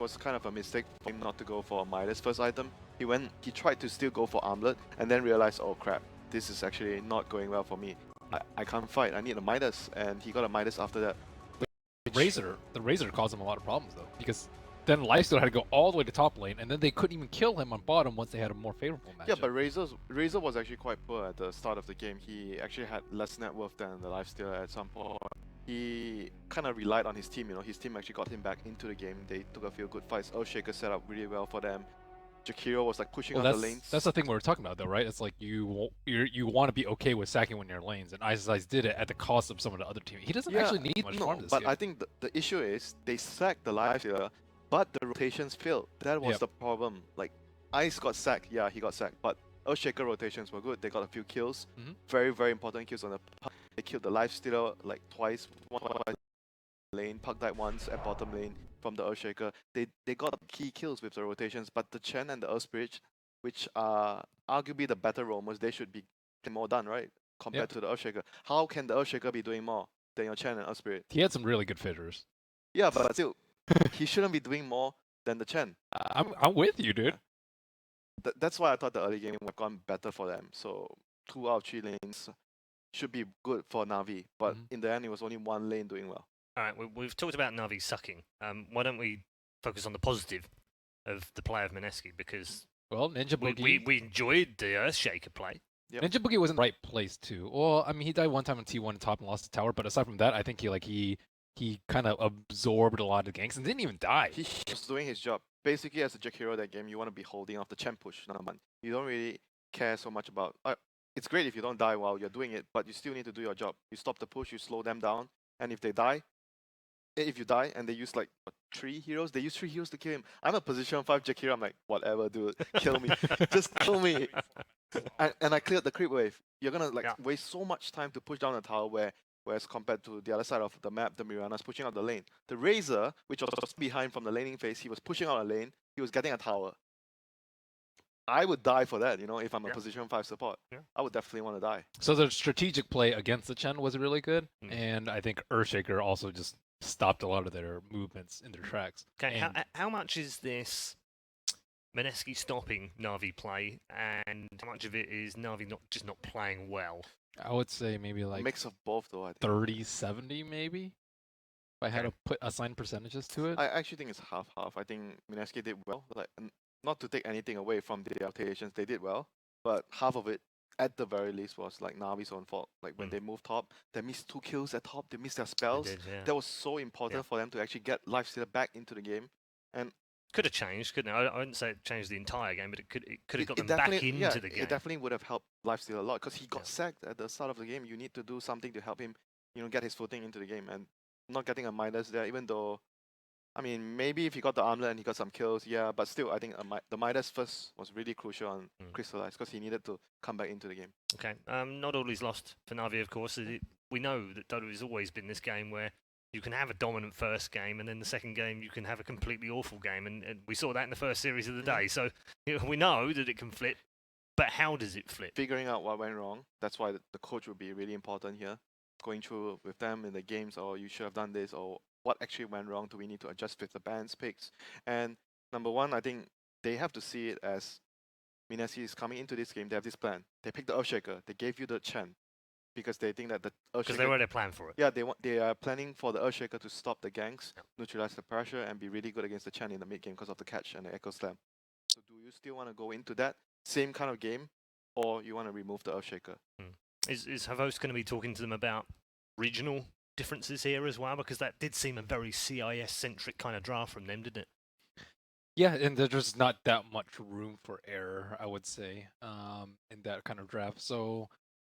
was kind of a mistake for him not to go for Midas first item. He tried to still go for Armlet and then realized, oh crap, this is actually not going well for me. I can't fight, I need a Midas, and he got a Midas after that. The Razor caused him a lot of problems though, because then Lifesteal had to go all the way to top lane, and then they couldn't even kill him on bottom once they had a more favorable matchup. Yeah, but Razor was actually quite poor at the start of the game. He actually had less net worth than the Lifesteal at some point. He kind of relied on his team, you know. His team actually got him back into the game. They took a few good fights. Earthshaker set up really well for them. Jakiro was like pushing on the lanes. That's the thing we were talking about though, right? It's like you want to be okay with sacking when you're in lanes, and Ice did it at the cost of some of the other team. He doesn't actually need much farm this but game. I think the issue is they sacked the Lifestealer, but the rotations failed. That was the problem. Like, Ice got sacked, yeah, he got sacked, but Earthshaker rotations were good. They got a few kills, very, very important kills on the puck. They killed the Lifestealer like twice, one lane, puck died once at bottom lane from the Earthshaker. They got key kills with the rotations, but the Chen and the Earth Spirit, which are arguably the better roamers, they should be more done, right? Compared to the Earthshaker. How can the Earthshaker be doing more than your Chen and Earth Spirit? He had some really good fitters. Yeah, but still, he shouldn't be doing more than the Chen. I'm with you, dude. That's why I thought the early game would have gone better for them. So 2 out of 3 lanes should be good for Na'Vi, but in the end, it was only one lane doing well. All right, we've talked about Na'Vi sucking. Why don't we focus on the positive of the play of Mineski? Because Ninja Boogie, we enjoyed the Earthshaker play. Yep. Ninja Boogie was in the right place too. Well, I mean, he died one time on T1 top and lost the tower, but aside from that, I think he kind of absorbed a lot of the ganks and didn't even die. He was doing his job. Basically, as a Jakiro that game, you want to be holding off the champ push, number one. You don't really care so much about... it's great if you don't die while you're doing it, but you still need to do your job. You stop the push, you slow them down, and if you die and they use like 3 heroes, they use 3 heroes to kill him. I'm a position 5 Jakiro, I'm like, whatever, dude, kill me. Just kill me. And I cleared the creep wave. You're gonna waste so much time to push down the tower whereas compared to the other side of the map, the Mirana's pushing out the lane. The Razor, which was behind from the laning phase, he was pushing out a lane, he was getting a tower. I would die for that, you know, if I'm a position 5 support. I would definitely want to die. So the strategic play against the Chen was really good, and I think Earthshaker also just stopped a lot of their movements in their tracks. Okay, how much is this Mineski stopping Na'Vi play, and how much of it is Na'Vi just not playing well? I would say maybe like a mix of both, though. I think 30-70 maybe. If I had to assign percentages to it, I actually think it's half-half. I think Mineski did well. Like, not to take anything away from the rotations, they did well, but half of it, at the very least, was like Na'Vi's own fault. Like when they moved top, they missed 2 kills at top. They missed their spells. That was so important for them to actually get Lifestealer back into the game, and could have changed, couldn't it? I wouldn't say it changed the entire game, but it could have got them back into the game. It definitely would have helped Lifestealer a lot because he got sacked at the start of the game. You need to do something to help him, you know, get his footing into the game, and not getting a Midas there, even though, I mean, maybe if he got the armlet and he got some kills, yeah, but still, I think the Midas first was really crucial on Crystallize because he needed to come back into the game. Okay, not all is lost for Na'Vi, of course. We know that Dota has always been this game where you can have a dominant first game, and then the second game you can have a completely awful game, and we saw that in the first series of the day. So we know that it can flip, but how does it flip? Figuring out what went wrong, that's why the coach would be really important here. Going through with them in the games, or you should have done this, or what actually went wrong, do we need to adjust with the bans picks? And number one, I think they have to see it as Mineski is coming into this game, they have this plan. They picked the Earthshaker, they gave you the Chen, because they think that the Earthshaker... Because they already planned for it. Yeah, they are planning for the Earthshaker to stop the ganks, neutralize the pressure, and be really good against the Chen in the mid game because of the catch and the Echo Slam. So do you still want to go into that same kind of game, or you want to remove the Earthshaker? Is Havos going to be talking to them about regional differences here as well? Because that did seem a very CIS-centric kind of draft from them, didn't it? Yeah, and there's just not that much room for error, I would say, in that kind of draft. So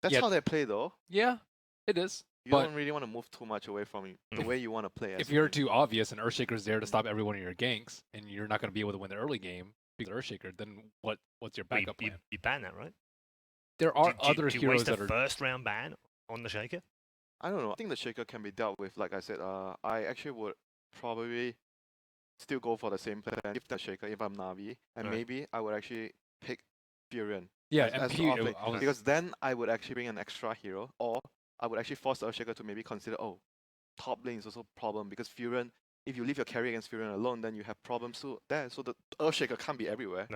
that's how they play, though. Yeah, it is. You don't really want to move too much away from the way you want to play. If you're too obvious and Earthshaker's there to stop every one of your ganks, and you're not going to be able to win the early game because of Earthshaker, then what's your backup plan? You ban that, right? There are other heroes heroes that are first round ban on the Shaker. I don't know. I think the Shaker can be dealt with. Like I said, I actually would probably still go for the same plan if the Shaker, if I'm Na'Vi, and maybe I would actually pick Furion. Yeah, because then I would actually bring an extra hero, or I would actually force the Earthshaker to maybe consider, top lane is also a problem because Furion if you leave your carry against Furion alone, then you have problems too there. So the Earthshaker can't be everywhere.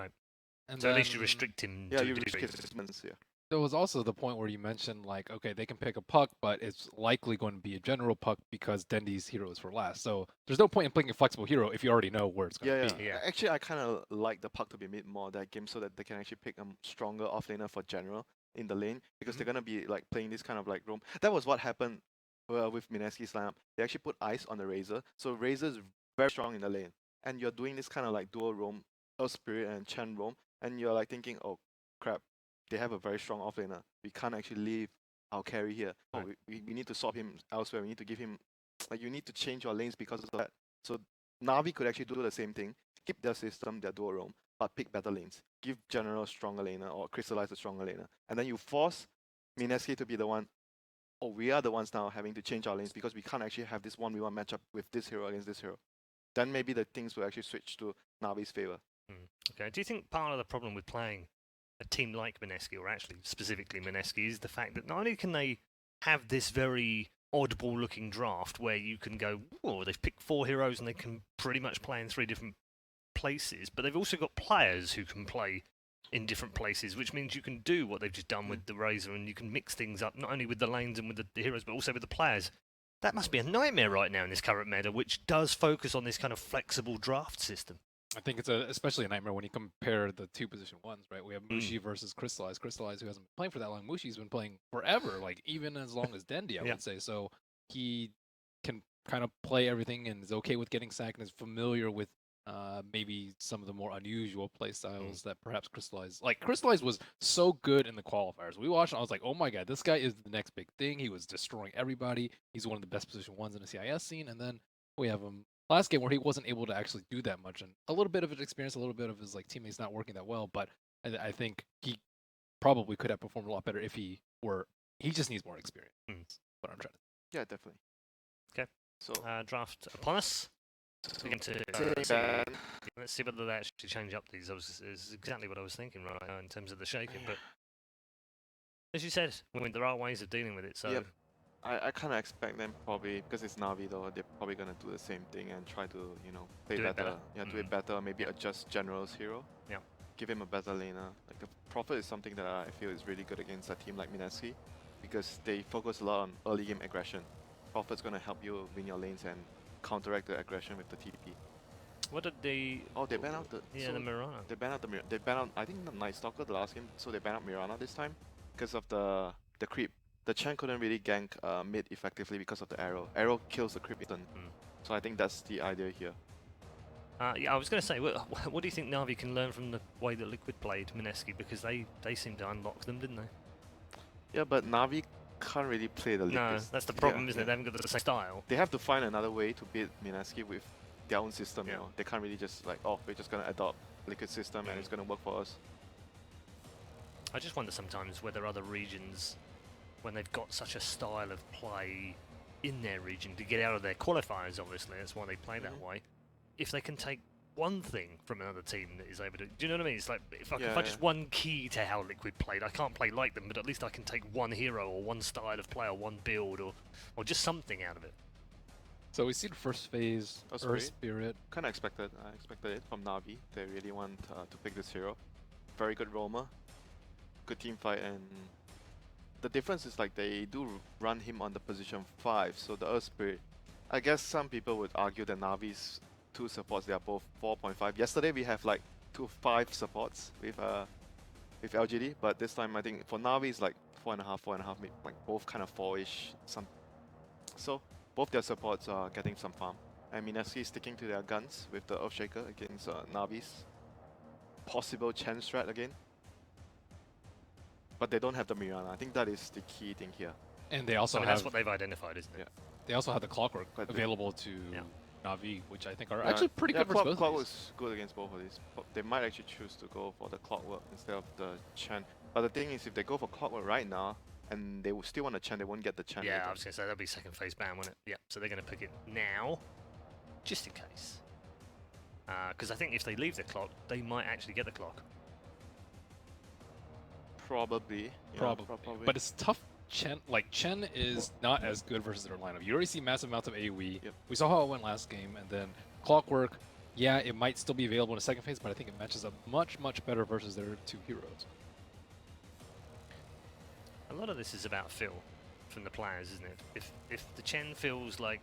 And So at least you then restrict him Yeah, to a you degree. restrict his movements. Yeah. there was also the point where you mentioned like, okay, they can pick a puck, but it's likely going to be a general puck because Dendy's hero is for last. So there's no point in picking a flexible hero if you already know where it's going Yeah, to yeah. be. Yeah. Actually, I kind of like the puck to be mid more that game so that they can actually pick a stronger offlaner for general in the lane because they're gonna be like playing this kind of like roam. That was what happened with Mineski's lineup. They actually put ice on the Razor, so Razor is very strong in the lane, and you're doing this kind of like dual roam, Earth Spirit and Chen roam, and you're like thinking, oh crap, they have a very strong offlaner. We can't actually leave our carry here. Oh, Right. we need to swap him elsewhere. We need to give him like you need to change your lanes because of that. So Navi could actually do the same thing, keep their system, their dual roam, but pick better lanes. Give General a stronger laner or Crystallize a stronger laner. And then you force Mineski to be the one, oh, we are the ones now having to change our lanes because we can't actually have this 1v1 matchup with this hero against this hero. Then maybe the things will actually switch to Navi's favor. Okay. Do you think part of the problem with playing a team like Mineski, or actually specifically Mineski, is the fact that not only can they have this very oddball looking draft where you can go, oh, they've picked 4 heroes and they can pretty much play in 3 different places, but they've also got players who can play in different places, which means you can do what they've just done with the Razor and you can mix things up not only with the lanes and with the heroes but also with the players. That must be a nightmare right now in this current meta, which does focus on this kind of flexible draft system. I think it's especially a nightmare when you compare the two position ones, right? We have Mushi versus Crystallize. Crystallize, who hasn't been playing for that long. Mushi's been playing forever, like even as long as Dendy, I Yeah. would say. So he can kind of play everything and is okay with getting sacked and is familiar with maybe some of the more unusual play styles that perhaps Crystallize. Like Crystallize was so good in the qualifiers. We watched, and I was like, oh my god, this guy is the next big thing. He was destroying everybody. He's one of the best position ones in the CIS scene, and then we have him last game where he wasn't able to actually do that much, and a little bit of his experience, a little bit of his like teammates not working that well. But I think he probably could have performed a lot better if he were. He just needs more experience. What I'm trying to. Yeah, definitely. Okay. So Draft upon us. We're going to let's see whether they actually change up these. Is exactly what I was thinking right now in terms of the shaking. But as you said, I mean, there are ways of dealing with it. So Yep. I kind of expect them probably, because it's Navi though, they're probably going to do the same thing and try to, play Do it better. better. Yeah, do it better, maybe adjust General's hero. Yeah. Give him a better laner. Like the Prophet is something that I feel is really good against a team like Mineski, because they focus a lot on early game aggression. Prophet's going to help you win your lanes and counteract the aggression with the TP. what did they? Oh, they banned out the... Yeah, so the Mirana. They banned out they banned out, I think, the Night Stalker the last game, so they banned out Mirana this time because of the creep. The Chen couldn't really gank mid effectively because of the arrow. Arrow kills the creep instant. So I think that's the idea here. Yeah, I was going to say, what do you think Navi can learn from the way that Liquid played Mineski? Because they seem to unlock them, didn't they? Yeah, but Navi can't really play the Liquid. No, that's the problem, isn't it? They haven't got the same style. They have to find another way to beat Mineski with their own system, Yeah. you know. They can't really just like, oh, we're just going to adopt Liquid system and it's going to work for us. I just wonder sometimes whether other regions, when they've got such a style of play in their region to get out of their qualifiers, obviously, that's why they play that way, if they can take one thing from another team that is able to... Do you know what I mean? It's like, if I just one key to how Liquid played, I can't play like them, but at least I can take one hero or one style of play or one build or just something out of it. So we see the first phase, Earth Spirit. Kind of expected. I expected it from Navi. They really want to pick this hero. Very good roamer. Good team fight, and the difference is like they do run him on the position 5, so the Earth Spirit. I guess some people would argue that Navi's 2 supports, they are both 4.5. Yesterday we have like 2.5 supports with LGD, but this time I think for Navi it's like 4.5, like both kind of 4-ish. So both their supports are getting some farm. And Mineski is sticking to their guns with the Earthshaker against Navi's possible Chen strat again. But they don't have the Mirana. I think that is the key thing here. And they also I mean, have that's what they've identified, isn't it? Yeah. they also have the Clockwork Quite big. available to Navi, which I think are Yeah, actually pretty good for both of these. Clockwork's good against both of these. But they might actually choose to go for the Clockwork instead of the Chen. But the thing is, if they go for Clockwork right now, and they will still want the Chen, they won't get the Chen. Yeah, later. I was going to say, that'll be second phase ban, won't it? Yeah, so they're going to pick it now, just in case. Because I think if they leave the clock, they might actually get the clock. Probably. Yeah, Probably. But it's tough Chen is not as good versus their lineup. You already see massive amounts of AoE. Yep. We saw how it went last game, and then Clockwork, yeah, it might still be available in the second phase, but I think it matches up much, much better versus their two heroes. A lot of this is about feel from the players, isn't it? If the Chen feels like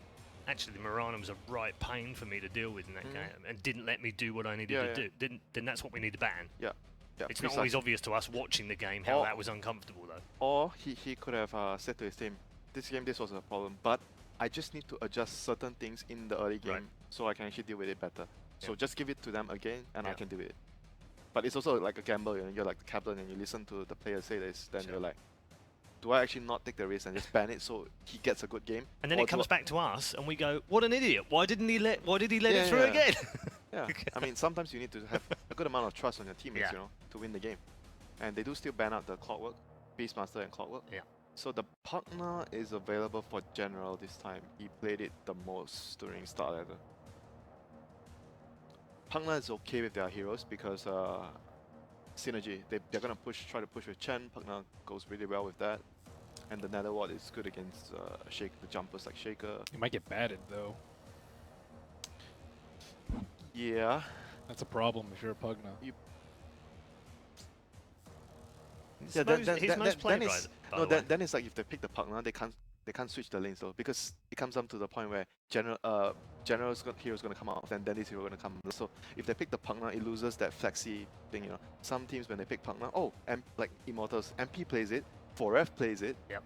actually the Mirana was a right pain for me to deal with in that game and didn't let me do what I needed to do, then that's what we need to ban. Yeah. It's not always obvious to us watching the game how that was uncomfortable though. Or he could have said to his team, this game this was a problem, but I just need to adjust certain things in the early game so I can actually deal with it better. So just give it to them again and I can do it. But it's also like a gamble, you know, you're like the captain and you listen to the players say this, then you're like, do I actually not take the risk and just ban it so he gets a good game? And then it comes back to us and we go, what an idiot, why did he let it through again? Yeah, I mean, sometimes you need to have a good amount of trust on your teammates, you know, to win the game. And they do still ban out the Clockwork, Beastmaster and Clockwork. Yeah. So the partner is available for General this time. He played it the most during Star Ladder. Pangna is okay with their heroes because synergy. They're gonna try to push with Chen. Pangna goes really well with that. And the Nether Ward is good against the jumpers like Shaker. You might get batted though. Yeah. That's a problem if you're a Pugna. Then it's like if they pick the Pugna, they can't switch the lanes though, because it comes down to the point where General's hero's gonna come out and then this hero gonna come. So if they pick the Pugna, it loses that flexi thing, you know. Some teams when they pick Pugna, like Immortals, MP plays it, 4F plays it. Yep.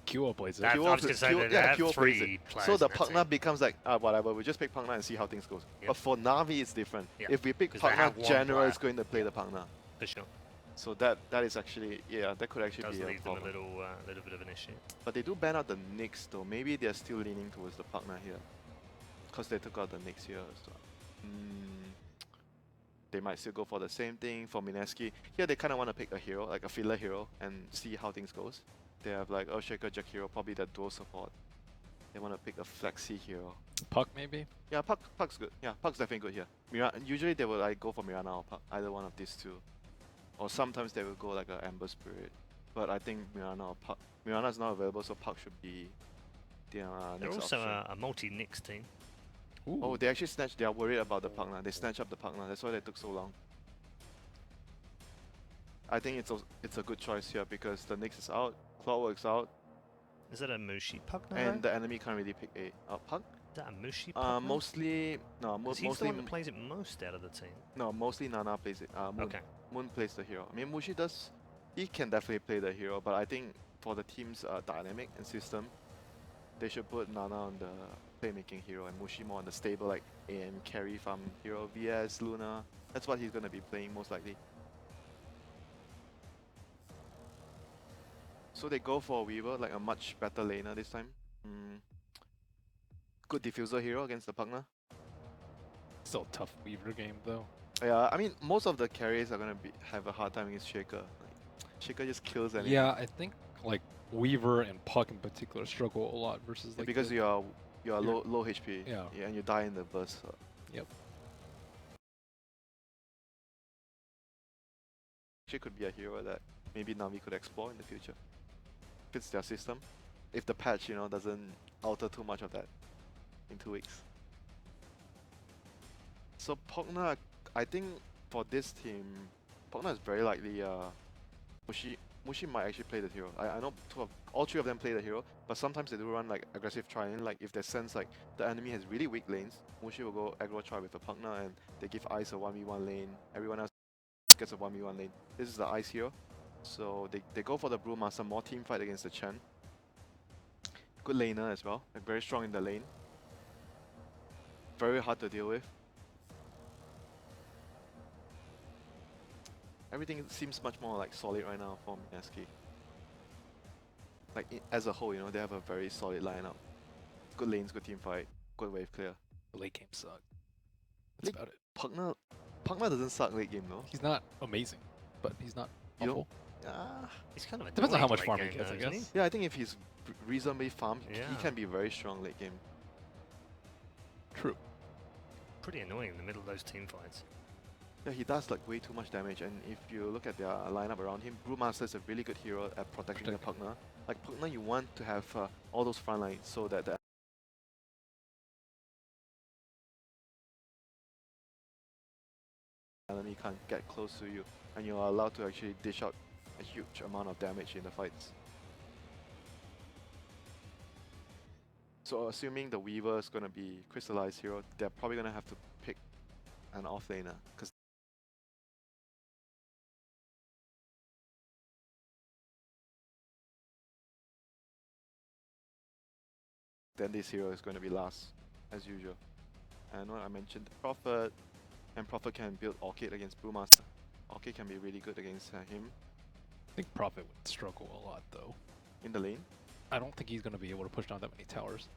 QO plays it. I was going to say that they have three players. So the Pugna becomes like, whatever, we just pick Pugna and see how things goes. Yep. But for Na'Vi, it's different. Yep. If we pick Pugna, General is going to play the Pugna. For sure. So that is actually, that could actually Does be leave a them problem. a little bit of an issue. But they do ban out the Nyx though. Maybe they're still leaning towards the Pugna here. Because they took out the Nyx here. So. They might still go for the same thing for Mineski. Here they kind of want to pick a hero, like a filler hero, and see how things goes. They have like Shaker, Jack hero, probably that dual support. They want to pick a flexi hero. Puck maybe? Yeah, Puck's good. Yeah, Puck's definitely good here. Usually they will like go for Mirana or Puck, either one of these two. Or sometimes they will go like a Ember Spirit. But I think Mirana or Puck. Mirana is not available, so Puck should be the They're next also option. a multi-Nyx team. Ooh. Oh, they actually snatched. They are worried about the Pugna. They snatched up the Pugna. That's why they took so long. I think it's a good choice here because the Nyx is out, Clockwork's out, Is that a Mushi Pug? and the enemy can't really pick a Pug. Is that a Mushi Pug? Mostly no. He's the Mostly one that plays it most out of the team. no. Mostly Nana plays it. Moon, Okay. Moon plays the hero. I mean, Mushi does. He can definitely play the hero, but I think for the team's dynamic and system, they should put Nana on the playmaking hero and Mushi more on the stable, like AM carry farm hero, VS, Luna. That's what he's gonna be playing most likely. So they go for Weaver, like a much better laner this time. Good diffuser hero against the Pugna. Still a tough Weaver game though. Yeah, I mean most of the carries are gonna have a hard time against Shaker. Like, Shaker just kills anything. Yeah, I think like Weaver and Puck in particular struggle a lot versus like because you are low HP. Yeah. And you die in the burst. So. Yep. She could be a hero that maybe Na'Vi could explore in the future. Fits their system. If the patch, doesn't alter too much of that in 2 weeks. So Pugna, I think for this team, Pugna is very likely Mushi might actually play the hero. I know all three of them play the hero, but sometimes they do run like aggressive try-in. Like if they sense like the enemy has really weak lanes, Mushi will go aggro try with the Pugna and they give Ice a 1v1 lane. Everyone else gets a 1v1 lane. This is the Ice hero. So they go for the Brewmaster, more team fight against the Chen. Good laner as well, like very strong in the lane. Very hard to deal with. Everything seems much more like solid right now for Mineski. Like as a whole, they have a very solid lineup. Good lanes, good team fight, good wave clear. the late game suck. That's about it. Pugna doesn't suck late game though. He's not amazing, but he's not You awful. He's kind of a Depends on how annoying much late farm he game gets, though, I isn't he? guess. Yeah, I think if he's reasonably farmed, he Yeah. can be very strong late game. True. Pretty annoying in the middle of those team fights. Yeah, he does like way too much damage, and if you look at their lineup around him, Brewmaster is a really good hero at protecting the Pugna. Like Pugna, you want to have all those front lines so that the enemy can't get close to you, and you are allowed to actually dish out a huge amount of damage in the fights. So assuming the Weaver is going to be crystallized hero, they're probably going to have to pick an offlaner, because then this hero is going to be last, as usual. And what I mentioned, Prophet, and Prophet can build Orchid against Brewmaster. Orchid can be really good against him I think Prophet would struggle a lot, though. in the lane. I don't think he's going to be able to push down that many towers.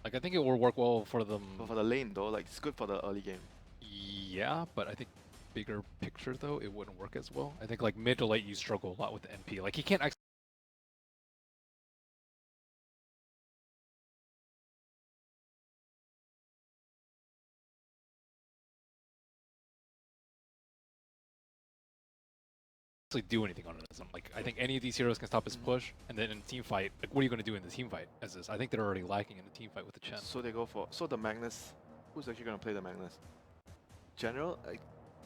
Like, I think it will work well for them. But for the lane though, like it's good for the early game. Yeah, but I think bigger picture, though, it wouldn't work as well. I think, like, mid to late, you struggle a lot with the NP. Like, he can't actually do anything on it. Like, I think any of these heroes can stop his push, and then in team fight, like, what are you going to do in the team fight as this? I think they're already lacking in the team fight with the Chen. So they go for, so the Magnus, who's actually going to play the Magnus? General,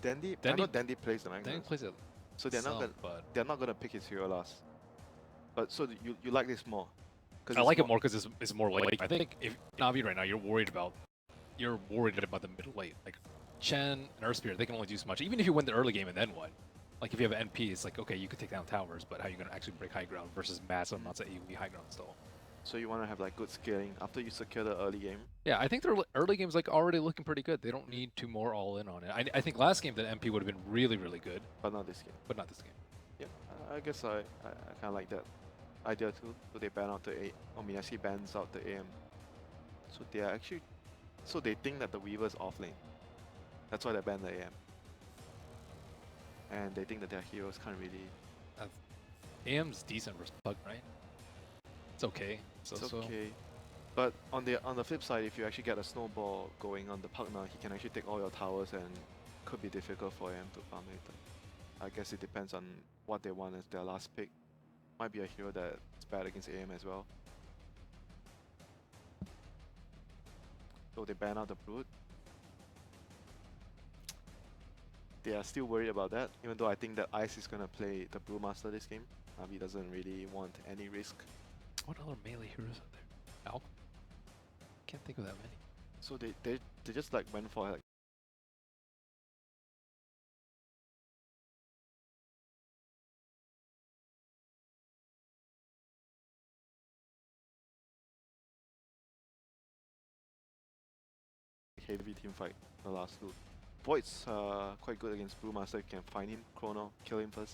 Dandy? I know Dandy plays the Magnus. Dandy plays it. So they're not gonna pick his hero last. But so you like this more? I like it more because it's more late. I think if Navi right now, you're worried about the middle late. Like Chen and Earthspear, they can only do so much. Even if you win the early game and then what? Like if you have NP, it's like okay, you could take down towers, but how are you gonna actually break high ground versus massive amounts of AoE high ground still? So you want to have like good scaling after you secure the early game. Yeah, I think their early game's like already looking pretty good. They don't need to more all in on it. I think last game the MP would have been really, really good. But not this game. But not this game. Yeah, I guess I kind of like that idea too. So they ban out the A, or Mineski bans out the AM. So they are actually, so they think that the Weaver is off lane. That's why they ban the AM. And they think that their heroes can't really. AM's decent versus Pug, right? It's okay. It's okay. But on the flip side, if you actually get a snowball going on the Pugna, he can actually take all your towers and could be difficult for AM to farm later. I guess it depends on what they want as their last pick. Might be a hero that's bad against AM as well. So they ban out the Brood. They are still worried about that, even though I think that Ice is gonna play the Brewmaster this game. Navi doesn't really want any risk. What other melee heroes are there? Alp? Can't think of that many. So they just like went for like heavy team fight the last loot. Void's quite good against Brewmaster. You can find him, Chrono, kill him first.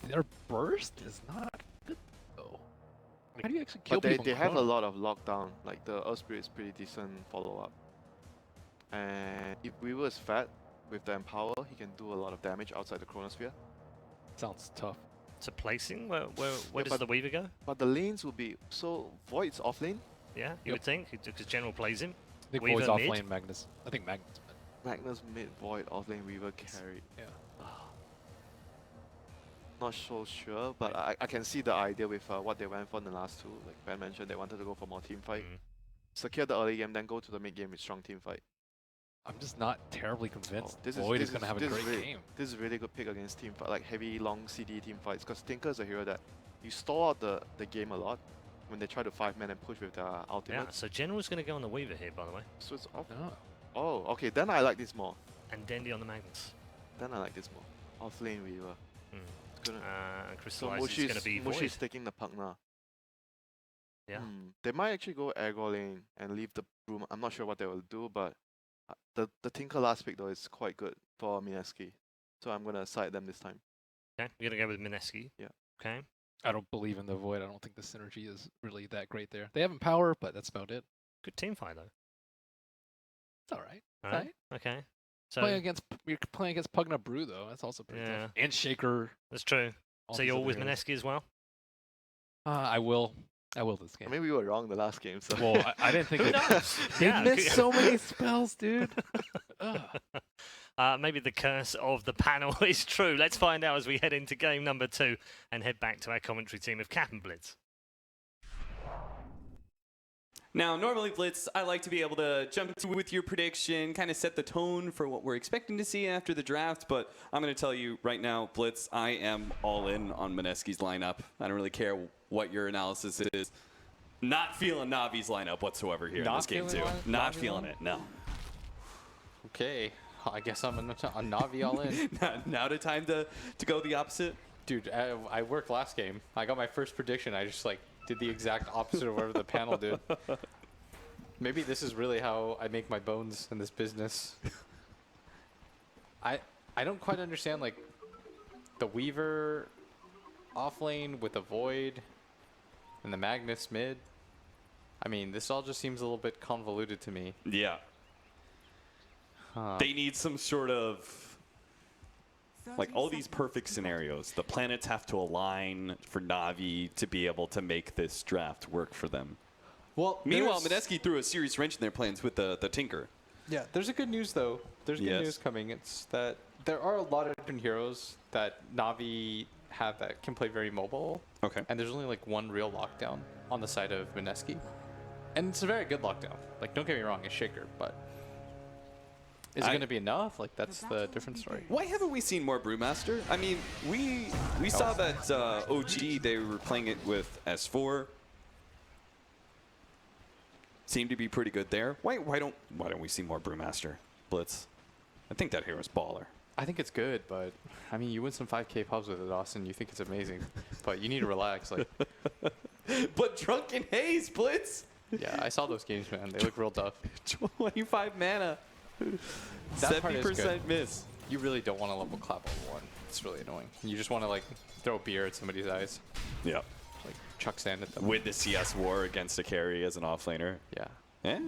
Their burst is not good though. How do you actually kill But people? they have a lot of lockdown. Like the Earth Spirit is pretty decent follow up. And if Weaver is fat with the Empower, he can do a lot of damage outside the Chronosphere. Sounds tough. So placing, where does the Weaver go? But the lanes will be, so Void's off lane. Yeah, you would think, because General plays him. I think Weaver Void's off mid? lane Magnus. I think Magnus. Magnus mid, Void off lane, Weaver carry. Yeah. Not so sure, but I can see the idea with what they went for in the last two. Like Ben mentioned, they wanted to go for more team fight. Secure the early game, then go to the mid game with strong team fight. I'm just not terribly convinced this Void is is going to have a great game. This is a really good pick against team fight, like heavy, long CD team fights, because Tinker is a hero that you stall out the game a lot when they try to 5-man and push with their ultimate. Yeah, so General's going to go on the Weaver here, by the way. So it's off. Oh. Oh, okay, then I like this more. And Dendy on the Magnus. Then I like this more. Off lane Weaver. It's gonna, and so Crystallize is going to be Void. Mushi's taking the Pugna. Yeah. They might actually go aggro lane and leave the Broom. I'm not sure what they will do, but the Tinker last pick though is quite good for Mineski. So I'm gonna side them this time. Okay, you're going to go with Mineski. Yeah. Okay. I don't believe in the Void. I don't think the synergy is really that great there. They have Empower, but that's about it. Good team fight, though. It's alright. All right. Okay. So You're playing against Pugna Brew though. That's also pretty Yeah. tough. And Shaker. that's true. all So these you're other with heroes. Mineski as well? I will this I game. mean, we were wrong the last game, so. Well, I didn't think Who they knows? They Yeah, missed c- so many spells, dude. Ugh. Maybe the curse of the panel is true. Let's find out as we head into game number 2 and head back to our commentary team of Cap and Blitz. Now, normally, Blitz, I like to be able to jump to with your prediction, kind of set the tone for what we're expecting to see after the draft, but I'm going to tell you right now, Blitz, I am all in on Mineski's lineup. I don't really care what your analysis is. Not feeling Navi's lineup whatsoever here in Not this game, feeling too. Navi Not lineup? feeling it, no. Okay, I guess I'm a Navi all in. Now the time to go the opposite? Dude, I worked last game. I got my first prediction. I just like did the exact opposite of whatever the panel did. Maybe this is really how I make my bones in this business. I don't quite understand like the Weaver off lane with the Void and the Magnus mid. I mean, this all just seems a little bit convoluted to me. Yeah. They need some sort of, like, all these perfect scenarios. The planets have to align for Navi to be able to make this draft work for them. Well, Meanwhile, Mineski threw a serious wrench in their plans with the Tinker. yeah, there's a good news though. There's good Yes. news coming. It's that there are a lot of different heroes that Navi have that can play very mobile. Okay. And there's only like one real lockdown on the side of Mineski. And it's a very good lockdown. Like, don't get me wrong, it's Shaker, but is it going to be enough? Like, that's the different story. Why haven't we seen more Brewmaster? I mean, we saw that OG, they were playing it with S4. Seemed to be pretty good there. Why don't we see more Brewmaster, Blitz? I think that hero's baller. I think it's good, but I mean, you win some 5K pubs with it, Austin. You think it's amazing, but you need to relax. Like, But Drunken Haze, Blitz! yeah, I saw those games, man. They look real tough. 25 mana. That part is 70% good. miss. You really don't want to level clap level 1. It's really annoying. You just want to like throw beer at somebody's eyes, Yeah. like chuck sand at them. With the CS war against a carry as an offlaner. Yeah, Yeah.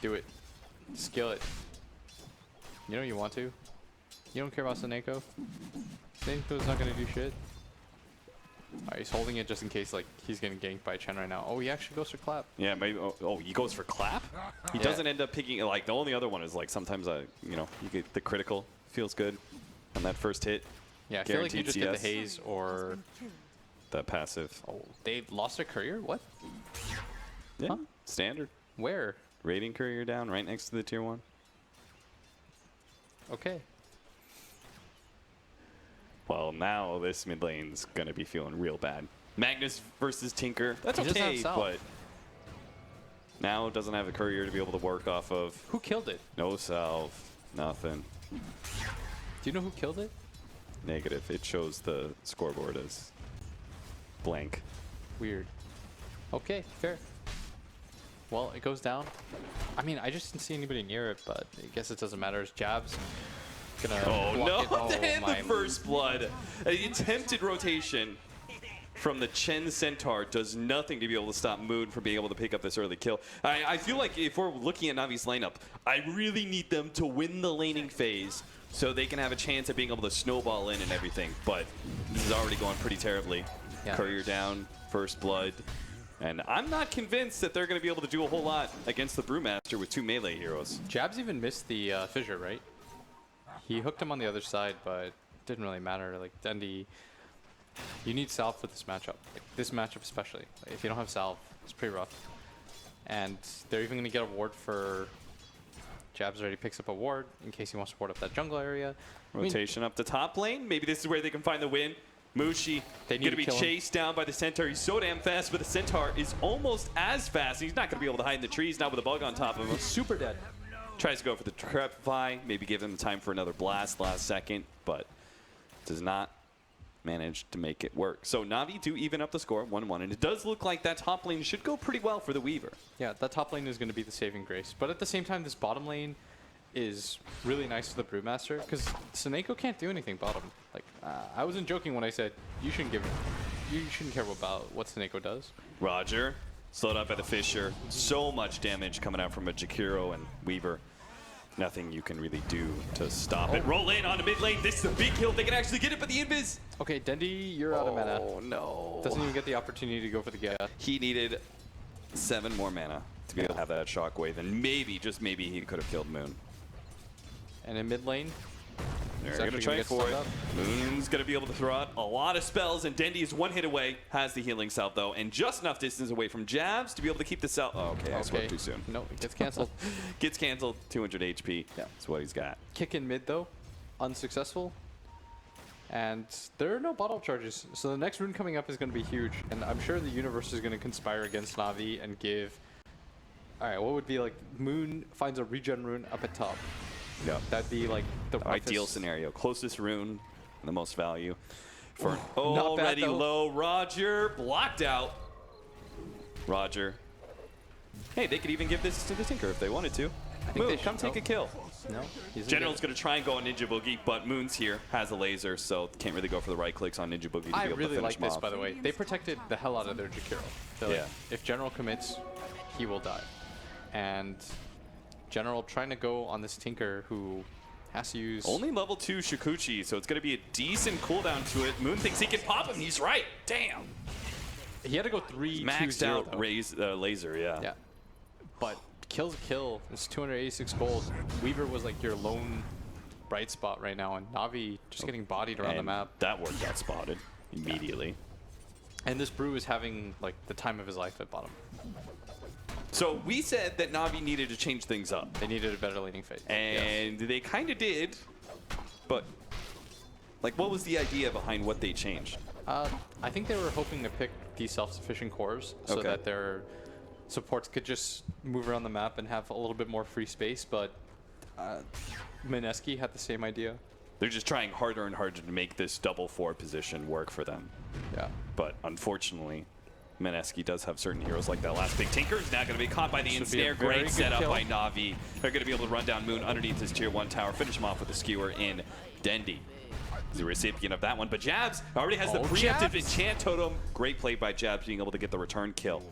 do it. Skill it. You know you want to. You don't care about Seneko. Seneko's not gonna do shit. Alright, he's holding it just in case like he's getting ganked by Chen right now. Oh, he actually goes for clap. Yeah, maybe. Oh, he goes for clap? He Yeah. doesn't end up picking. Like, the only other one is, like, sometimes, you get the critical. Feels good on that first hit. Yeah, I feel like you Guaranteed just get the CS. haze or That passive. oh, they lost their courier. What? Yeah. Huh? Standard. Where? Rating courier down right next to the tier 1. Okay. Well, now this mid lane's going to be feeling real bad. Magnus versus Tinker. That's He doesn't have okay, Salve. but now it doesn't have a courier to be able to work off of. Who killed it? No salve. Nothing. Do you know who killed it? Negative. It shows the scoreboard as blank. Weird. Okay, fair. Well, it goes down. I mean, I just didn't see anybody near it, but I guess it doesn't matter. It's Jabs. Gonna Oh block no! it. And the my- first blood. An attempted rotation from the Chen Centaur does nothing to be able to stop Moon from being able to pick up this early kill. I feel like if we're looking at Navi's lineup, I really need them to win the laning phase so they can have a chance at being able to snowball in and everything. But this is already going pretty terribly. Yeah. Courier down, first blood. And I'm not convinced that they're going to be able to do a whole lot against the Brewmaster with 2 melee heroes. Jabs even missed the fissure, right? He hooked him on the other side, but it didn't really matter. Like, Dundee, you need salve for this matchup. Like, this matchup especially. Like, if you don't have salve, it's pretty rough. And they're even going to get a ward for... Jabs already picks up a ward in case he wants to ward up that jungle area. I mean, Rotation up the top lane. Maybe this is where they can find the win. Mushi They need going to to be kill him. chased down by the Centaur. He's so damn fast, but the Centaur is almost as fast. He's not going to be able to hide in the trees now with a bug on top of him. super dead. Tries to go for the Trapify, maybe give him time for another blast last second, but does not manage to make it work. So Navi do even up the score, 1-1, and it does look like that top lane should go pretty well for the Weaver. Yeah, that top lane is going to be the saving grace. But at the same time, this bottom lane is really nice for the Brewmaster because Seneko can't do anything bottom. Like, I wasn't joking when I said you shouldn't care about what Seneko does. Roger, slowed up by the Fissure. So much damage coming out from a Jakiro and Weaver. nothing you can really do to stop it. Roll in on the mid lane. This is a big kill. They can actually get it, but the invis. Okay, Dendi, you're out of mana. Oh no. Doesn't even get the opportunity to go for the get. He needed 7 more mana to be able to have that shockwave, and maybe, just maybe, he could have killed Moon. And in mid lane, They're he's going to actually try get for stunned it. up. Moon's going to be able to throw out a lot of spells, and Dendi is 1 hit away, has the healing salve though, and just enough distance away from jabs to be able to keep the salve. Oh, okay, I spoke too soon. No, it gets canceled. Gets canceled, 200 HP. Yeah. That's what he's got. Kick in mid though, unsuccessful. And there are no bottle charges, so the next rune coming up is going to be huge. And I'm sure the universe is going to conspire against Na'Vi and give. All right, what would be like? Moon finds a regen rune up at top. Yeah. That'd be like the Ideal roughest- scenario. Closest rune, and the most value. For an Not bad, already though. low Roger. Blocked out. Roger. Hey, they could even give this to the Tinker if they wanted to. think Moon, they come should. take a kill. No, he's General's going to try and go on Ninja Boogie, but Moon's here, has a laser, so can't really go for the right clicks on Ninja Boogie to be I able to really finish like him this, off. by the way. They protected the hell out of their Jakiro. They're like, Yeah. if General commits, he will die. And General trying to go on this Tinker who has to use... Only level 2 Shikuchi, so it's going to be a decent cooldown to it. Moon thinks he can pop him. He's right. Damn. He had to go 3-2-0 Maxed out though. laser, yeah. Yeah. But kill's a kill. It's 286 gold. Weaver was like your lone bright spot right now, and Na'Vi just getting bodied around the And map. that ward got spotted immediately. And this Brew is having like the time of his life at bottom. So we said that Na'Vi needed to change things up, They needed a better laning phase. and they kind of did, but like, what was the idea behind what they changed? I think they were hoping to pick these self-sufficient cores so Okay. that their supports could just move around the map and have a little bit more free space, but Mineski had the same idea. They're just trying harder and harder to make this double 4 position work for them. Yeah. But unfortunately, Mineski does have certain heroes like that last big Tinker. He's now going to be caught by the Should be a ensnare. very Great good setup kill. by Na'Vi. They're going to be able to run down Moon underneath his tier 1 tower, finish him off with a skewer in Dendi. He's the recipient of that one. But Jabs already has the Oh, preemptive Jabs. enchant totem. Great play by Jabs being able to get the return kill.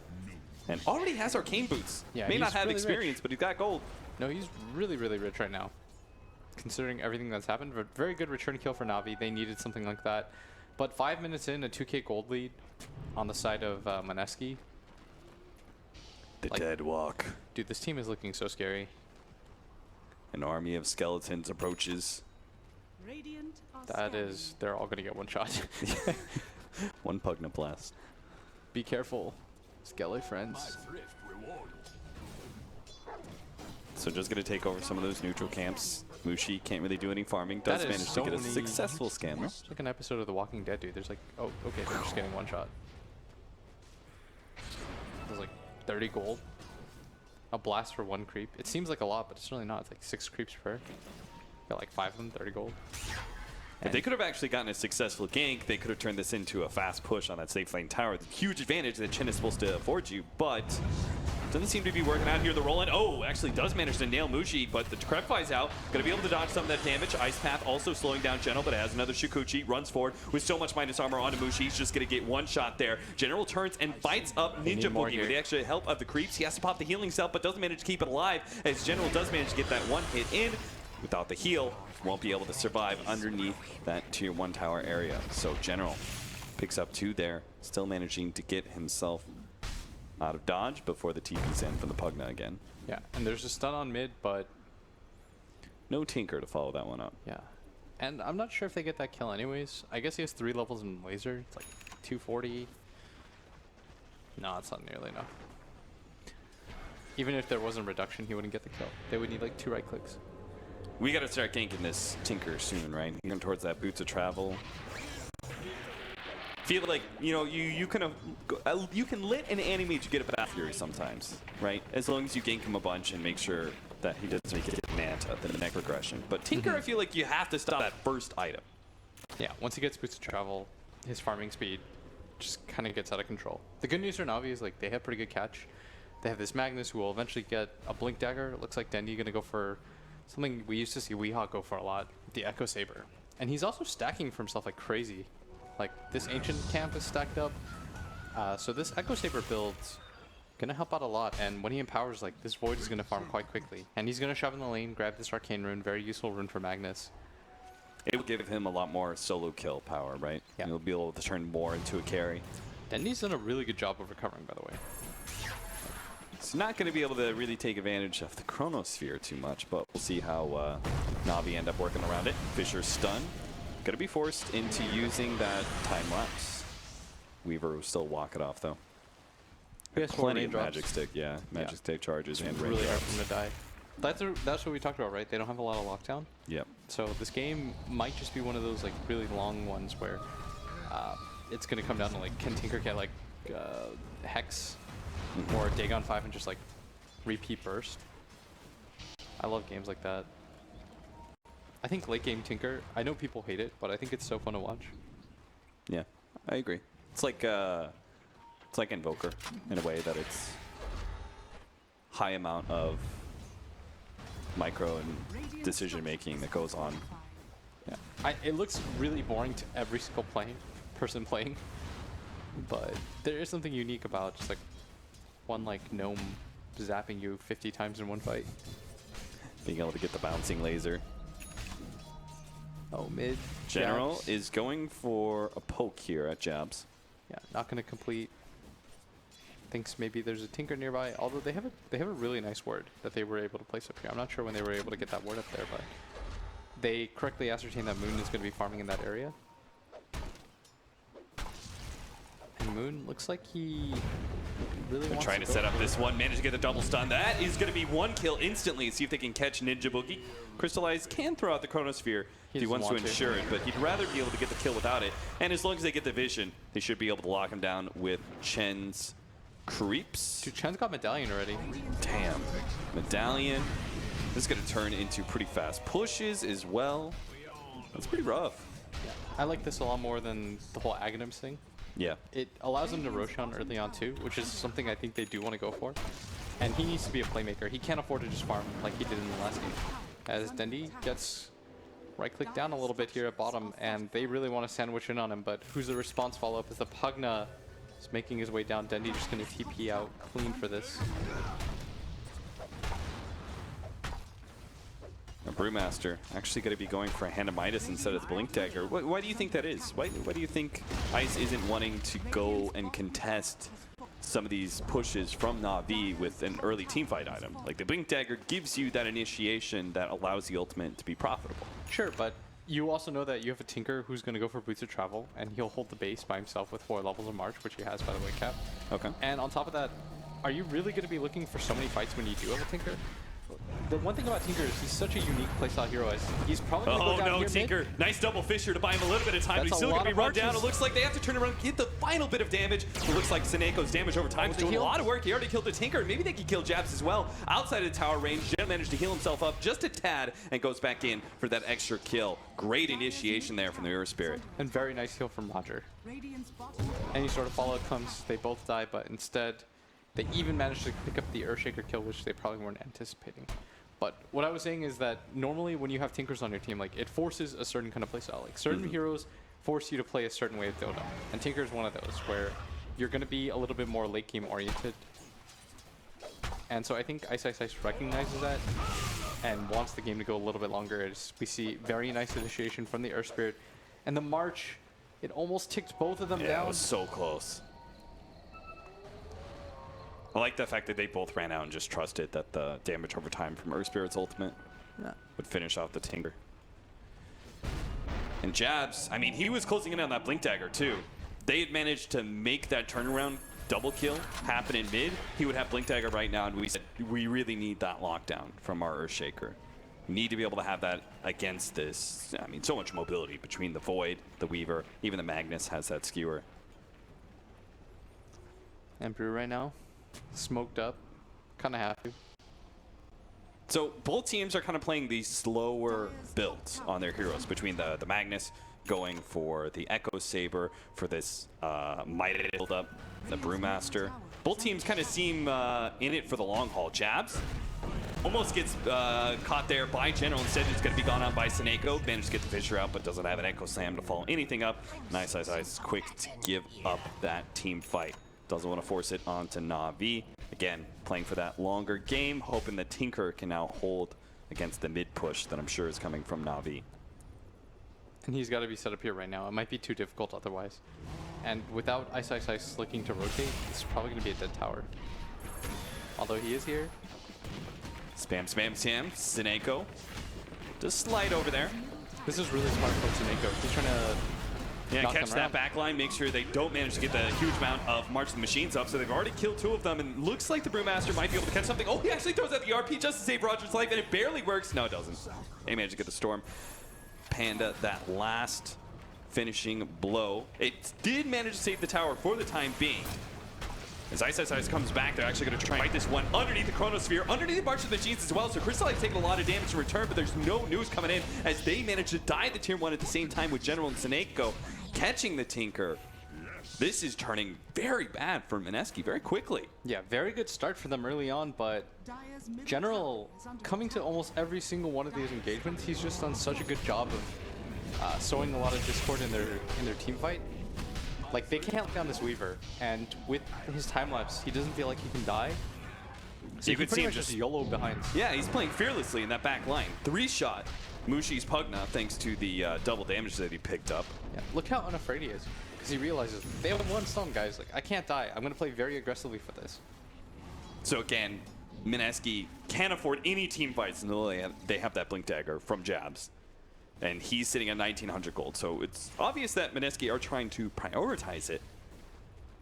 And already has arcane boots. Yeah, May not he's have really experience, but he's got gold. No, he's really, really rich right now. Considering everything that's happened, but very good return kill for Na'Vi. They needed something like that. But 5 minutes in, a 2k gold lead on the side of Mineski. The Like- Dead Walk. Dude, this team is looking so scary. An army of skeletons approaches. Radiant are That scanning. is, they're all going to get one shot. One Pugna blast. Be careful, Skelly friends. So just going to take over some of those neutral camps. Mushi can't really do any farming. That Does is manage so to get a many- successful scam. It's like an episode of The Walking Dead, dude. There's like, oh, okay, they're just getting one shot. There's like 30 gold. A blast for 1 creep. It seems like a lot, but it's really not. It's like 6 creeps per. Got like 5 of them, 30 gold. If they could have actually gotten a successful gank, they could have turned this into a fast push on that safe lane tower. The huge advantage that Chen is supposed to afford you, but doesn't seem to be working out here. The roll-in, oh, actually does manage to nail Mushi, but the Krepfai's out. Going to be able to dodge some of that damage. Ice Path also slowing down General, but it has another Shikuchi. Runs forward with so much minus armor onto Mushi. He's just going to get one shot there. General turns and bites up They Ninja need more Boogie here. with the extra help of the creeps. He has to pop the healing cell, but doesn't manage to keep it alive, as General does manage to get that one hit in. Without the heal, won't be able to survive underneath that tier 1 tower area. So General picks up 2 there, still managing to get himself out of dodge before the TP's in from the Pugna again. Yeah, and there's a stun on mid, but No Tinker to follow that one up. yeah. And I'm not sure if they get that kill anyways. I guess he has 3 levels in laser. It's like 240. No, it's not nearly enough. Even if there wasn't reduction, he wouldn't get the kill. They would need like 2 right clicks. We got to start ganking this Tinker soon, right? Going towards that Boots of Travel. Feel like, you know, you can lit an enemy to get a Bat Fury sometimes, right? As long as you gank him a bunch and make sure that he doesn't make it Manta, the neck regression. But Tinker, I feel like you have to stop that first item. Yeah, once he gets boots to travel, his farming speed just kind of gets out of control. The good news for Na'Vi is like they have pretty good catch. They have this Magnus who will eventually get a Blink Dagger. It looks like Dendi gonna go for something we used to see Weehawk go for a lot, the Echo Saber. And he's also stacking for himself like crazy. Like this Ancient camp is stacked up. So this Echo Saber build Gonna help out a lot, and when he empowers, like, this Void is gonna farm quite quickly. And he's gonna shove in the lane, grab this Arcane Rune, very useful rune for Magnus. It will give him a lot more solo kill power, right? Yeah. He'll be able to turn more into a carry. Dendy's done a really good job of recovering, by the way. He's not going to be able to really take advantage of the Chronosphere too much, but we'll see how Na'Vi end up working around it. Fisher's stun. Going to be forced into using that time lapse. Weaver will still walk it off, though. PS4 Plenty of raindrops. magic stick, yeah. Magic stick charges and Really hard raindrops. for him to die. That's what we talked about, right? They don't have a lot of lockdown. Yep. So this game might just be one of those like really long ones where it's going to come down to like, can Tinker get like Hex or Dagon 5 and just like repeat burst? I love games like that. I think late game Tinker, I know people hate it, but I think it's so fun to watch. Yeah, I agree. It's like Invoker in a way that it's high amount of micro and decision making that goes on. Yeah, it looks really boring to every single person playing, but there is something unique about just like one like gnome zapping you 50 times in one fight. Being able to get the bouncing laser. Oh, mid. General Jabs. is going for a poke here at Jabs. Yeah, not going to complete. Thinks maybe there's a Tinker nearby, although they have a really nice ward that they were able to place up here. I'm not sure when they were able to get that ward up there, but they correctly ascertained that Moon is going to be farming in that area. And Moon looks like he really wants Trying to go set up for this one, managed to get the double stun. That is going to be one kill instantly. See if they can catch Ninja Boogie. Crystallize can throw out the Chronosphere if he doesn't wants to want to. ensure it, but he'd rather be able to get the kill without it. And as long as they get the vision, they should be able to lock him down with Chen's creeps. Dude, Chen's got Medallion already. Damn. Medallion. This is going to turn into pretty fast pushes as well. That's pretty rough. I like this a lot more than the whole Aghanims thing. Yeah. It allows him to Roshan early on too, which is something I think they do want to go for. And he needs to be a playmaker. He can't afford to just farm like he did in the last game. As Dendi gets right-click down a little bit here at bottom, and they really want to sandwich in on him, but who's the response follow-up as the Pugna is making his way down. Dendi just going to TP out clean for this. A Brewmaster actually going to be going for a Hand of Midas instead of the Blink Dagger. Why do you think that is? Why do you think Ice isn't wanting to go and contest some of these pushes from Na'Vi with an early teamfight item? Like the Blink Dagger gives you that initiation that allows the ultimate to be profitable. Sure, but you also know that you have a Tinker who's going to go for Boots of Travel, and he'll hold the base by himself with 4 levels of March, which he has, by the way, Cap. Okay. And on top of that, are you really going to be looking for so many fights when you do have a Tinker? The one thing about Tinker is he's such a unique playstyle hero. As he's probably going to go down no, here Tinker. mid. Nice double Fisher to buy him a little bit of time, but That's he's a still going lot to be of run down. marches. It looks like they have to turn around and get the final bit of damage. It looks like Seneco's damage over time is the doing a heal. lot of work. He already killed the Tinker. Maybe they can kill Jabs as well. Outside of the tower range, Jet managed to heal himself up just a tad and goes back in for that extra kill. Great initiation there from the Mirror Spirit. And very nice heal from Roger. Radiant's bottom Any sort of follow comes, they both die, but instead, they even managed to pick up the Earthshaker kill, which they probably weren't anticipating. But what I was saying is that normally when you have Tinkers on your team, like it forces a certain kind of playstyle. Like certain heroes force you to play a certain way of Dota. And Tinker is one of those where you're going to be a little bit more late game oriented. And so I think Ice recognizes that and wants the game to go a little bit longer. As we see very nice initiation from the Earth Spirit. And the March, it almost ticked both of them Yeah, down. it was so close. I like the fact that they both ran out and just trusted that the damage over time from Earth Spirit's ultimate would finish off the Tinker. And Jabs, I mean, he was closing in on that Blink Dagger too. They had managed to make that turnaround double kill happen in mid. He would have Blink Dagger right now, and we said, we really need that lockdown from our Earthshaker. We need to be able to have that against this. I mean, so much mobility between the Void, the Weaver, even the Magnus has that skewer. And Brew right now, smoked up, kind of happy. So both teams are kind of playing these slower builds on their heroes, between the Magnus going for the Echo Saber for this Mighty build up, the Brewmaster. Both teams kind of seem in it for the long haul. Jabs almost gets caught there by General. Instead, it's going to be gone out by Seneko. Managed to get the Fisher out, but doesn't have an Echo Slam to follow anything up. Nice, quick to give up that team fight. Doesn't want to force it onto Na'Vi. Again, playing for that longer game, hoping that Tinker can now hold against the mid push that I'm sure is coming from Na'Vi. And he's got to be set up here right now. It might be too difficult otherwise. And without Ice looking to rotate, it's probably going to be a dead tower. Although he is here. Spam, spam, spam. Sineko. Just slide over there. This is really smart from Sineko. He's trying to knock catch them that around. back line, make sure they don't manage to get the huge amount of March of the Machines up. So they've already killed 2 of them, and looks like the Brewmaster might be able to catch something. Oh, he actually throws out the RP just to save Roger's life, and it barely works. No, it doesn't. They managed to get the Storm. Panda, that last finishing blow. It did manage to save the tower for the time being. As Ice comes back, they're actually going to try and fight this one underneath the Chronosphere, underneath the March of the Machines as well. So Crystal is taking a lot of damage in return, but there's no news coming in as they manage to die the tier 1 at the same time with General and Sineko catching the Tinker. This is turning very bad for Mineski very quickly. Yeah, very good start for them early on, but General, coming to almost every single one of these engagements, he's just done such a good job of sowing a lot of discord in their team fight. Like, they can't look down this Weaver, and with his time lapse, he doesn't feel like he can die. So you could see him just YOLO behind. Yeah, he's playing fearlessly in that back line. 3-shot Mushi's Pugna thanks to the double damage that he picked up. Yeah, look how unafraid he is, because he realizes they have 1 stone, guys. Like, I can't die. I'm going to play very aggressively for this. So again, Mineski can't afford any team fights until they have that Blink Dagger from Jabs. And he's sitting at 1900 gold, so it's obvious that Mineski are trying to prioritize it,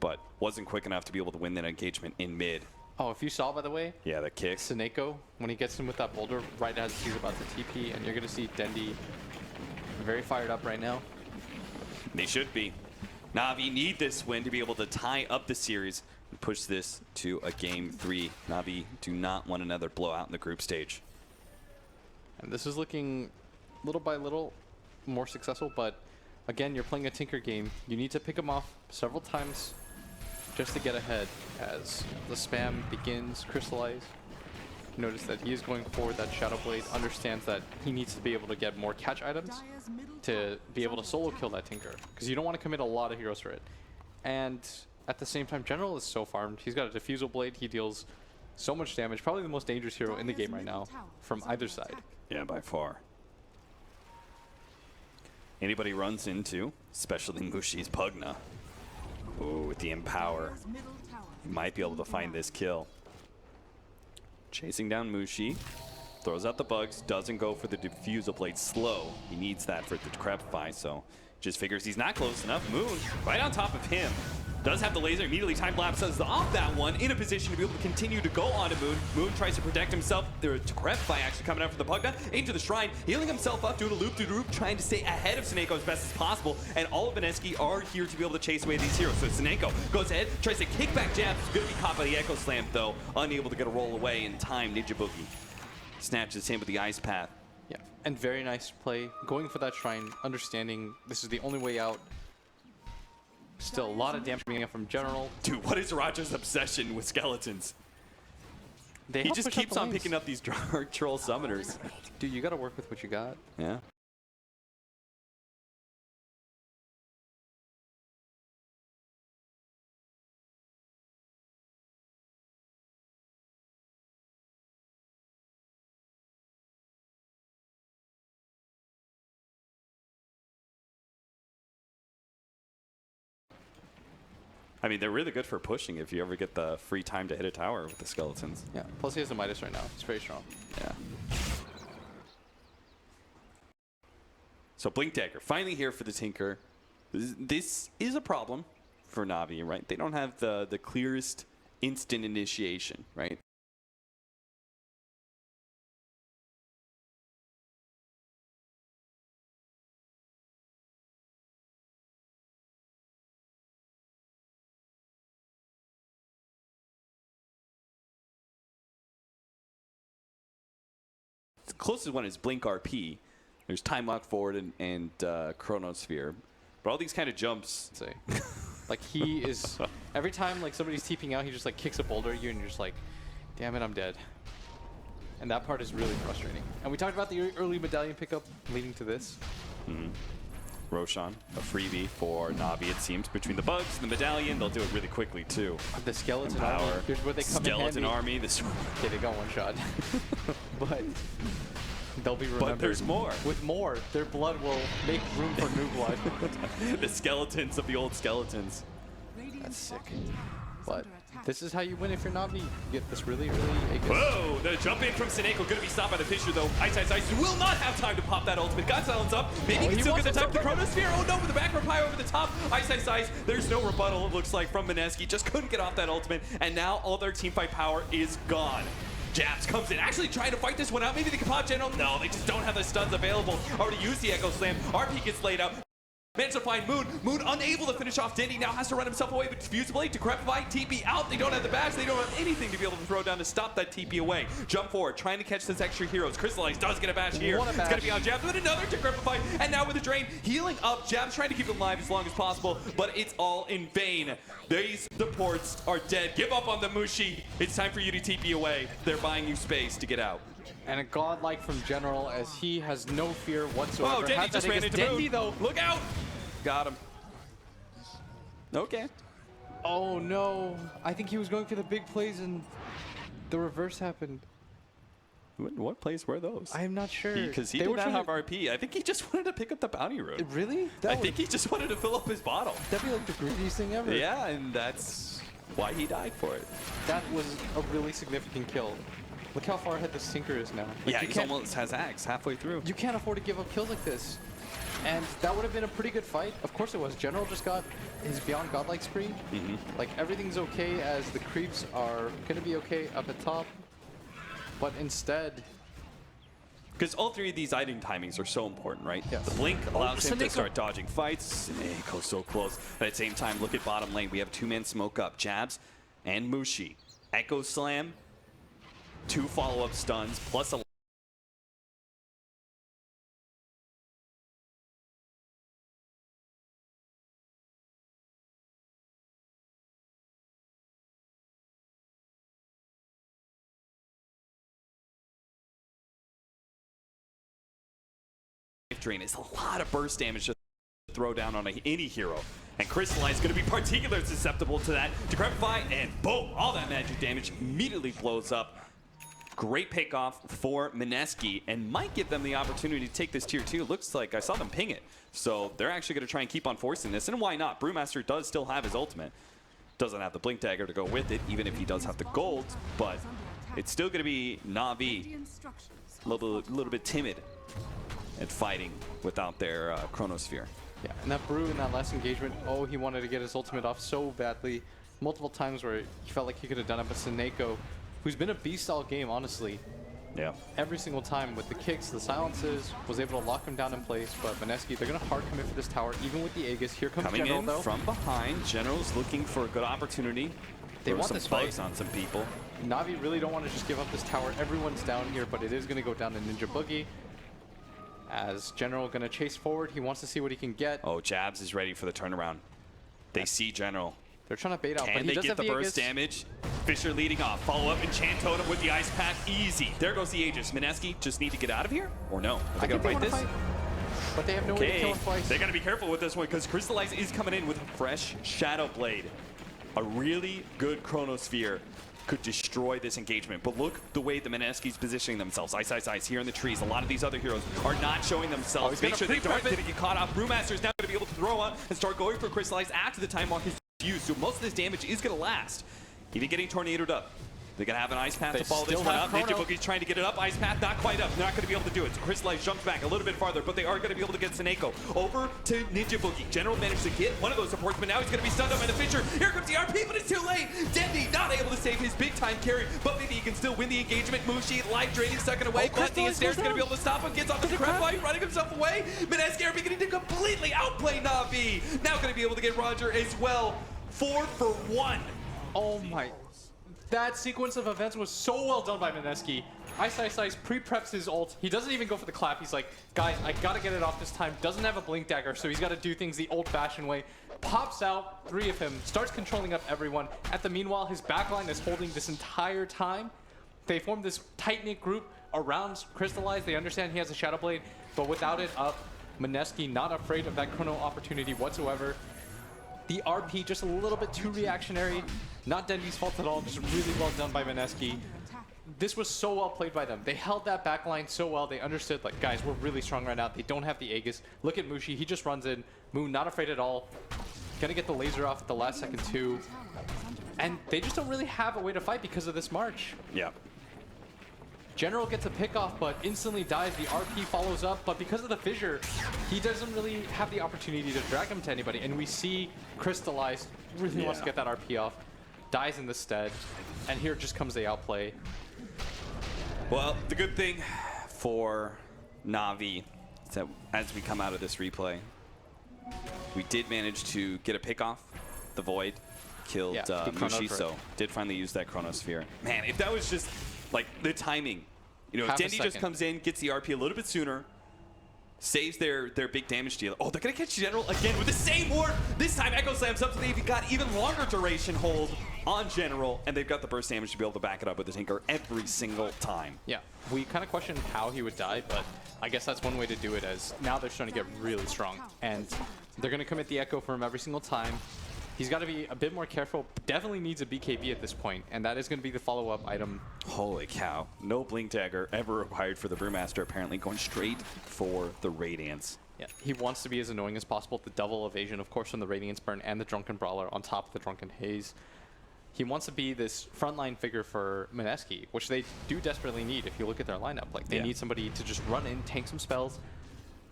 but wasn't quick enough to be able to win that engagement in mid. Oh, if you saw, by the way, Yeah, that kick. Sineko, when he gets him with that boulder right as he's about to TP, and you're going to see Dendi very fired up right now. They should be. Na'Vi need this win to be able to tie up the series and push this to a game 3. Na'Vi do not want another blowout in the group stage. And this is looking little by little more successful, but again, you're playing a Tinker game. You need to pick him off several times just to get ahead as the spam begins crystallize. Notice that he is going for that Shadow Blade, understands that he needs to be able to get more catch items to be able to solo kill that Tinker, because you don't want to commit a lot of heroes for it. And at the same time, General is so farmed. He's got a Diffusal Blade. He deals so much damage, probably the most dangerous hero in the game right now from either side. Yeah, by far. Anybody runs into, especially Mushi's Pugna. Ooh, with the Empower. He might be able to find this kill. Chasing down Mushi. Throws out the bugs, doesn't go for the Diffusal Blade slow. He needs that for the Decrepify, so just figures he's not close enough. Moon, right on top of him. Does have the laser, immediately time lapses off that one, in a position to be able to continue to go on to Moon. Moon tries to protect himself. There's Decrepify actually coming out for the Pugna, into the Shrine, healing himself up, doing a loop-de-loop, trying to stay ahead of Sineko as best as possible, and all of Mineski are here to be able to chase away these heroes. So Sineko goes ahead, tries to kick back jabs, gonna be caught by the Echo Slam though, unable to get a roll away in time. Ninja Boogie snatches him with the Ice Path. Yeah, and very nice play, going for that Shrine, understanding this is the only way out. Still a lot of damage coming up from General. Dude, what is Roger's obsession with skeletons? They He help just push up keeps the on lanes. picking up these Dark Troll Summoners. Dude, you gotta work with what you got. Yeah. I mean, they're really good for pushing if you ever get the free time to hit a tower with the skeletons. Yeah, plus he has the Midas right now. He's very strong. Yeah. So Blink Dagger, finally here for the Tinker. This is a problem for Na'Vi, right? They don't have the clearest instant initiation, right? The closest one is Blink RP. There's Time Lock Forward and Chronosphere. But all these kind of jumps. Say, like he is every time like somebody's TPing out, he just like kicks a boulder at you, and you're just like, damn it, I'm dead. And that part is really frustrating. And we talked about the early medallion pickup leading to this. Roshan, a freebie for Na'Vi, it seems, between the bugs and the medallion. They'll do it really quickly, too. The skeleton Power. army. Here's where they come Skeleton in handy. army. This, Okay, they got one shot. But they'll be remembered. but there's more. With more, their blood will make room for new blood. The skeletons of the old skeletons. That's sick. But this is how you win if you're Na'Vi. You get this really, really Aegis. Whoa! The jump in from Seneko going to be stopped by the Fissure, though. Ice will not have time to pop that ultimate. Got silence up. Maybe he can still get the time to Chronosphere. Oh no, with the back reply over the top. Ice. There's no rebuttal, it looks like, from Mineski. Just couldn't get off that ultimate. And now all their team fight power is gone. Jabs comes in, actually trying to fight this one out. Maybe they can pop General. No, they just don't have the stuns available. Already used the Echo Slam. RP gets laid out. Managed to find Moon. Moon unable to finish off Dindy. Now has to run himself away with Diffuse Blade. Decrepify, TP out. They don't have the bash. They don't have anything to be able to throw down to stop that TP away. Jump forward, trying to catch this extra heroes. Crystallize does get a bash here. What a bash. It's going to be on Jabs with another Decrepify. And now with the drain, healing up. Jabs trying to keep them alive as long as possible, but it's all in vain. These supports are dead. Give up on the Mushi. It's time for you to TP away. They're buying you space to get out. And a godlike from General as he has no fear whatsoever. Oh, Dendy Has that just ran Aegis. into Moon. Dendy, though. Look out. Got him. Okay. Oh no. I think he was going for the big plays and the reverse happened. What plays were those? I am not sure. Because he They did were not trying have to- RP. I think he just wanted to pick up the bounty road. Really? I think he just wanted to fill up his bottle. That'd be like the greediest thing ever. Yeah, and that's why he died for it. That was a really significant kill. Look how far ahead the Sinker is now. Like, Yeah, you he can't- almost has Axe halfway through. You can't afford to give up kills like this. And that would have been a pretty good fight. Of course it was. General just got his Beyond Godlike spree. Like, everything's okay as the creeps are going to be okay up at top. But instead... Because all three of these item timings are so important, right? Yes. The blink allows him to Seneko. start dodging fights. Seneko so close. But at the same time, look at bottom lane. We have two-man smoke up. Jabs and Mushi. Echo Slam. 2 follow-up stuns, plus a drain. It's a lot of burst damage to throw down on any hero. And Crystallize is going to be particularly susceptible to that. Decrepify, and boom! All that magic damage immediately blows up. Great pickoff for Mineski, and might give them the opportunity to take this tier 2. Looks like I saw them ping it. So they're actually going to try and keep on forcing this, and why not? Brewmaster does still have his ultimate. Doesn't have the Blink Dagger to go with it, even if he does have the gold, but it's still going to be Na'Vi a little bit timid at fighting without their Chronosphere. Yeah, and that Brew in that last engagement, oh, he wanted to get his ultimate off so badly. Multiple times where he felt like he could have done it, but Seneko, who's been a beast all game, honestly, Yeah. every single time with the kicks, the silences, was able to lock him down in place. But Mineski, they're going to hard commit for this tower, even with the Aegis. Here comes Coming General, in though. from behind, General's looking for a good opportunity. They Throw want some this fight. bugs on some people. Na'Vi really don't want to just give up this tower. Everyone's down here, but it is going to go down to Ninja Boogie. As General going to chase forward, he wants to see what he can get. Oh, Jabs is ready for the turnaround. They see General. They're trying to bait out, but Can he they does get have the the burst Aegis. damage? Fissure leading off. Follow up, Enchant Totem with the Ice Pack. Easy. There goes the Aegis. Mineski just need to get out of here? Or no? Are they I going think to they fight wanna this? But they have no way to kill Okay. him twice. They got to be careful with this one because Crystallize is coming in with a fresh Shadow Blade. A really good Chronosphere could destroy this engagement. But look the way the Mineski's positioning themselves. Ice here in the trees. A lot of these other heroes are not showing themselves. he's Make sure they gonna aren't pre-prep going to get caught off. Brewmaster is now going to be able to throw on and start going for Crystallize after the time walk is used. So most of this damage is going to last. Even getting tornadoed up. They're going to have an Ice Path They to follow this still one up. have Ninja Chrono. Boogie's trying to get it up. Ice Path not quite up. They're not going to be able to do it. So Crystallize jumps back a little bit farther, but they are going to be able to get Seneko over to Ninja Boogie. General managed to get one of those supports, but now he's going to be stunned up by the Fissure. Here comes the RP, but it's too late. Dendy not able to save his big time carry, but maybe he can still win the engagement. Mushi, life draining, second away, but the Astair's going to be able to stop him. Gets off the crab fight, running himself away. Mineski are beginning to completely outplay Na'Vi. Now going to be able to get Roger as well. 4 for 1. Oh my. That sequence of events was so well done by Mineski. Ice pre-preps his ult. He doesn't even go for the clap. He's like, guys, I gotta get it off this time. Doesn't have a blink dagger, so he's gotta do things the old-fashioned way. Pops out, 3 of him, starts controlling up everyone. At the meanwhile, his backline is holding this entire time. They form this tight-knit group around Crystallize. They understand he has a Shadow Blade, but without it up, Mineski not afraid of that chrono opportunity whatsoever. The RP just a little bit too reactionary. Not Dendy's fault at all, just really well done by Mineski. This was so well played by them. They held that back line so well. They understood, like, guys, we're really strong right now. They don't have the Aegis. Look at Mushi. He just runs in. Moon not afraid at all. Gonna get the laser off at the last second too. And they just don't really have a way to fight because of this March. Yeah. General gets a pick off, but instantly dies. The RP follows up, but because of the fissure, he doesn't really have the opportunity to drag him to anybody. And we see Crystallize really wants to get that RP off, dies in the stead, and here just comes the outplay. Well, the good thing for Na'Vi is that as we come out of this replay, we did manage to get a pick off. The Void killed Mushi, so did finally use that Chronosphere. Man, if that was just like the timing, you know, if Dendy just comes in, gets the RP a little bit sooner, saves their big damage deal. Oh, they're gonna catch General again with the same ward. This time Echo Slams up, so they've got even longer duration hold on General, and they've got the burst damage to be able to back it up with the Tinker every single time. Yeah, we kind of questioned how he would die, but I guess that's one way to do it, as now they're starting to get really strong. And they're going to commit the Echo for him every single time. He's got to be a bit more careful. Definitely needs a BKB at this point, and that is going to be the follow-up item. Holy cow. No Blink Dagger ever required for the Brewmaster, apparently going straight for the Radiance. Yeah, he wants to be as annoying as possible. The double evasion, of course, from the Radiance Burn and the Drunken Brawler on top of the Drunken Haze. He wants to be this frontline figure for Mineski, which they do desperately need if you look at their lineup. Like, they need somebody to just run in, tank some spells.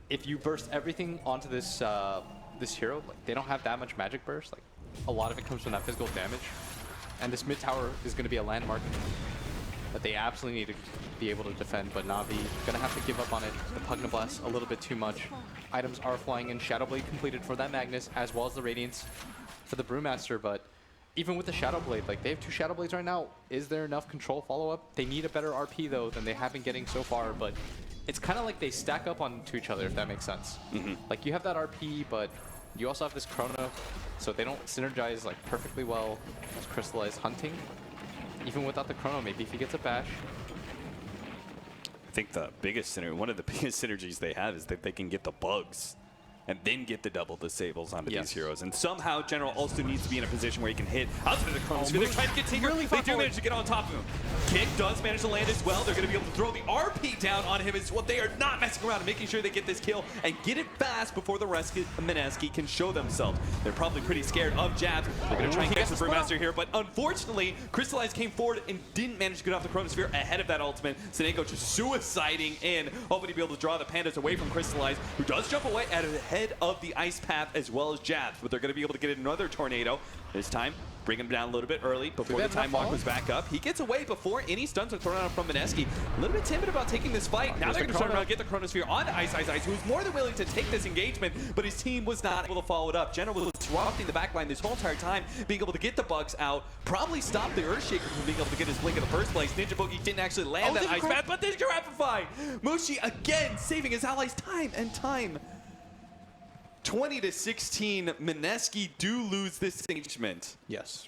If you burst everything onto this this hero, like, they don't have that much magic burst. Like, a lot of it comes from that physical damage. And this mid tower is going to be a landmark that they absolutely need to be able to defend, but Na'Vi going to have to give up on it. The Pugnablast a little bit too much. Items are flying in. Shadowblade completed for that Magnus, as well as the Radiance for the Brewmaster, but even with the Shadowblade, like, they have 2 Shadowblades right now. Is there enough control follow-up? They need a better RP, though, than they have been getting so far, but it's kind of like they stack up onto each other, if that makes sense. Like, you have that RP, but you also have this Chrono, so they don't synergize, like, perfectly well as Crystallize hunting. Even without the Chrono, maybe if he gets a bash. I think the biggest one of the biggest synergies they have is that they can get the bugs and then get the double disables onto these heroes. And somehow General also needs to be in a position where he can hit out of the Chronosphere. They're trying to get Tinker. They do manage to get on top of him. Kick does manage to land as well. They're going to be able to throw the RP down on him as well. They are not messing around and making sure they get this kill and get it fast before the rest of Mineski can show themselves. They're probably pretty scared of jabs. They're going to try and catch the Brewmaster here, but unfortunately, Crystallize came forward and didn't manage to get off the Chronosphere ahead of that ultimate. Seneko just suiciding in, hoping to be able to draw the Pandas away from Crystallize, who does jump away at the head of the Ice Path as well as jabs, but they're going to be able to get another Tornado. This time, bring him down a little bit early before the time walk was back up. He gets away before any stuns are thrown out from Mineski. A little bit timid about taking this fight. Now they're going to turn around and get the Chronosphere onto Ice, who's more than willing to take this engagement, but his team was not able to follow it up. General was disrupting the backline this whole entire time, being able to get the bugs out, probably stop the Earthshaker from being able to get his blink in the first place. Ninja Boogie didn't actually land that Ice Path, but there's Gratify! Mushi again saving his allies time and time. 20-16, Mineski do lose this engagement. Yes.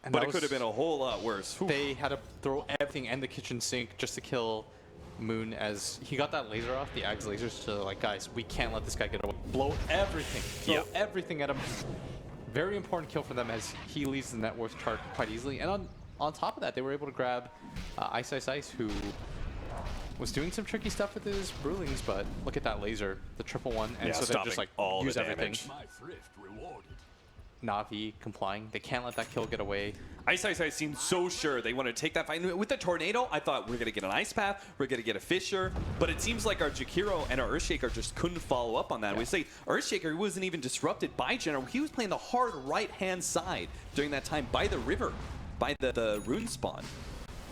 And but it could have been a whole lot worse. They had to throw everything and the kitchen sink just to kill Moon as he got that laser off, the Ags lasers, to like, guys, we can't let this guy get away. Blow everything. Throw everything at him. Very important kill for them as he leads the net worth chart quite easily. And on top of that, they were able to grab Ice, who was doing some tricky stuff with his Brewlings, but look at that laser, the 111, and so they're just like, all use the everything. damage. Na'Vi complying. They can't let that kill get away. Ice seemed so sure they wanted to take that fight. With the Tornado, I thought we're going to get an Ice Path, we're going to get a Fissure, but it seems like our Jakiro and our Earthshaker just couldn't follow up on that. We say Earthshaker wasn't even disrupted by General. He was playing the hard right-hand side during that time by the river, by the rune spawn.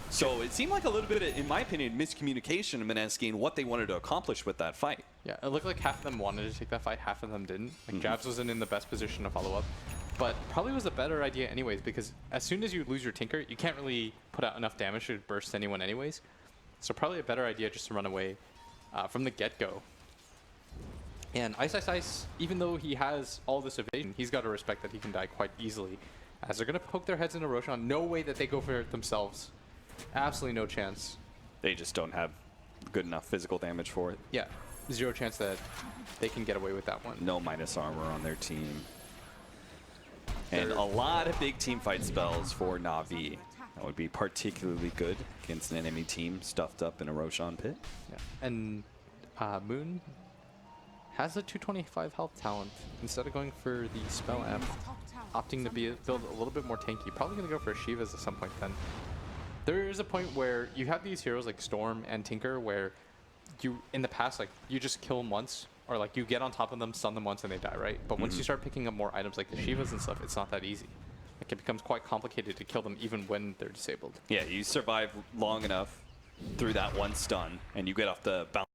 So it seemed like a little bit of, in my opinion, miscommunication in Mineski and what they wanted to accomplish with that fight. Yeah, it looked like half of them wanted to take that fight, half of them didn't. Like, Jabs wasn't in the best position to follow up. But probably was a better idea anyways, because as soon as you lose your Tinker, you can't really put out enough damage to burst anyone anyways. So probably a better idea just to run away from the get-go. And Ice, even though he has all this evasion, he's got to respect that he can die quite easily. As they're going to poke their heads into Roshan, no way that they go for it themselves. Absolutely no chance. They just don't have good enough physical damage for it. Yeah. zero chance that they can get away with that one. No minus armor on their team. And a lot of big team fight spells for Na'Vi. That would be particularly good against an enemy team stuffed up in a Roshan pit. Yeah. And Moon has a 225 health talent. Instead of going for the spell amp, opting to build a little bit more tanky. Probably going to go for Shivas at some point then. There is a point where you have these heroes like Storm and Tinker where you, in the past, like you just kill them once, or like you get on top of them, stun them once, and they die, right? But once you start picking up more items like the Shivas and stuff, it's not that easy. Like it becomes quite complicated to kill them even when they're disabled. Yeah, you survive long enough through that one stun, and you get off the bounce.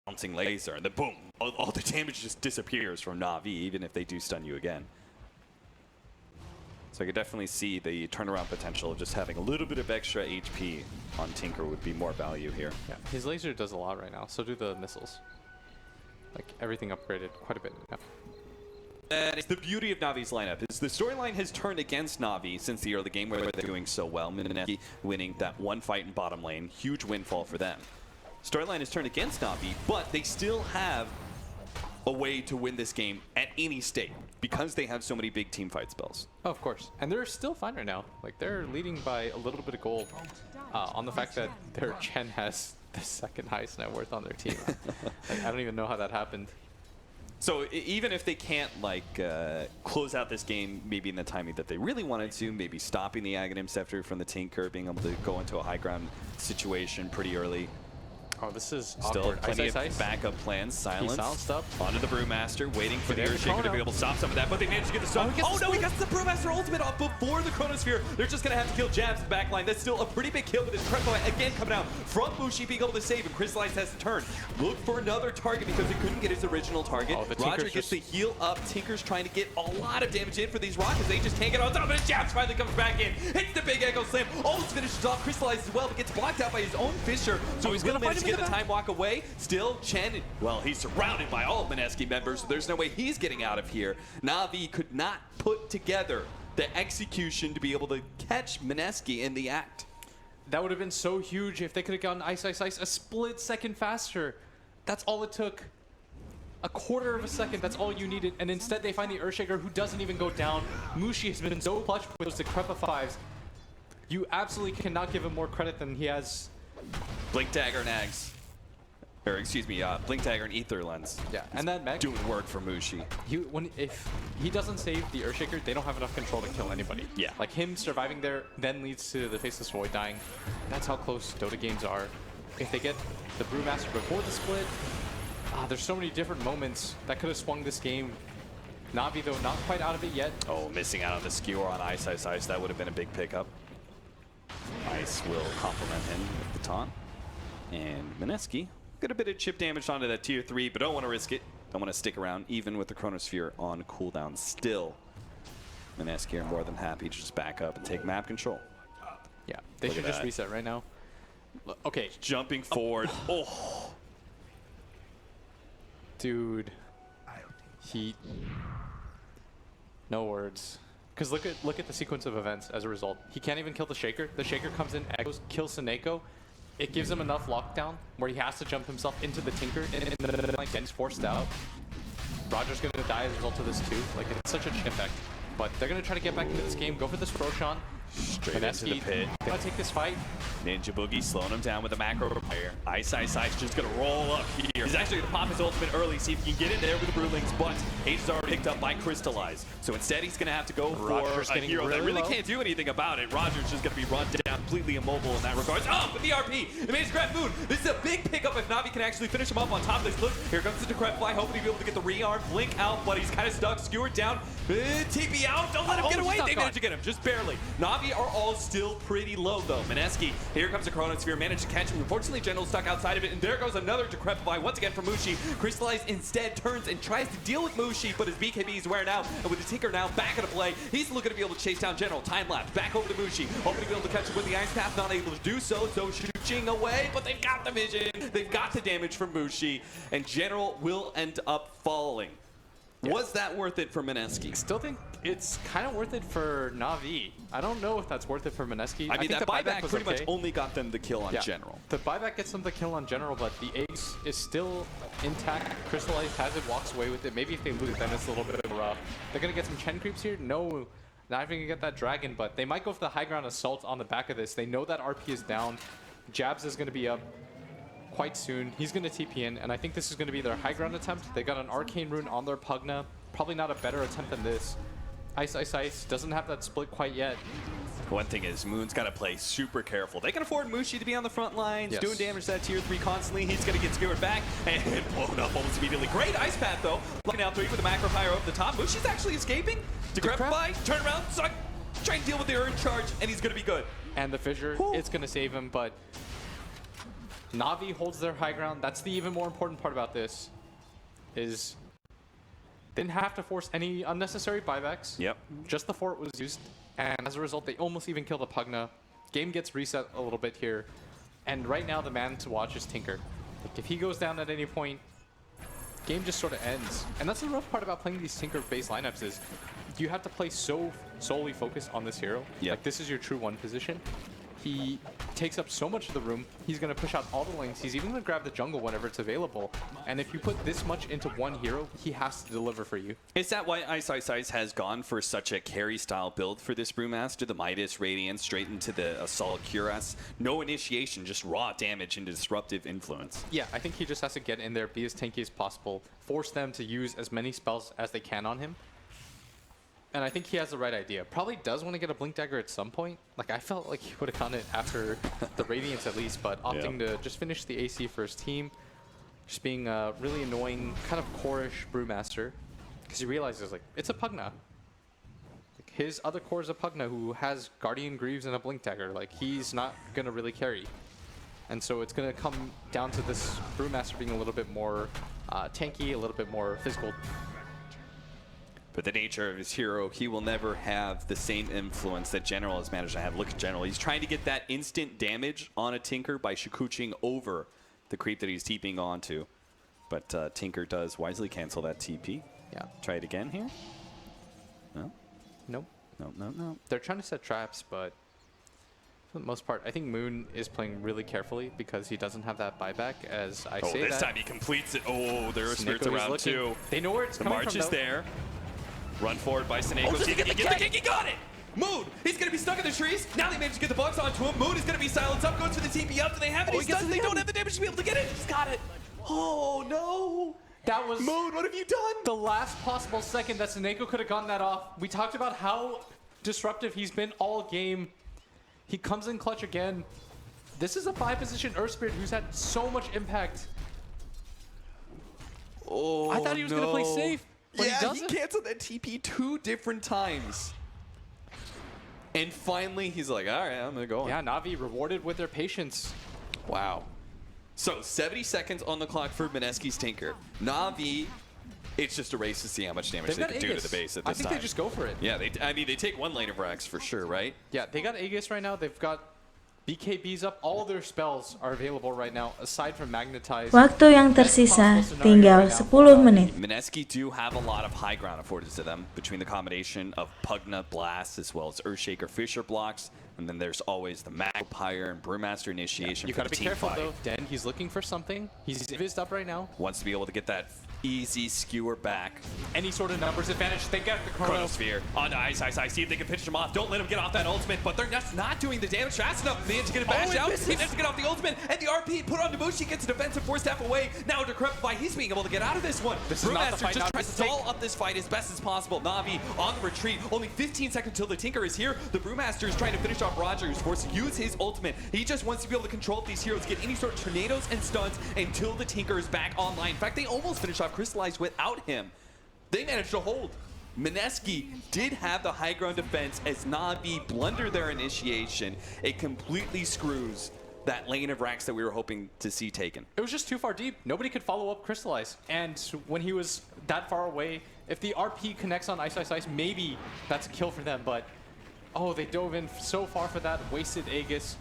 Bouncing laser, and then boom, all the damage just disappears from Na'Vi, even if they do stun you again. So I could definitely see the turnaround potential of just having a little bit of extra HP on Tinker would be more value here. Yeah, his laser does a lot right now, so do the missiles. Like everything upgraded quite a bit now. And it's the beauty of Na'Vi's lineup is the storyline has turned against Na'Vi since the early game where they're doing so well. Mineski winning that one fight in bottom lane, huge windfall for them. Storyline has turned against Na'Vi, but they still have a way to win this game at any state because they have so many big team fight spells. Oh, of course. And they're still fine right now. Like, they're leading by a little bit of gold on the fact that their Chen has the second highest net worth on their team. Like, I don't even know how that happened. So even if they can't, like, close out this game maybe in the timing that they really wanted to, maybe stopping the Aghanim Scepter from the Tinker, being able to go into a high ground situation pretty early. Oh, this is Still awkward. plenty Ice, of ice, ice. backup plans. Silence. He's silenced up. Onto the Brewmaster, waiting for the There's the Earthshaker to chrono. be able to stop some of that, but they managed to get the stun. Oh, Oh no, he gets the Brewmaster ultimate off before the Chronosphere. They're just going to have to kill Jabs in the back line. That's still a pretty big kill with his Creplo again coming out from Bushi being able to save him. Crystallize has to turn. Look for another target because he couldn't get his original target. Oh, the Roger Tinker's gets the heal up. Tinker's trying to get a lot of damage in for these Rockets. They just can't get on top of it. Jabs finally comes back in. Hits the big Echo Slam. Almost finishes off. Crystallizes as well, but gets blocked out by his own Fissure. So he's going to manage to get the time walk away. Still, Chen, well, he's surrounded by all of Mineski members, so there's no way he's getting out of here. Na'Vi could not put together the execution to be able to catch Mineski in the act. That would have been so huge if they could have gotten Ice, Ice, Ice a split second faster. That's all it took. A quarter of a second, that's all you needed. And instead they find the Earthshaker who doesn't even go down. Mushi has been so clutch with those Decrepit 5s. You absolutely cannot give him more credit than he has. Blink Dagger and Ags. Or excuse me, Blink Dagger and Ether Lens. Yeah, and that mech, Doing work for Mushi. if he doesn't save the Earthshaker, they don't have enough control to kill anybody. Yeah. Like him surviving there then leads to the Faceless Void dying. That's how close Dota games are. If they get the Brewmaster before the split, there's so many different moments that could have swung this game. Na'Vi though, not quite out of it yet. Oh, missing out on the skewer on Ice, Ice, Ice. That would have been a big pickup. Ice will complement him with the taunt. And Mineski get a bit of chip damage onto that tier 3, but don't want to risk it. Don't want to stick around, even with the Chronosphere on cooldown still. Mineski are more than happy to just back up and take map control. Yeah, they Look should at just that. reset right now. Okay, Jumping forward. Oh. dude. He. No words. Because look at the sequence of events as a result. He can't even kill the Shaker. The Shaker comes in, echoes, kills Seneko. It gives him enough lockdown where he has to jump himself into the Tinker, and then he's forced out. Roger's going to die as a result of this too. Like, it's such a chain effect. But they're going to try to get back into this game, go for this Roshan. Straight into the pit. They want to take this fight. Ninja Boogie slowing him down with a macro player. Ice, Ice, Ice just gonna roll up here. He's actually gonna pop his ultimate early, see if he can get in there with the Brewlings, but H is already picked up by Crystallize. So instead he's gonna have to go Roger's for a getting hero that really really low. can't do anything about it. Roger's just gonna be run down, completely immobile in that regard. Oh, with the RP, it made his grab Moon. This is a big pickup if Na'Vi can actually finish him up on top of this. Look, here comes the Decrepit Fly, hoping to be able to get the rearm, blink out, but he's kind of stuck, skewered down. TP out, don't let him get he's away. not They gone. managed to get him, just barely. Na'Vi are all still pretty low though. Mineski, here comes the Chronosphere, managed to catch him. Unfortunately, General stuck outside of it, and there goes another Decrepify once again from Mushi. Crystallize instead turns and tries to deal with Mushi, but his BKB is wearing out, and with the Tinker now back into play, he's looking to be able to chase down General. Time lapse, back over to Mushi, hoping to be able to catch him with the Ice Path, not able to do so, so shooting away, but they've got the vision, they've got the damage from Mushi, and General will end up falling. Was that worth it for Mineski? Still think it's kind of worth it for Na'Vi. I don't know if that's worth it for Mineski. I mean, think that the buyback was pretty okay. much only got them the kill on General. The buyback gets them the kill on General, but the ace is still intact. Crystallized has it, walks away with it. Maybe if they lose, then it's a little bit rough. They're going to get some Chen creeps here? No, not even going to get that Dragon, but they might go for the high ground assault on the back of this. They know that RP is down. Jabs is going to be up quite soon. He's going to TP in, and I think this is going to be their high ground attempt. They got an Arcane Rune on their Pugna. Probably not a better attempt than this. Ice, Ice, Ice doesn't have that split quite yet. One thing is, Moon's got to play super careful. They can afford Mushi to be on the front lines, doing damage to that tier 3 constantly. He's going to get skewered back and blown up almost immediately. Great Ice Path, though. Looking out 3 with the macro pyro over the top. Mushi's actually escaping. Decrepify, turn around, try and deal with the Urn Charge, and he's going to be good. And the Fissure, it's going to save him, but Na'Vi holds their high ground. That's the even more important part about this, is didn't have to force any unnecessary buybacks. Yep. Just the fort was used, and as a result, they almost even kill the Pugna. Game gets reset a little bit here, and right now the man to watch is Tinker. Like, if he goes down at any point, game just sort of ends. And that's the rough part about playing these Tinker-based lineups is you have to play so solely focused on this hero. Yep. Like, this is your true one position. He takes up so much of the room. He's going to push out all the lanes. He's even going to grab the jungle whenever it's available. And if you put this much into one hero, he has to deliver for you. Is that why Ice Ice Ice has gone for such a carry-style build for this Brewmaster? The Midas Radiance straight into the Assault Cuirass. No initiation, just raw damage into disruptive influence. Yeah, I think he just has to get in there, be as tanky as possible, force them to use as many spells as they can on him. And I think he has the right idea. Probably does want to get a Blink Dagger at some point. Like, I felt like he would have gotten it after the Radiance at least, but opting to just finish the AC for his team. Just being a really annoying, kind of core-ish Brewmaster. Because he realizes, like, it's a Pugna. Like, his other core is a Pugna who has Guardian Greaves and a Blink Dagger. Like, he's not going to really carry. And so it's going to come down to this Brewmaster being a little bit more tanky, a little bit more physical. But the nature of his hero, he will never have the same influence that General has managed to have. Look at General. He's trying to get that instant damage on a Tinker by Shikuching over the creep that he's TPing onto. But Tinker does wisely cancel that TP. Yeah. Try it again here. No? Nope. No. They're trying to set traps, but for the most part, I think Moon is playing really carefully because he doesn't have that buyback. As I say this that, time he completes it. Oh, there are spirits Sneko is around looking. too. They know where it's The coming march from, is though. there. Run forward by Sneko. Oh, See if he can get the kick. He got it! Moon! He's going to be stuck in the trees. Now they managed to get the bugs onto him. Moon is going to be silenced up. Goes for the TP up. Do they have it? He's done. They don't have the damage to be able to get it. He's got it. Oh, no. That was Moon, what have you done? the last possible second that Sneko could have gotten that off. We talked about how disruptive he's been all game. He comes in clutch again. This is a 5-position Earth Spirit who's had so much impact. Oh, I thought he was going to play safe. But yeah, he doesn't. canceled that TP 2 different times. And finally, he's like, all right, I'm going to go. Yeah, Na'Vi rewarded with their patience. Wow. So 70 seconds on the clock for Mineski's Tinker. Na'Vi, it's just a race to see how much damage They've they got can do to Aegis. the base at I this think time. they just go for it. Yeah, I mean, they take one lane of Rax for sure, right? Yeah, they got Aegis right now. They've got BKBs up. All their spells are available right now, aside from Magnetize. Waktu yang tersisa tinggal 10 menit. Mineski do have a lot of high ground afforded to them between the combination of Pugna Blast as well as Earthshaker Fissure blocks. And then there's always the Magpire and Brewmaster initiation You for gotta the be team careful fight. though. Den, he's looking for something. He's vised up right now. Wants to be able to get that easy skewer back. Any sort of numbers advantage. They got the chrono. Chronosphere onto Ice Ice Ice. See if they can finish him off. Don't let him get off that ultimate, but they're just not doing the damage fast enough. They have to get it bashed out. He has to get off the ultimate, and the RP put on Nabushi gets a defensive 4-step away. Now Decrepify, he's being able to get out of this one. This is not the Brewmaster fight just Na'Vi tries has to to stall up this fight as best as possible. Na'Vi on the retreat. Only 15 seconds till the Tinker is here. The Brewmaster is trying to finish off Roger, who's forced to use his ultimate. He just wants to be able to control these heroes, get any sort of tornadoes and stuns until the Tinker is back online. In fact, they almost finished off Crystallized without him. They managed to hold. Mineski did have the high ground defense as Na'Vi blunder their initiation. It completely screws that lane of Rax that we were hoping to see taken. It was just too far deep. Nobody could follow up Crystallize. And when he was that far away, if the RP connects on Ice Ice Ice, maybe that's a kill for them. But, oh, they dove in so far for that, wasted Aegis.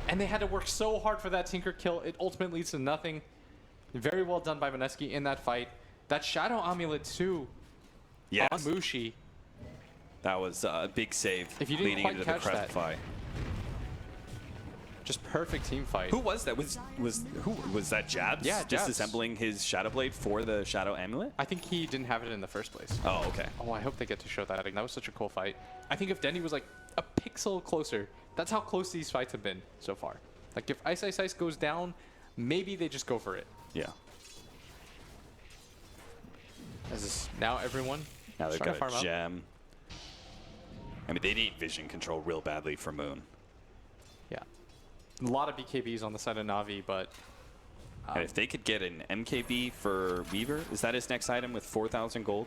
And they had to work so hard for that Tinker kill. It ultimately leads to nothing. Very well done by Mineski in that fight. That Shadow Amulet too Yes. on Mushi. That was a big save If you didn't leading quite into the catch that. Crepify. Just perfect team fight. Who was that? Who was that? Jabs? Yeah, Jabs. Disassembling his Shadow Blade for the Shadow Amulet? I think he didn't have it in the first place. Oh, okay. Oh, I hope they get to show that. That was such a cool fight. I think if Dendy was like a pixel closer, that's how close these fights have been so far. Like if Ice Ice Ice goes down, maybe they just go for it. Yeah. As is now everyone Now they've trying to got farm a out. gem. I mean, they need vision control real badly for Moon. Yeah. A lot of BKBs on the side of Na'Vi, but And if they could get an MKB for Weaver, is that his next item with 4,000 gold?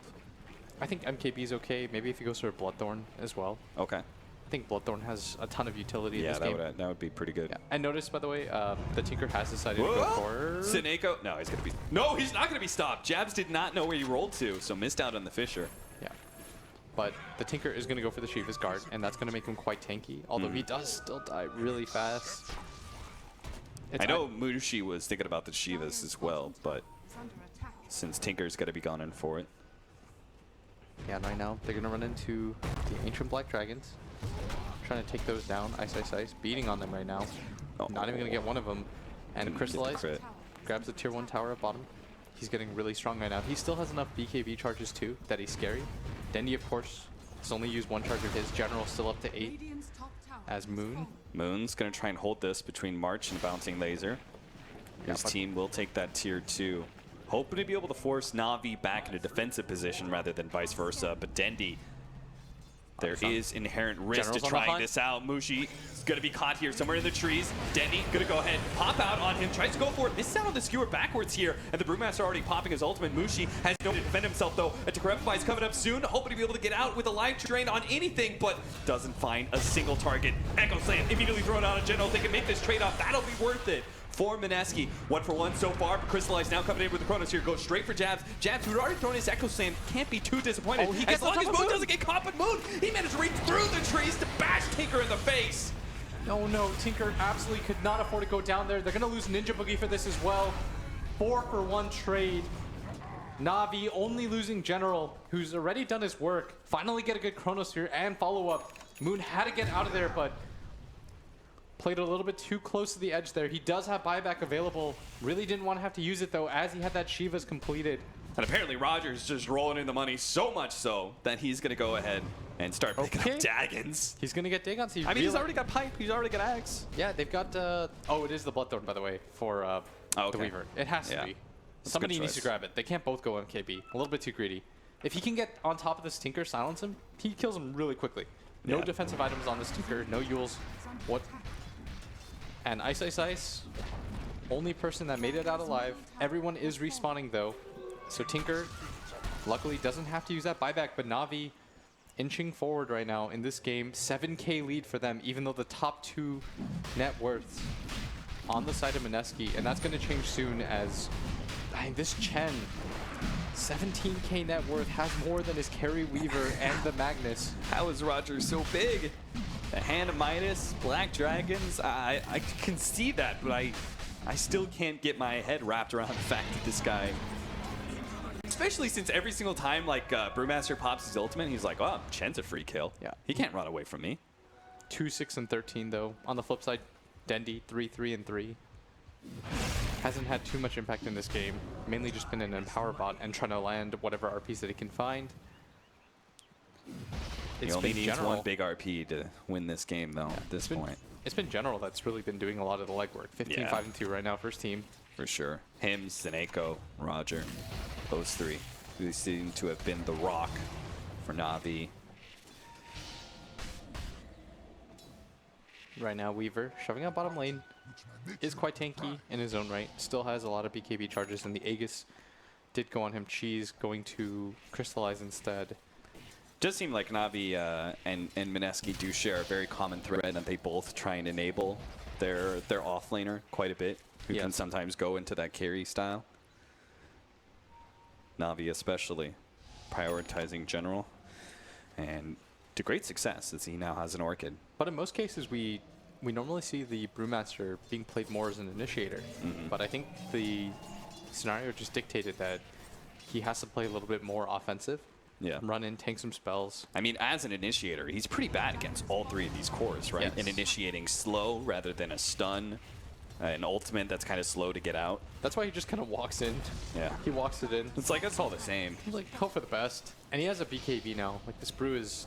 I think MKB is okay. Maybe if he goes for a Bloodthorn as well. Okay. I think Bloodthorn has a ton of utility in Yeah, this that game. would be pretty good. Yeah. And notice, by the way, the Tinker has decided to go Whoa! for... Sineko. No, he's gonna be. No, he's not gonna be stopped. Jabs did not know where he rolled to, so missed out on the Fisher. Yeah. But the Tinker is going to go for the Shiva's Guard, and that's going to make him quite tanky. Although he does still die really fast. I know Mushi was thinking about the Shivas as well, but Under attack. since Tinker's got to be gone in for it. Yeah, and right now they're going to run into the Ancient Black Dragons. Trying to take those down. Ice Ice Ice beating on them right now. Oh. Not even going to get one of them. And Didn't get the Crystallize crit. grabs the tier 1 tower at bottom. He's getting really strong right now. He still has enough BKB charges too that he's scary. Dendy, of course, has only used 1 charge of his. General still up to 8 Radiant's top tower as Moon. Moon's going to try and hold this between March and Bouncing Laser. Yeah, His but- team will take that tier 2. Hoping to be able to force Na'Vi back in a defensive position rather than vice versa. But Dendy, there is inherent risk General's to on the trying hunt. this out. Mushi is going to be caught here somewhere in the trees. Dendy going to go ahead, pop out on him, tries to go for it. Misses out on the skewer backwards here. And the Brewmaster already popping his ultimate. Mushi has no way to defend himself though. A Decrepify is coming up soon. Hoping to be able to get out with a life drain on anything, but doesn't find a single target. Echo Slam immediately thrown out on General. They can make this trade-off. That'll be worth it. For Mineski, 1 for 1 so far, but Crystallize now coming in with the Chronos here, goes straight for Jabs. Jabs, who had already thrown his Echo Slam, can't be too disappointed. Oh, he as gets on long top as of Moon Moon. doesn't get caught, but Moon, he managed to reach through the trees to bash Tinker in the face. No, no, Tinker absolutely could not afford to go down there. They're going to lose Ninja Boogie for this as well. 4 for 1 trade. Na'Vi only losing General, who's already done his work. Finally get a good Chronosphere and follow-up. Moon had to get out of there, but played a little bit too close to the edge there. He does have buyback available. Really didn't want to have to use it, though, as he had that Shiva's completed. And apparently Roger's just rolling in the money so much so that he's going to go ahead and start picking Okay. up Dagons. He's going to get Dagons. I mean, he's already got Pipe, he's already got Axe. Yeah, they've got... oh, it is the Bloodthorn, by the way, for Oh, the okay. Weaver. It has to Yeah. be. That's a Somebody good needs to choice. grab it. They can't both go MKB. A little bit too greedy. If he can get on top of this Tinker, silence him, he kills him really quickly. No Yeah. defensive items on this Tinker. No Yules. What? And Ice Ice Ice, only person that made it out alive. Everyone is respawning though. So Tinker, luckily doesn't have to use that buyback, but Na'Vi inching forward right now in this game. 7k lead for them, even though the top 2 net worths on the side of Mineski, and that's going to change soon as this Chen, 17k net worth, has more than his Carry Weaver and the Magnus. How is Roger so big? The Hand of Midas, Black Dragons, I can see that, but I still can't get my head wrapped around the fact that this guy, especially since every single time like Brewmaster pops his ultimate, he's like, oh, Chen's a free kill. Yeah. He can't run away from me. 2, 6, and 13 though. On the flip side, Dendy 3, 3, and 3. Hasn't had too much impact in this game. Mainly just been an Empower bot and trying to land whatever RPs that he can find. He It's only been needs General. one big RP to win this game though at this point. It's been General that's really been doing a lot of the legwork. 15, Yeah. 5, and 2 right now, first team. For sure. Him, Sineko, Roger, those 3. They seem to have been the rock for Na'Vi. Right now, Weaver shoving out bottom lane. Is quite tanky in his own right. Still has a lot of BKB charges, and the Aegis did go on him. Cheese going to Crystallize instead. Does seem like Na'Vi and Mineski do share a very common thread, and they both try and enable their offlaner quite a bit, who Yeah. can sometimes go into that carry style. Na'Vi especially prioritizing General, and to great success as he now has an Orchid. But in most cases, we normally see the Brewmaster being played more as an initiator. But I think the scenario just dictated that he has to play a little bit more offensive. Yeah. Run in, tank some spells. I mean, as an initiator, he's pretty bad against all three of these cores, right? Yes. And initiating slow rather than a stun, an ultimate that's kind of slow to get out. That's why he just kind of walks in. Yeah. He walks it in. It's like, it's all the same. He's like, hope for the best. And he has a BKB now. Like, this brew is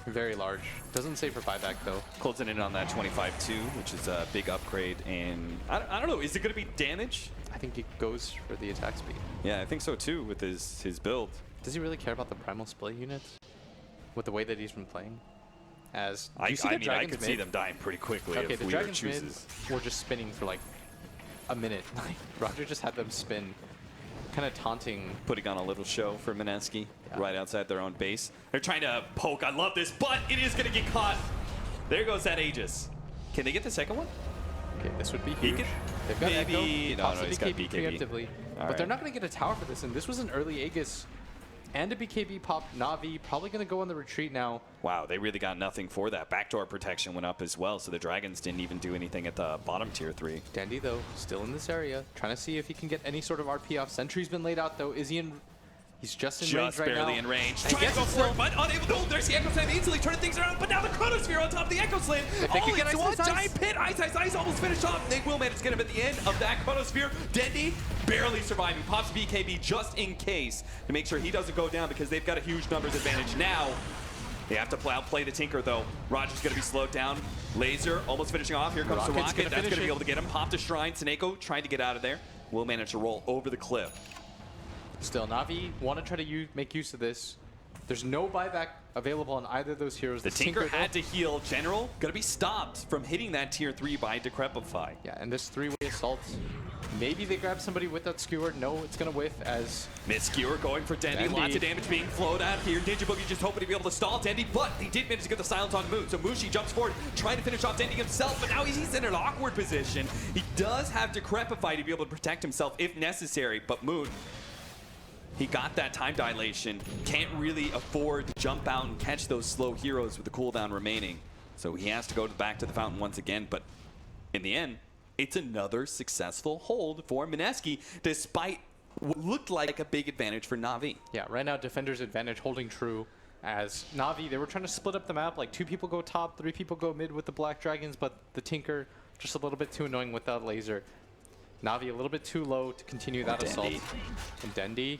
very large. Doesn't say for buyback, though. Closing in on that 25-2, which is a big upgrade. And I don't know, is it going to be damage? I think it goes for the attack speed. Yeah, I think so too with his build. Does he really care about the primal split units? With the way that he's been playing? As I you see the mean, I Dragons could mid? see them dying pretty quickly Okay, if the Weir Dragons mid chooses. were just spinning for like a minute. Roger just had them spin, kind of taunting. Putting on a little show for Mineski Yeah. right outside their own base. They're trying to poke. I love this, but it is going to get caught. There goes that Aegis. Can they get the second one? Okay, this would be He huge. could They've got maybe- Echo, no, no, possibly he's got BKB BKB. preemptively. All But they're right. not going to get a tower for this, and this was an early Aegis and a BKB pop. Navi probably going to go on the retreat now. Wow, they really got nothing for that. Backdoor protection went up as well, so the Dragons didn't even do anything at the bottom tier 3. Dandy, though, still in this area, trying to see if he can get any sort of RP off. Sentry's been laid out, though. Is he in... He's just in range Just right barely now. in range. And Trying to gets go it for still. it, but unable. Oh, there's the Echo Slam easily turning things around, but now the Chronosphere on top of the Echo Slam. If they could get it's Ice, one Ice, Ice. giant pit. Ice almost finished off. They will manage to get him at the end of that Chronosphere. Dendy barely surviving. Pops BKB just in case to make sure he doesn't go down because they've got a huge numbers advantage now. They have to outplay the Tinker, though. Roger's going to be slowed down. Laser almost finishing off. Here comes the Rocket's Rocket. gonna That's going finish to be it. able to get him. Pop to Shrine. Snako trying to get out of there. Will manage to roll over the cliff. Still, Navi want to try to make use of this. There's no buyback available on either of those heroes. The Tinker though- had to heal. General going to be stopped from hitting that tier 3 by Decrepify. Yeah, and this three-way assault. Maybe they grab somebody with that skewer. No, it's going to whiff as... Mid-skewer going for Dendy. Dendy. Lots of damage being flowed out here. Ninja Boogie just hoping to be able to stall Dendy, but he did manage to get the silence on Moon. So Mushi jumps forward, trying to finish off Dendy himself, but now he's in an awkward position. He does have Decrepify to be able to protect himself if necessary, but Moon, he got that time dilation. Can't really afford to jump out and catch those slow heroes with the cooldown remaining. So he has to go back to the fountain once again, but in the end, it's another successful hold for Mineski, despite what looked like a big advantage for Na'Vi. Yeah, right now, Defender's advantage holding true. As Na'Vi, they were trying to split up the map. Like, 2 people go top, 3 people go mid with the Black Dragons, but the Tinker just a little bit too annoying with that laser. Na'Vi a little bit too low to continue that Dendy. assault. And Dendy,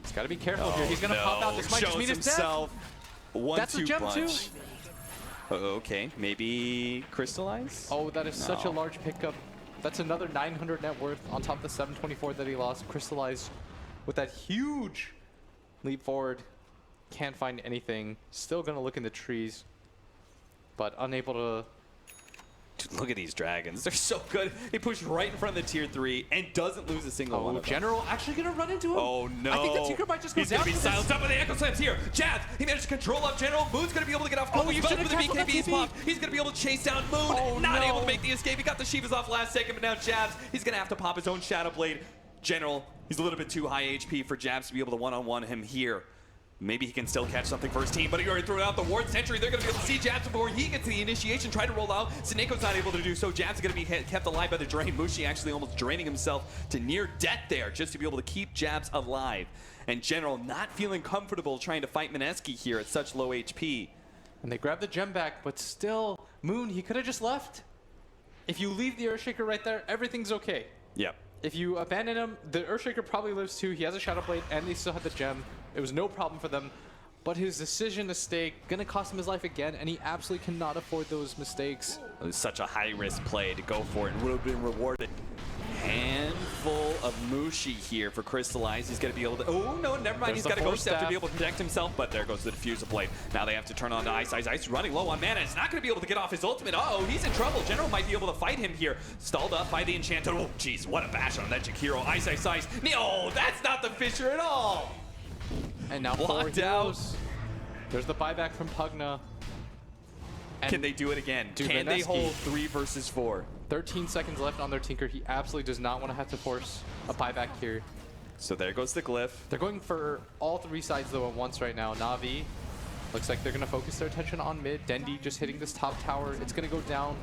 he's got to be careful here. He's going to pop out. This might just Shows mean his death. himself. That's a 1-2 gem, too. punch. Okay, maybe Crystallize? Oh, that is such a No. large pickup. That's another 900 net worth on top of the 724 that he lost. Crystallized with that huge leap forward. Can't find anything. Still going to look in the trees, but unable to... Dude, look at these dragons. They're so good. He pushed right in front of the tier 3 and doesn't lose a single one Oh, of them. General actually going to run into him. Oh no! I think the Tinker might just go He's down gonna be for this. silenced up by the Echo Slams here. Jabs, he managed to control up General. Moon's gonna be able to get off. Oh, Almost you fell should've for the canceled that BKB's TP. pop. He's gonna be able to chase down Moon. Oh, Not no. able to make the escape. He got the Shivas off last second, but now Jabs, he's gonna have to pop his own Shadow Blade. General, he's a little bit too high HP for Jabs to be able to one-on-one him here. Maybe he can still catch something for his team, but he already threw out the Ward Sentry. They're going to be able to see Jabs before he gets to the initiation, try to roll out. Sineko's not able to do so. Jabs is going to be kept alive by the drain. Mushi actually almost draining himself to near death there just to be able to keep Jabs alive. And General not feeling comfortable trying to fight Mineski here at such low HP. And they grab the gem back, but still, Moon, he could have just left. If you leave the Earthshaker right there, everything's okay. Yep. If you abandon him, the Earthshaker probably lives too. He has a Shadow Blade, and they still have the gem. It was no problem for them. But his decision to stay, gonna cost him his life again, and he absolutely cannot afford those mistakes. It was such a high-risk play to go for it and would have been rewarded. Handful of Mushi here for Crystallize. He's going to be able to... Oh, no, never mind. There's He's the got a Force Ghost Step to Staff. be able to protect himself, but there goes the Diffuser Blade. Now they have to turn on to Ice. Ice running low on mana. It's not going to be able to get off his ultimate. Uh-oh, he's in trouble. General might be able to fight him here. Stalled up by the Enchanted. Oh, jeez, what a bash on that Jakiro. Ice. No, that's not the Fisher at all. And now Blocked 4 out. heroes. There's the buyback from Pugna. And Can they do it again? Dude, Can they Mineski. hold 3 versus 4? 13 seconds left on their Tinker. He absolutely does not want to have to force a buyback here. So there goes the Glyph. They're going for all 3 sides though at once right now. Na'Vi looks like they're going to focus their attention on mid. Dendy just hitting this top tower. It's going to go down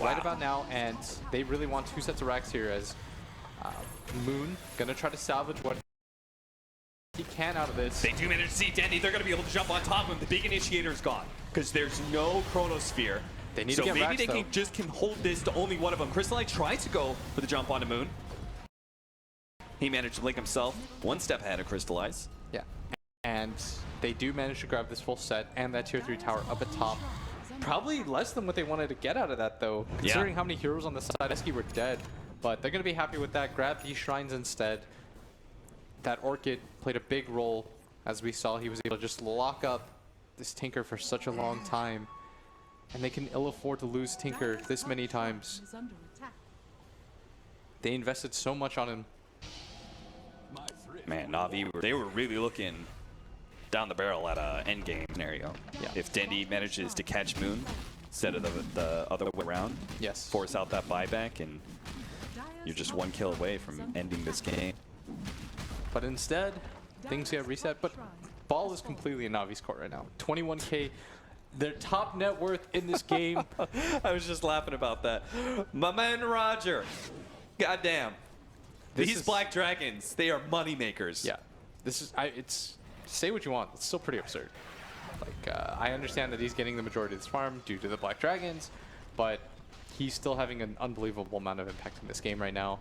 right about now, and they really want 2 sets of racks here as Moon going to try to salvage what he can out of this. They do manage to see Dendy. They're going to be able to jump on top of him. The big initiator's gone because there's no Chronosphere. They need so to get maybe Rax, they though. can hold this to only one of them. Crystalite tries to go for the jump onto Moon. He managed to blink himself one step ahead of Crystallize. Yeah. And they do manage to grab this full set and that tier 3 tower up at top. Probably less than what they wanted to get out of that, though, considering how many heroes on the side Mineski were dead. But they're going to be happy with that. Grab these shrines instead. That Orchid played a big role. As we saw, he was able to just lock up this Tinker for such a long time. And they can ill afford to lose Tinker this many times. They invested so much on him. Man, Na'Vi, they were really looking down the barrel at a endgame scenario. Yeah. If Dendy manages to catch Moon instead of the other way around, Yes. force out that buyback, and you're just one kill away from ending this game. But instead, things get reset. But ball is completely in Na'Vi's court right now. 21K, their top net worth in this game. I was just laughing about that. My man Roger. Goddamn. These Black Dragons, they are money makers. Yeah. This is, it's, say what you want, it's still pretty absurd. Like, I understand that he's getting the majority of this farm due to the Black Dragons, but he's still having an unbelievable amount of impact in this game right now.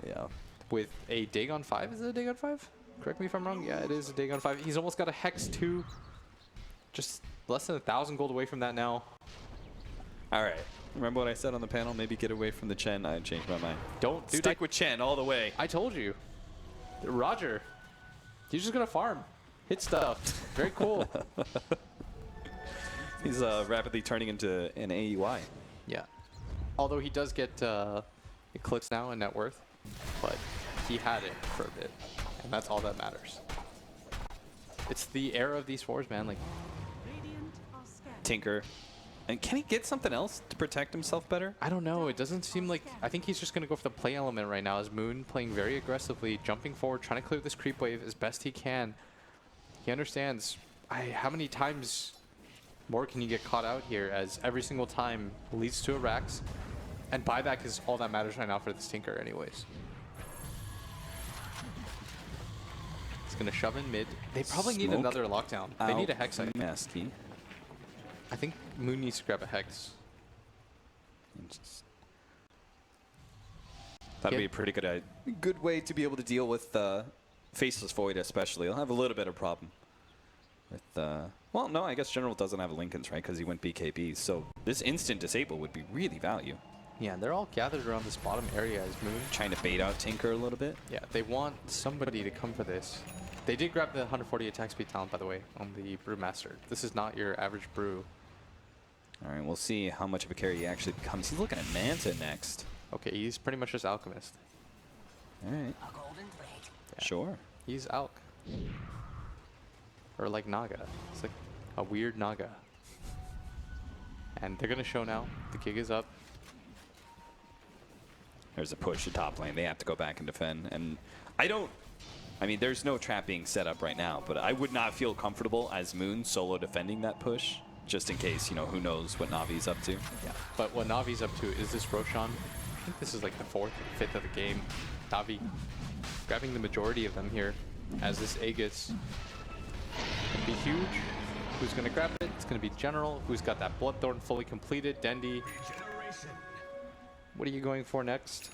Yeah. With a Dagon 5, is it a Dagon 5? Correct me if I'm wrong. Yeah, it is a Dagon 5. He's almost got a Hex 2. Just less than 1,000 gold away from that now. All right. Remember what I said on the panel? Maybe get away from the Chen. I changed my mind. Don't, dude, Stick with Chen all the way. I told you. Roger. He's just going to farm. Hit stuff. Very cool. He's rapidly turning into an AUI. Yeah. Although he does get Eclipse now in net worth, but he had it for a bit, and that's all that matters. It's the era of these fours, man. Like, Tinker. And can he get something else to protect himself better? I don't know. It doesn't seem like... I think he's just going to go for the play element right now as Moon playing very aggressively, jumping forward, trying to clear this creep wave as best he can. He understands how many times more can you get caught out here, as every single time leads to a Rax. And buyback is all that matters right now for this Tinker anyways. He's going to shove in mid. They probably need Smoke another lockdown. They need a Hex. Mineski. I think Moon needs to grab a Hex. That'd be a pretty good way to be able to deal with Faceless Void, especially. He'll have a little bit of problem with. Well, no, I guess General doesn't have Lincolns, right? Because he went BKB. So this instant disable would be really value. Yeah, they're all gathered around this bottom area as Moon. Trying to bait out Tinker a little bit. Yeah, they want somebody to come for this. They did grab the 140 attack speed talent, by the way, on the Brewmaster. This is not your average brew. All right, we'll see how much of a carry he actually becomes. He's looking at Manta next. Okay, he's pretty much just Alchemist. All right. Yeah. Sure. He's Alk. Or like Naga. It's like a weird Naga. And they're going to show now. The gig is up. There's a push to top lane. They have to go back and defend. And I mean, there's no trap being set up right now, but I would not feel comfortable as Moon solo defending that push, just in case, you know, who knows what Navi's up to. Yeah, but what Navi's up to is this Roshan. I think this is like the 4th or 5th of the game. Navi grabbing the majority of them here as this Aegis. Gonna be huge. Who's gonna grab it? It's gonna be General, who's got that Bloodthorn fully completed. Dendy. What are you going for next?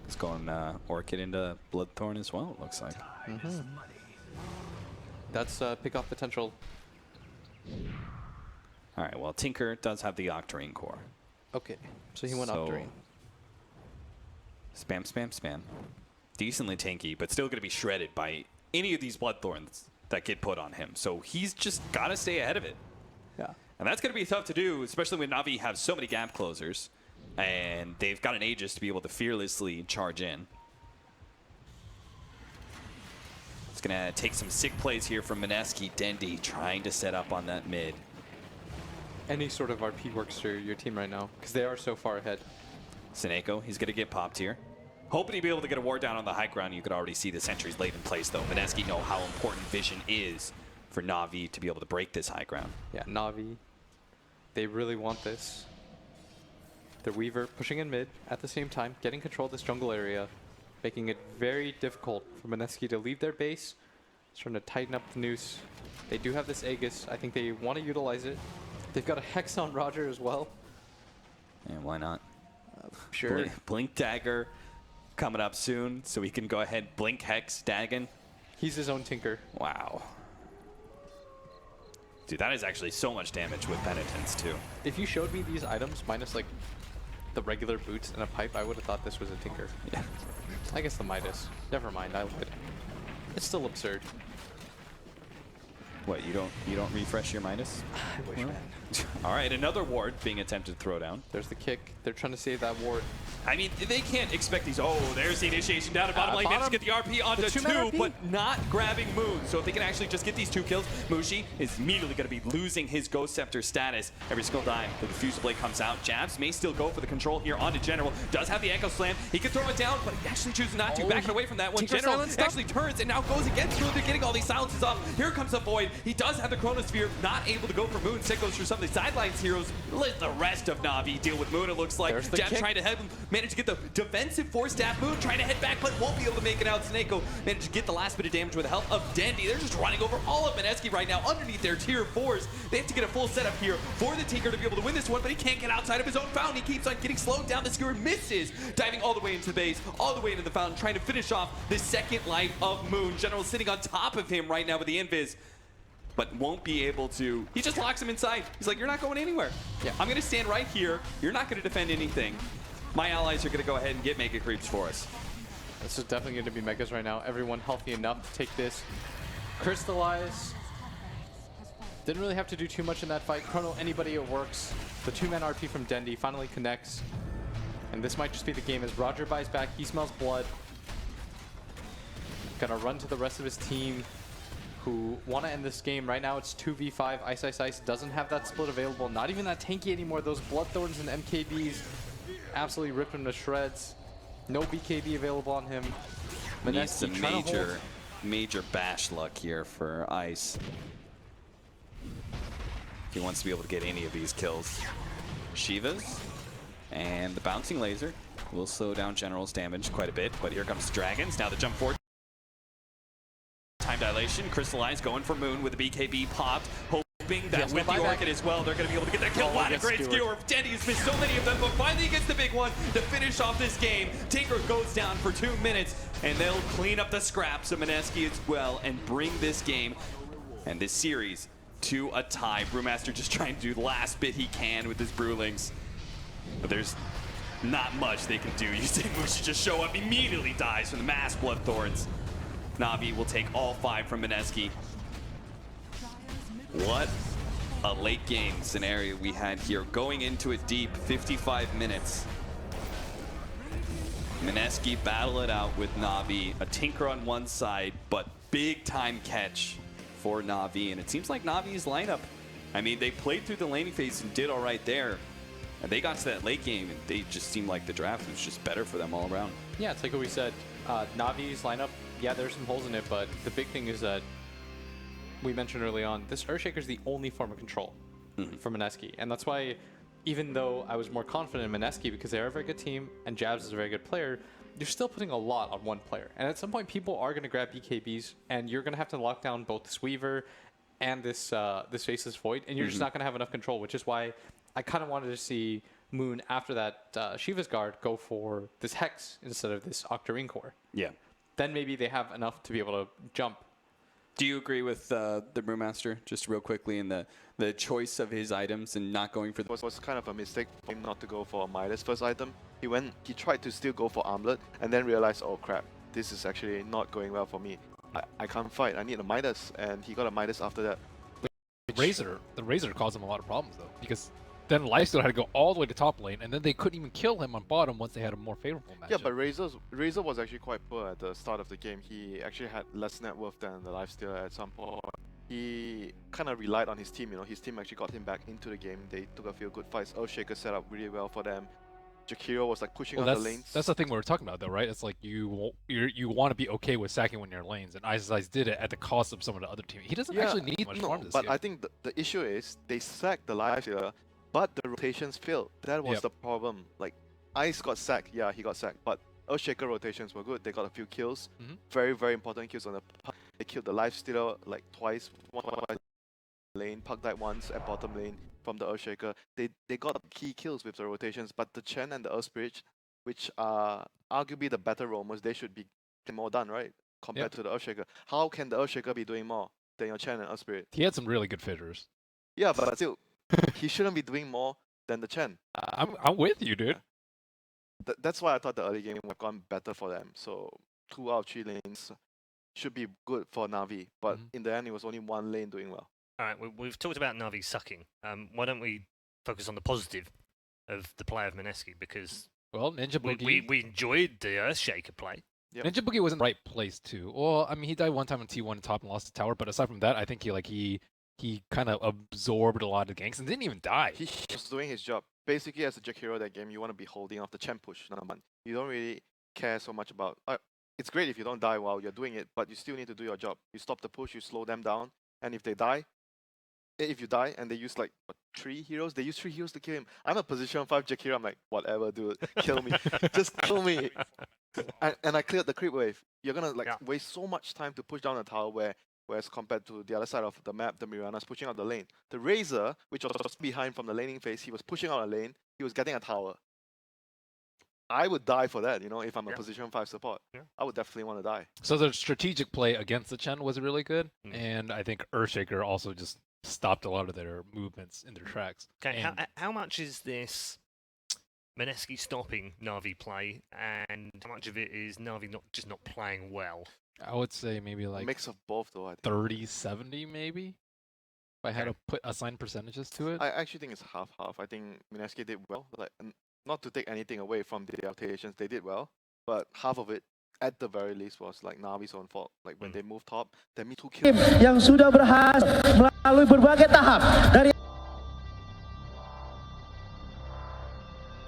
It's going Orchid into Bloodthorn as well, it looks like. That's pick-off potential. All right, well, Tinker does have the Octarine core. Okay, so he went So- Octarine. Spam, spam, spam. Decently tanky, but still going to be shredded by any of these Bloodthorns that get put on him. So he's just got to stay ahead of it. Yeah. And that's going to be tough to do, especially when Na'Vi have so many gap closers. And they've got an Aegis to be able to fearlessly charge in. It's going to take some sick plays here from Mineski. Dendy trying to set up on that mid. Any sort of RP works for your team right now, because they are so far ahead. Seneko, he's going to get popped here. Hoping to be able to get a ward down on the high ground. You could already see the sentries laid in place, though. Mineski know how important vision is for Na'Vi to be able to break this high ground. Yeah, Na'Vi, they really want this. The Weaver pushing in mid at the same time, getting control of this jungle area. making it very difficult for Mineski to leave their base. He's trying to tighten up the noose. They do have this Aegis. I think they want to utilize it. They've got a Hex on Roger as well. And why not? Sure. Blink Dagger coming up soon, so we can go ahead, Blink Hex, Dagon. He's his own Tinker. Wow. Dude, that is actually so much damage with Penitence, too. If you showed me these items minus like the regular boots and a pipe, I would have thought this was a Tinker. Yeah. I guess the Midas. Never mind, I lied. It's still absurd. What, you don't refresh your Midas? I wish, man. All right, another ward being attempted to throw down. There's the kick. They're trying to save that ward. I mean, they can't expect these. Oh, there's the initiation down at bottom lane. Managed to get the RP onto The two-man two, RP? but not grabbing Moon. So if they can actually just get these 2 kills, Mushi is immediately going to be losing his Ghost Scepter status. Every single time the Diffusal Blade comes out, Jabs may still go for the control here onto General. Does have the Echo Slam. He can throw it down, but he actually chooses not to. Backing away from that one. Tinker General silence stuff. actually turns and now goes against Moon. They're getting all these silences off. Here comes the Void. He does have the Chronosphere, not able to go for Moon. Instead goes for some of the sidelines heroes. Let the rest of Na'Vi deal with Moon, it looks like. There's the Jabs kick. trying to head, manage to get the defensive force staff. Moon trying to head back, but won't be able to make it out. Snako managed to get the last bit of damage with the help of Dandy. They're just running over all of Mineski right now underneath their tier 4s. They have to get a full setup here for the Tinker to be able to win this one, but he can't get outside of his own fountain. He keeps on getting slowed down. The Skewer misses, diving all the way into the base, all the way into the fountain, trying to finish off the second life of Moon. General sitting on top of him right now with the invis, but won't be able to. He just locks him inside. He's like, you're not going anywhere. Yeah. I'm going to stand right here. You're not going to defend anything. My allies are going to go ahead and get Mega Creeps for us. This is definitely going to be Megas right now. Everyone healthy enough to take this. Crystallize. Didn't really have to do too much in that fight. Chrono, anybody, it works. The 2-man RP from Dendi finally connects. And this might just be the game as Roger buys back. He smells blood. Gonna run to the rest of his team who want to end this game. Right now it's 2v5. Ice Ice Ice doesn't have that split available. Not even that tanky anymore. Those Bloodthorns and MKBs absolutely rip him to shreds. No BKB available on him. Needs some trying to hold. major bash luck here for Ice. If he wants to be able to get any of these kills. Shivas and the bouncing laser will slow down General's damage quite a bit, but here comes Dragons. Now the jump forward. Time dilation. Crystallize going for Moon with the BKB popped. Hoping that with the Orchid as well, they're going to be able to get that kill. What a great skewer. Dandy has missed so many of them, but finally gets the big one to finish off this game. Tinker goes down for 2 minutes, and they'll clean up the scraps of Mineski as well and bring this game and this series to a tie. Brewmaster just trying to do the last bit he can with his Brewlings, but there's not much they can do. You see Mushi just show up, immediately dies from the mass Bloodthorns. Na'Vi will take all 5 from Mineski. What a late game scenario we had here. Going into it deep, 55 minutes. Mineski battle it out with Na'Vi. A Tinker on one side, but big time catch for Na'Vi. And it seems like Na'Vi's lineup, I mean, they played through the laning phase and did all right there. And they got to that late game, and they just seemed like the draft was just better for them all around. Yeah, it's like what we said. Navi's lineup, yeah, there's some holes in it, but the big thing is that we mentioned early on, this Earthshaker is the only form of control for Mineski. And that's why, even though I was more confident in Mineski because they're a very good team and Jabs is a very good player, you're still putting a lot on one player. And at some point, people are going to grab BKBs, and you're going to have to lock down both this Weaver and this Faceless Void, and you're just not going to have enough control, which is why I kind of wanted to see Moon, after that Shiva's Guard, go for this Hex instead of this Octarine Core. Yeah. Then maybe they have enough to be able to jump. Do you agree with the Brewmaster, just real quickly, in the choice of his items and not going for the... It was kind of a mistake for him not to go for Midas first item. He tried to still go for Armlet and then realized, oh crap, this is actually not going well for me. I can't fight, I need a Midas, and he got a Midas after that. The Razor caused him a lot of problems though, because then Lifesteal had to go all the way to top lane, and then they couldn't even kill him on bottom once they had a more favorable matchup. Yeah, but Razor was actually quite poor at the start of the game. He actually had less net worth than the Lifesteal at some point. He kind of relied on his team, his team actually got him back into the game. They took a few good fights. Earthshaker set up really well for them. Jakiro was like pushing on the lanes. That's the thing we were talking about though, right? It's like you want to be okay with sacking when you're in lanes, and Ice did it at the cost of some of the other team. He doesn't actually need much farm this but game. I think the issue is they sacked the Lifestealer, but the rotations failed. That was the problem. Like, Ice got sacked, yeah, he got sacked, but Earthshaker rotations were good. They got a few kills. Mhm. Very, very important kills on the puck. They killed the Lifestealer like twice. One lane, puck died once at bottom lane from the Earthshaker. They got key kills with the rotations, but the Chen and the Earth Spirit, which are arguably the better roamers, they should be more done, right? Compared to the Earthshaker. How can the Earthshaker be doing more than your Chen and Earth Spirit? He had some really good fitters. Yeah, but still, he shouldn't be doing more than the Chen. I'm with you, dude. That's why I thought the early game would have gone better for them. So 2 out of 3 lanes should be good for Na'Vi, but in the end, it was only one lane doing well. All right, we've talked about Na'Vi sucking. Why don't we focus on the positive of the play of Mineski? Because Well, Ninja Boogie. we enjoyed the Earthshaker play. Yep. Ninja Boogie was in the right place too. Well, I mean, he died one time on T1 top and lost the tower, but aside from that, I think he kind of absorbed a lot of the ganks and didn't even die. He was doing his job. Basically, as a Jack hero that game, you want to be holding off the champ push, number one. You don't really care so much about... it's great if you don't die while you're doing it, but you still need to do your job. You stop the push, you slow them down, and if you die and they use like 3 heroes, they use 3 heroes to kill him. I'm a position 5 Jack hero, I'm like, whatever, dude, kill me. Just kill me. And I cleared the creep wave. You're gonna waste so much time to push down the tower whereas compared to the other side of the map, the Mirana's pushing out the lane. The Razor, which was behind from the laning phase, he was pushing out a lane, he was getting a tower. I would die for that, if I'm a position 5 support. Yeah. I would definitely want to die. So the strategic play against the Chen was really good, and I think Earthshaker also just stopped a lot of their movements in their tracks. Okay, And how much is this Mineski stopping Na'Vi play, and how much of it is Na'Vi just not playing well? I would say maybe like A mix of both, though. I think. 30-70 maybe. If I had to assign percentages to it. I actually think it's half-half. I think Mineski did well. Not to take anything away from the rotations, they did well. But half of it, at the very least, was like Navi's own fault. Like when they moved top, they made 2 kills. Yang sudah berhasil melalui berbagai tahap dari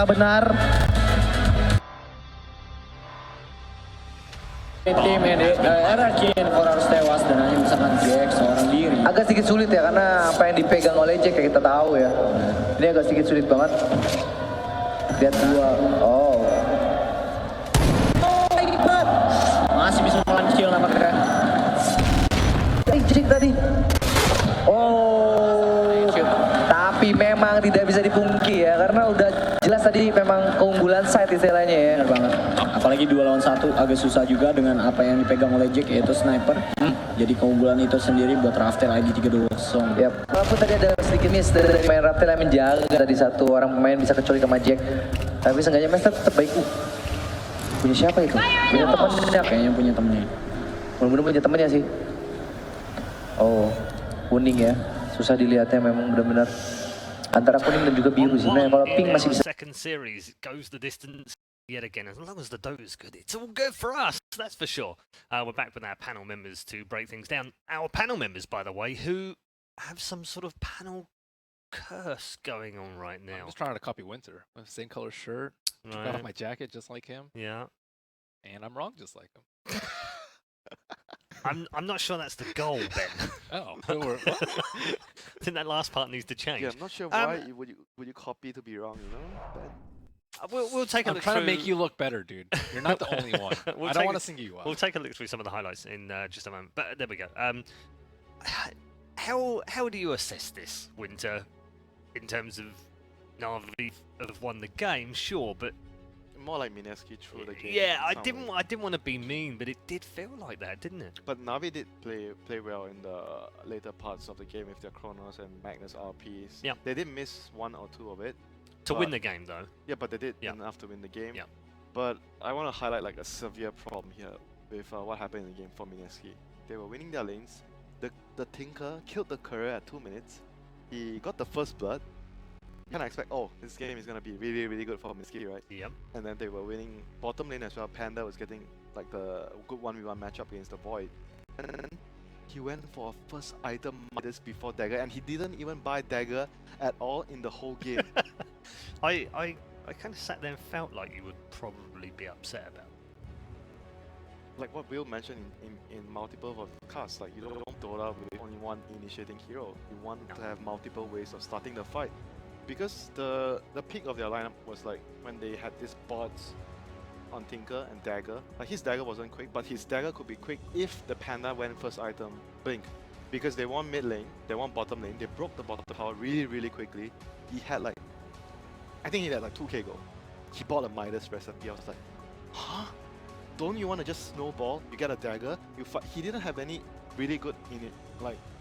benar. Tim Erakin harus tewas dan hanya misalkan Jack seorang diri. Agak sedikit sulit ya karena apa yang dipegang oleh Jack kayak kita tahu ya. Ini agak sedikit sulit banget. Lihat 2. Oh. Masih bisa melancil nampaknya. Jack tadi. Oh. Tapi memang tidak bisa dipungkiri ya karena udah jelas tadi memang keunggulan side istilahnya ya. Benar banget. Apalagi 2 lawan 1 agak susah juga dengan apa yang dipegang oleh Jack yaitu sniper. Jadi keunggulan itu sendiri buat Raftel lagi 3-2. Yap. Walaupun tadi ada sedikit miss dari pemain Raftel yang menjaga tadi satu orang pemain bisa kecuali sama Jack. Tapi seenggaknya match tetap baik. Punya siapa itu? Punya temennya kayaknya punya temennya. Mudah-mudahan punya temennya sih. Oh, kuning ya. Susah dilihatnya memang benar-benar antara kuning dan juga biru sih. Nah, kalau pink masih bisa. Second series goes the distance yet again. As long as the Dota's good, it's all good for us. That's for sure. We're back with our panel members to break things down. Our panel members, by the way, who have some sort of panel curse going on right now. I'm just trying to copy Winter with the same color shirt. Took off my jacket just like him. Yeah. And I'm wrong just like him. I'm not sure that's the goal, Ben. Oh, I think that last part needs to change. Yeah, I'm not sure why would you copy to be wrong, Ben? We'll take a I'm look trying through... to make you look better, dude. You're not the only one. I don't want to single you out. We'll take a look through some of the highlights in just a moment. But there we go. How do you assess this, Winter, in terms of Na'Vi have won the game? Sure, but more like Mineski through the game. Yeah, I didn't want to be mean, but it did feel like that, didn't it? But Na'Vi did play well in the later parts of the game with their Chronos and Magnus RPs. Yeah. They did miss 1 or 2 of it. To win the game, though. Yeah, but they did enough to win the game. Yeah. But I want to highlight like a severe problem here with what happened in the game for Mineski. They were winning their lanes. The Tinker killed the courier at 2 minutes. He got the first blood. Kind of expect, oh, this game is going to be really, really good for Mineski, right? Yep. And then they were winning bottom lane as well. Panda was getting like the good 1v1 matchup against the Void. And then he went for a first item this before Dagger, and he didn't even buy Dagger at all in the whole game. I kind of sat there and felt like you would probably be upset about it. Like what Will mentioned in multiple podcasts, like you don't Dota with only one initiating hero. You want to have multiple ways of starting the fight. Because the peak of their lineup was like when they had these bots on Tinker and Dagger. Like his Dagger wasn't quick, but his Dagger could be quick if the Panda went first item Blink. Because they won mid lane, they won bottom lane, they broke the bottom tower really quickly. He had like, I think he had like 2k gold. He bought a Midas recipe. I was like, huh? Don't you want to just snowball? You get a Dagger, you fight. He didn't have any really good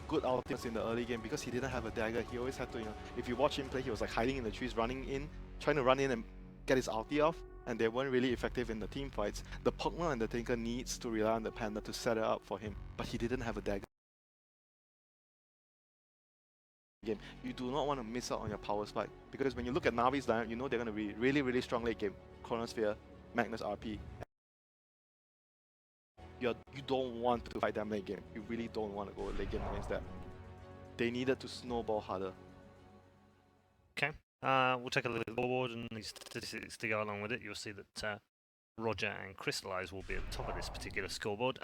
good ultimates in the early game because he didn't have a Dagger. He always had to, if you watch him play, he was like hiding in the trees, running in, trying to run in and get his ulti off, and they weren't really effective in the team fights. The Pokemon and the Tinker needs to rely on the Panda to set it up for him, but he didn't have a Dagger. Game. You do not want to miss out on your power spike because when you look at Navi's lineup, you know they're going to be really strong late game. Chronosphere, Magnus RP. You don't want to fight them late game. You really don't want to go late game against them. They needed to snowball harder. Okay, we'll take a look at the board and these statistics to go along with it. You'll see that Roger and Crystallize will be at the top of this particular scoreboard.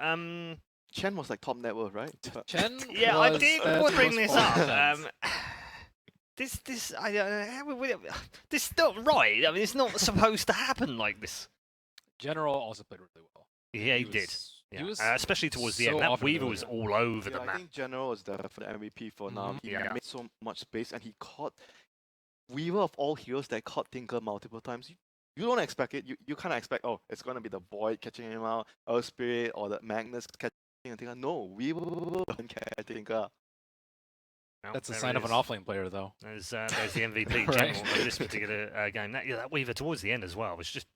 Chen was like top net worth, right? Chen Yeah, I was did third bring most this points. up. This is not right. I mean, it's not supposed to happen like this. General also played really well. Yeah, he did. He Yeah. was especially towards the so end. That often Weaver really was good. all over Yeah, the I map. think General was the MVP for now. He Yeah. made so much space and he caught Weaver of all heroes that caught Tinker multiple times. You don't expect it. You kind of expect, oh, it's gonna be the Void catching him out, Earth Spirit, or the Magnus catching Tinker. No, Weaver doesn't catch Tinker. Well, That's a there sign it of an is. offlane player, though. There's the MVP Right. general of this particular game. That Weaver towards the end as well was just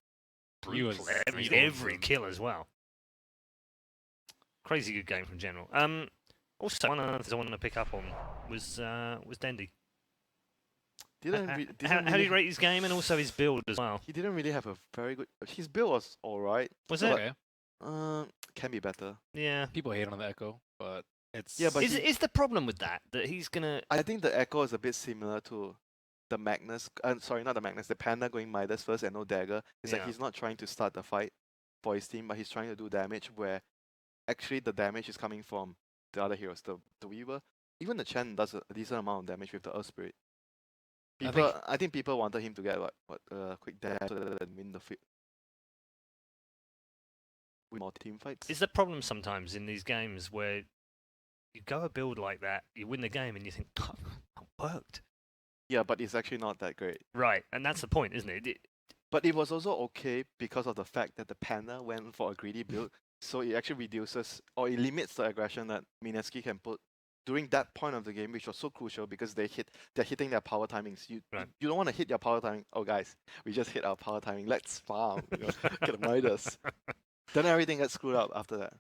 He was brutal. Every brutal. kill as well. Crazy good game from General. Also, one of the things I wanted to pick up on was Dendy. How do you rate his game and also his build as well? He didn't really have a very good. His build was alright. Was It's it? okay. Can be better. Yeah. People hate on the Echo, but it's Yeah, but Is the problem with that he's gonna? I think the Echo is a bit similar to the Magnus. Sorry, not the Magnus. The Panda going Midas first and no Dagger. It's like Yeah. he's not trying to start the fight for his team, but he's trying to do damage where actually the damage is coming from the other heroes. The Weaver, even the Chen does a decent amount of damage with the Earth Spirit. I think people wanted him to get quick dash so that win the fight. Win more team fights. Is the problem sometimes in these games where you go a build like that, you win the game, and you think, oh, that worked. Yeah, but it's actually not that great. Right, and that's the point, isn't it? But it was also okay because of the fact that the Panda went for a greedy build, so it actually reduces or it limits the aggression that Mineski can put during that point of the game, which was so crucial because they're hitting their power timings. You don't want to hit your power timing. Oh guys, we just hit our power timing. Let's farm. Get a Midas. Then everything gets screwed up after that.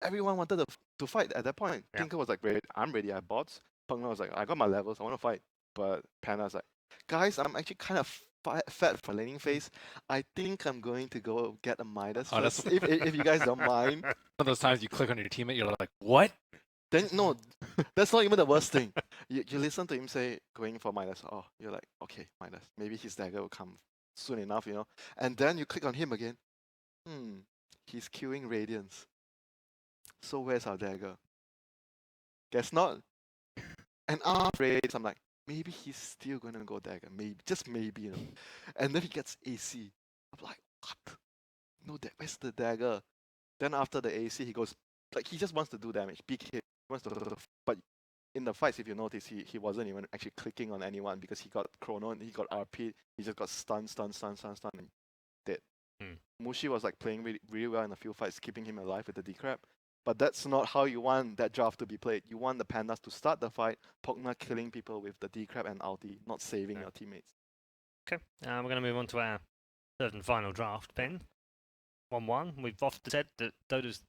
Everyone wanted to fight at that point. Yeah. Tinker was like, I'm ready. I have bots. Pugna was like, I got my levels. I want to fight. But Panda's like, guys, I'm actually kind of fat for laning phase. I think I'm going to go get a Midas first, if you guys don't mind. one of those times you click on your teammate, you're like, what? Then no, that's not even the worst thing. You listen to him say going for Midas. Oh, you're like, okay, Midas. Maybe his Dagger will come soon enough, And then you click on him again. He's queuing Radiance. So where's our Dagger? Guess not. And after Radiance, I'm like, maybe he's still gonna go Dagger. Maybe, just maybe, And then he gets AC. I'm like, what? No, where's the Dagger? Then after the AC, he goes, like, he just wants to do damage. BK wants to, but in the fights, if you notice, he wasn't even actually clicking on anyone because he got chrono and he got RP. He just got stun, and dead. Mushi was like playing really well in the few fights, keeping him alive with the decrep. But that's not how you want that draft to be played. You want the Pandas to start the fight, Pogna killing people with the decrep and ulti, not saving your teammates. Okay, we're going to move on to our third and final draft, Ben. 1-1. We've often said that Dota's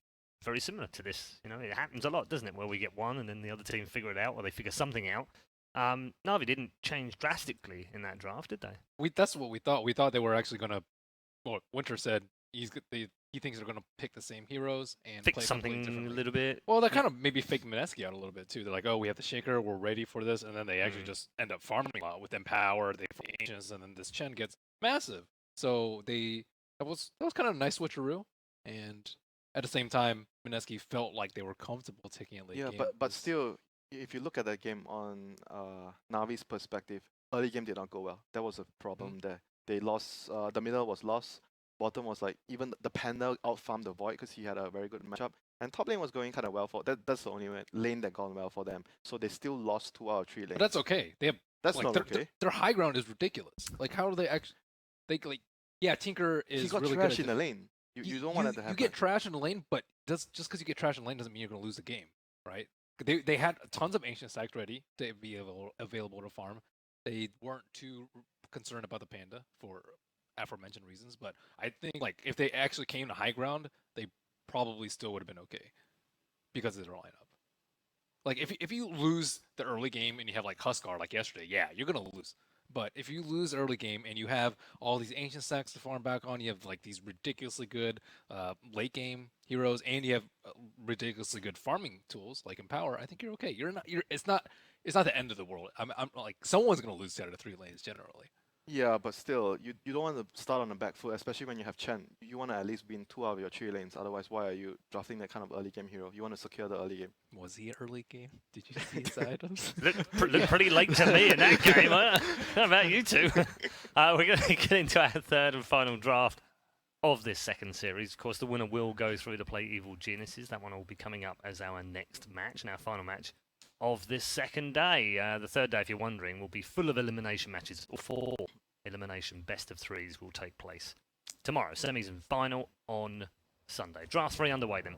very similar to this. It happens a lot, doesn't it, where we get one and then the other team figure it out or they figure something out. Na'Vi didn't change drastically in that draft, did they? That's what we thought. We thought they were actually going to. Well, Winter said he thinks they're going to pick the same heroes and Fix play something a differently. little bit. Well, they kind of maybe fake Mineski out a little bit too. They're like, oh, we have the Shaker, we're ready for this, and then they actually just end up farming a lot with Empower, they have Ancients, and then this Chen gets massive. So that was kind of a nice switcheroo, and at the same time, Mineski felt like they were comfortable taking it late game. Yeah, but still, if you look at that game on Navi's perspective, early game did not go well. That was a problem there. They lost. The middle was lost. bottom was like even the Panda outfarmed the Void because he had a very good matchup. And top lane was going kind of well for that. That's the only lane that gone well for them. So they still lost 2 out of 3 lanes. But that's okay. They have That's like not okay. their high ground is ridiculous. Like how do they actually? They like yeah, Tinker is He got really trash good in at the lane. You don't want it to happen. You get trash in the lane, but just because you get trash in the lane doesn't mean you're gonna lose the game, right? They had tons of ancient stacks ready to be available to farm. They weren't too concerned about the Panda for aforementioned reasons, but I think like if they actually came to high ground, they probably still would have been okay because of their lineup. Like if you lose the early game and you have like Huskar like yesterday, yeah, you're gonna lose. But if you lose the early game and you have all these ancient stacks to farm back on, you have like these ridiculously good late game heroes, and you have ridiculously good farming tools like Empower, I think you're okay. It's not the end of the world. I'm like someone's gonna lose out of the 3 lanes generally. Yeah, but still, you don't want to start on the back foot, especially when you have Chen. You want to at least win 2 out of your 3 lanes. Otherwise, why are you drafting that kind of early game hero? You want to secure the early game. Was he early game? Did you see his items? Looked pretty late to me in that game. How about you two? We're going to get into our third and final draft of this second series. Of course, the winner will go through to play Evil Geniuses. That one will be coming up as our next match, and our final match of this second day. The third day, if you're wondering, will be full of elimination matches. 4 elimination best of 3s will take place tomorrow. Semis and final on Sunday. Draft 3 underway then.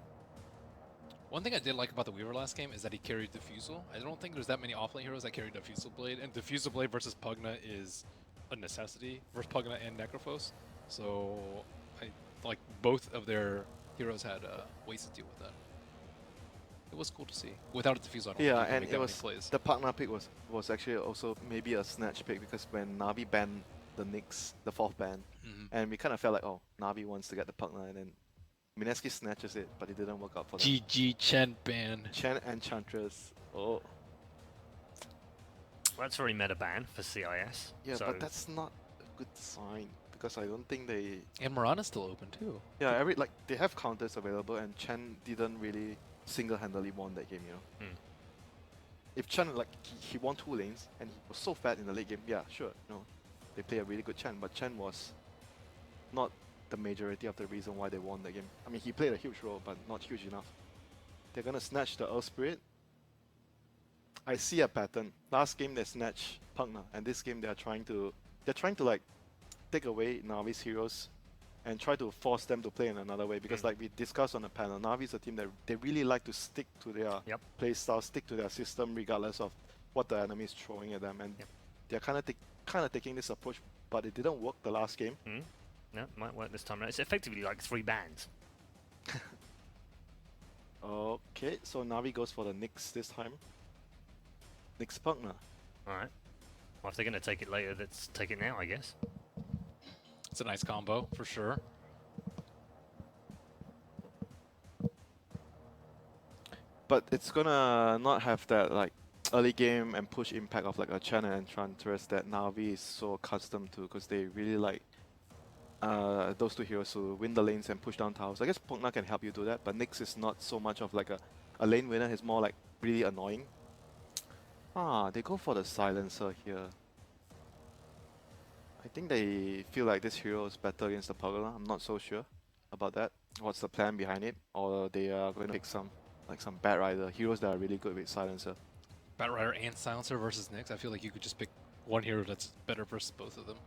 One thing I did like about the Weaver last game is that he carried Diffusal. I don't think there's that many offlane heroes that carry Diffusal Blade, and Diffusal Blade versus Pugna is a necessity versus Pugna and Necrophos. So I like both of their heroes had ways to deal with that. It was cool to see. Without a Diffusal, I don't Yeah, think you and can make it that was many plays. the partner pick was actually also maybe a snatch pick because when Navi banned the Nyx, the 4th ban, and we kind of felt like, oh, Navi wants to get the partner, and then Mineski snatches it, but it didn't work out for them. GG Chen ban. Chen Enchantress. Oh. Well, that's very meta ban for CIS. Yeah, so but that's not a good sign because I don't think they. And Mirana's still open too. Yeah, they have counters available, and Chen didn't really single-handedly won that game, you know. If Chen he won 2 lanes and he was so fat in the late game, yeah, sure, they play a really good Chen, but Chen was not the majority of the reason why they won the game. I mean, he played a huge role, but not huge enough. They're gonna snatch the Earth Spirit. I see a pattern. Last game they snatched Pugna, and this game they're trying to like take away Navi's heroes and try to force them to play in another way, because like we discussed on the panel, Navi's a team that they really like to stick to their play style, stick to their system regardless of what the enemy is throwing at them, and they're kind of taking this approach, but it didn't work the last game. No, it might work this time around. It's effectively like 3 bans. Okay, so Navi goes for the Nyx this time. Nyx Pugna. Alright. Well, if they're going to take it later, let's take it now, I guess. It's a nice combo for sure. But it's gonna not have that like early game and push impact of like a Chen and Enchantress that Navi is so accustomed to, because they really like those 2 heroes who win the lanes and push down towers. I guess Pugna can help you do that, but Nyx is not so much of like a lane winner. He's more like really annoying. They go for the Silencer here. I think they feel like this hero is better against the Pugna. I'm not so sure about that. What's the plan behind it? Or they are going to pick some Bat Rider heroes that are really good with Silencer. Bat Rider and Silencer versus Nyx. I feel like you could just pick one hero that's better versus both of them.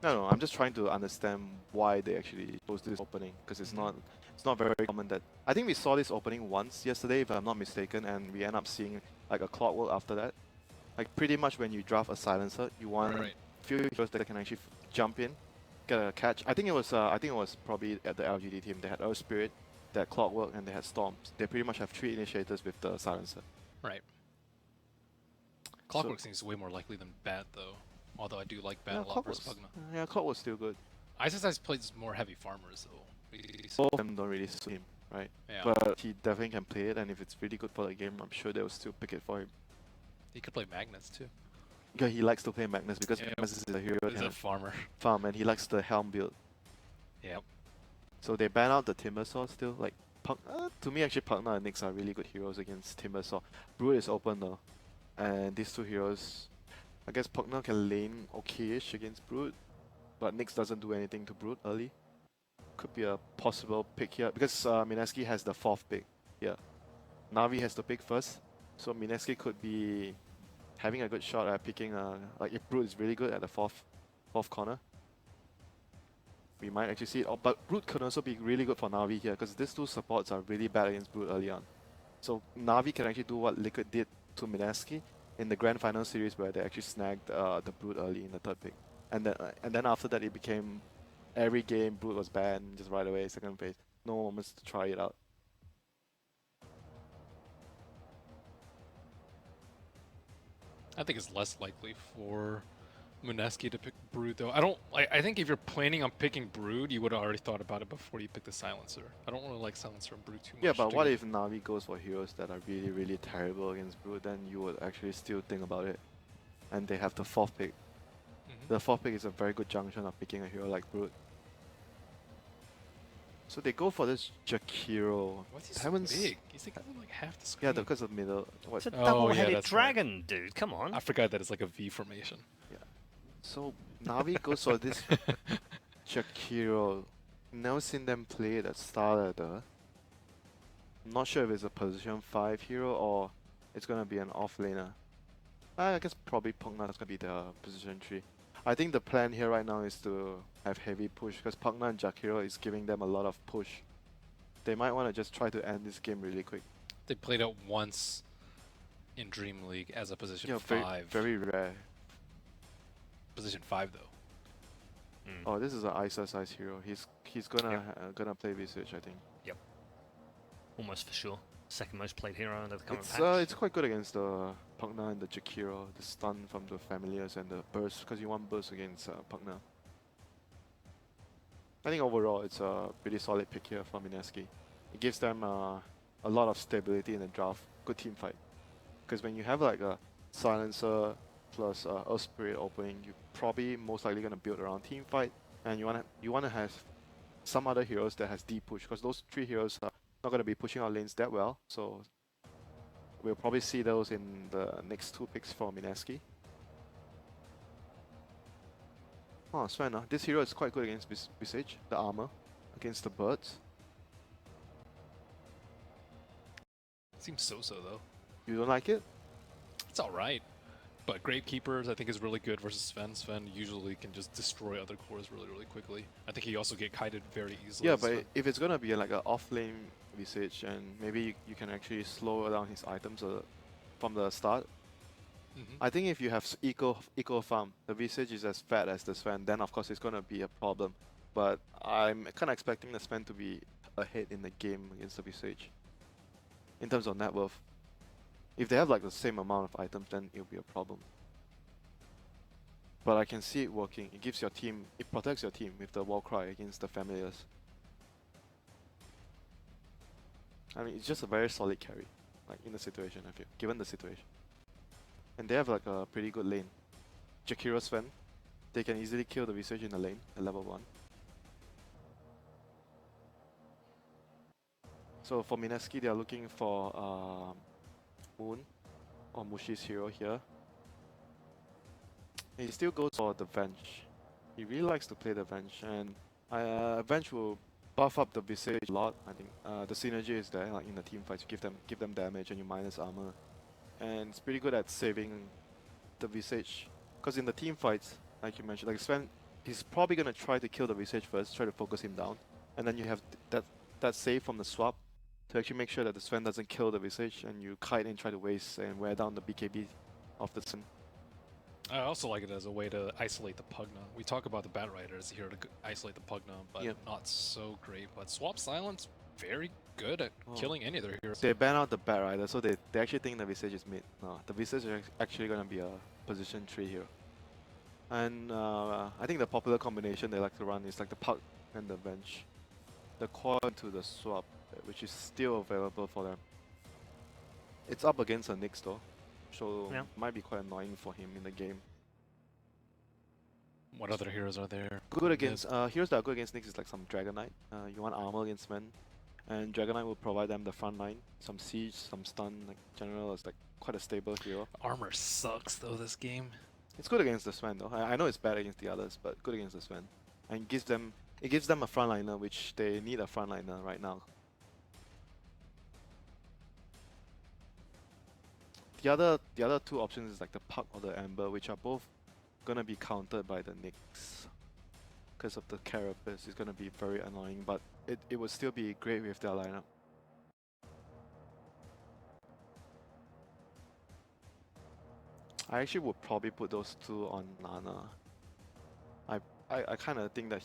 No, I'm just trying to understand why they actually chose this opening, because it's not very common that. I think we saw this opening once yesterday, if I'm not mistaken, and we end up seeing like a Clockwork after that. Like pretty much when you draft a Silencer, you want few heroes that can actually jump in, get a catch. I think it was probably at the LGD team. They had Earth Spirit, they had Clockwork, and they had Storms. They pretty much have 3 initiators with the Silencer. Right. Clockwork seems way more likely than Bat though. Although I do like Bat a lot versus Pugna. Yeah, Clockwork's still good. Ice plays more heavy farmers though. Both of them don't really suit him, right? Yeah. But he definitely can play it, and if it's really good for the game, I'm sure they'll still pick it for him. He could play Magnus too. Yeah, he likes to play Magnus because Magnus is a hero. He's a farmer. And he likes the Helm build. Yep. So they ban out the Timbersaw still. Like, to me actually Pugna and Nyx are really good heroes against Timbersaw. Brood is open though. And these 2 heroes, I guess Pugna can lane okay-ish against Brood, but Nyx doesn't do anything to Brood early. could be a possible pick here because Mineski has the 4th pick here. Navi has to pick first, so Mineski could be having a good shot at picking. Like if Brute is really good at the fourth corner, we might actually see it. Oh, but Brute could also be really good for Navi here because these two supports are really bad against Brute early on. So Navi can actually do what Liquid did to Mineski in the Grand Final series where they actually snagged the Brute early in the 3rd pick. And then after that it became every game Brute was banned just right away, second phase. No moments to try it out. I think it's less likely for Mineski to pick Brood, though. I think if you're planning on picking Brood, you would have already thought about it before you pick the Silencer. I don't really like Silencer and Brood too much. Yeah, but what if Navi goes for heroes that are really, really terrible against Brood? Then you would actually still think about it. And they have the 4th pick. The 4th pick is a very good junction of picking a hero like Brood. So they go for this Jakiro. What's he so big? He's like half the screen. Yeah, because of middle. It's a Oh, yeah, double-headed that's dragon, dude. Come on. I forgot that it's like a V formation. Yeah. So Navi goes for this Jakiro. Never seen them play it at starter. Not sure if it's a position 5 hero or it's gonna be an offlaner. I guess probably Pugna is gonna be the position 3. I think the plan here right now is to have heavy push because Pugna and Jakiro is giving them a lot of push. They might want to just try to end this game really quick. They played it once in Dream League as a position 5. Very rare. Position 5 though. Oh, this is an ISA size hero. He's gonna play Visage, I think. Yep. Almost for sure. Second most played hero under the current patch. It's quite good against the Pugna and the Jakiro, the stun from the familiars and the burst, because you want burst against Pugna. I think overall it's a pretty solid pick here for Mineski. It gives them a lot of stability in the draft. Good team fight. Because when you have like a Silencer plus Earth Spirit opening, you're probably most likely gonna build around team fight, and you wanna have some other heroes that has deep push, because those 3 heroes are not going to be pushing our lanes that well, so we'll probably see those in the next 2 picks for Mineski. Oh, Sven, this hero is quite good against Visage, the armor, against the birds. Seems so-so though. You don't like it? It's alright. But Gravekeepers I think is really good versus Sven. Sven usually can just destroy other cores really, really quickly. I think he also get kited very easily. Yeah, but if it's gonna be like an off-lane Visage, and maybe you can actually slow down his items from the start. I think if you have eco farm, the Visage is as fat as the Sven, then of course it's gonna be a problem. But I'm kind of expecting the Sven to be ahead in the game against the Visage in terms of net worth. If they have like the same amount of items, then it'll be a problem. But I can see it working. It gives your team, it protects your team with the Warcry against the familiars. I mean, it's just a very solid carry, like in the situation, I feel, given the situation. And they have like a pretty good lane. Jakiro Sven, they can easily kill the Visage in the lane at level 1. So for Mineski, they are looking for Moon or Mushi's hero here. He still goes for the Venge. He really likes to play the Venge, and Venge will buff up the Visage a lot. I think the synergy is there, like in the team fights. You give them damage and you minus armor, and it's pretty good at saving the Visage. Because in the team fights, like you mentioned, like Sven, he's probably gonna try to kill the Visage first, try to focus him down, and then you have that save from the swap to actually make sure that the Sven doesn't kill the Visage, and you kite and try to waste and wear down the BKB of the Sven. I also like it as a way to isolate the Pugna. We talk about the Batrider as here to isolate the Pugna, but not so great. But Swap Silence, very good at killing any of their heroes. They ban out the Batrider, so they actually think the Visage is mid. No, the Visage is actually going to be a position 3 hero. And I think the popular combination they like to run is like the Pug and the Venge. The core to the swap, which is still available for them. It's up against a Nyx though, so might be quite annoying for him in the game. What other heroes are there? Good against heroes that are good against Nyx is like some Dragon Knight. You want armor against men, and Dragon Knight will provide them the front line, some siege, some stun. Like general is like quite a stable hero. Armor sucks though this game. It's good against the Sven though. I know it's bad against the others, but good against the Sven, and gives them it gives them a frontliner, which they need a frontliner right now. The other two options is like the Puck or the Amber, which are both gonna be countered by the Nyx. Because of the Carapace, it's gonna be very annoying, but it would still be great with their lineup. I actually would probably put those two on Nana. I kind of think that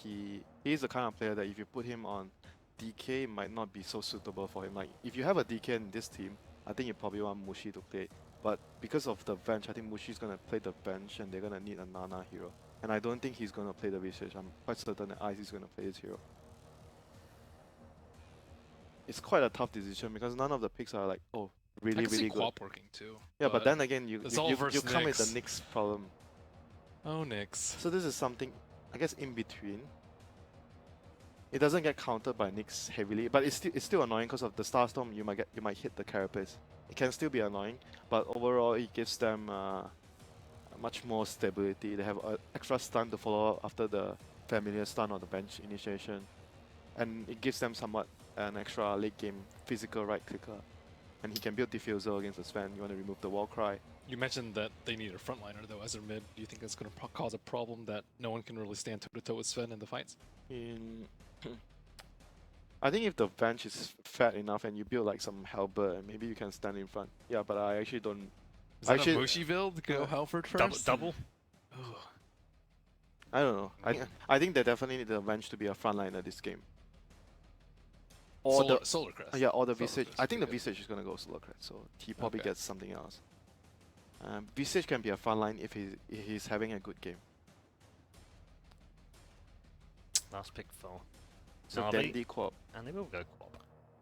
he's the kind of player that if you put him on DK, it might not be so suitable for him. Like, if you have a DK in this team, I think you probably want Mushi to play. But because of the bench, I think Mushi's going to play the bench and they're going to need a Nana hero. And I don't think he's going to play the Visage. I'm quite certain that Ice is going to play this hero. It's quite a tough decision because none of the picks are like, oh, really, I can really see good. Quap working too. Yeah, but then again, you it's all versus come with the Nyx. Nyx problem. Oh, Nyx. So this is something, I guess, in between. It doesn't get countered by Nyx heavily, but it's still annoying because of the Starstorm. You might hit the Carapace. It can still be annoying, but overall it gives them much more stability. They have extra stun to follow after the familiar stun or the bench initiation, and it gives them somewhat an extra late game physical right clicker. And he can build diffuser against the Sven. You want to remove the wall cry. You mentioned that they need a frontliner though as their mid. Do you think that's going to cause a problem that no one can really stand toe to toe with Sven in the fights? I think if the bench is fat enough and you build like some halberd, maybe you can stand in front. Yeah, but I actually don't. Is that a Mushi build? Go Halford first? Double? I don't know. I think they definitely need the bench to be a frontliner this game. Or Solar Crest. Yeah, or the Solar Visage. Crest I think the would be Visage is gonna go Solar Crest, so he probably Okay. gets something else. Visage can be a frontline if he's having a good game. Last pick for So Navi. Dandy Quap. And they will go Quap.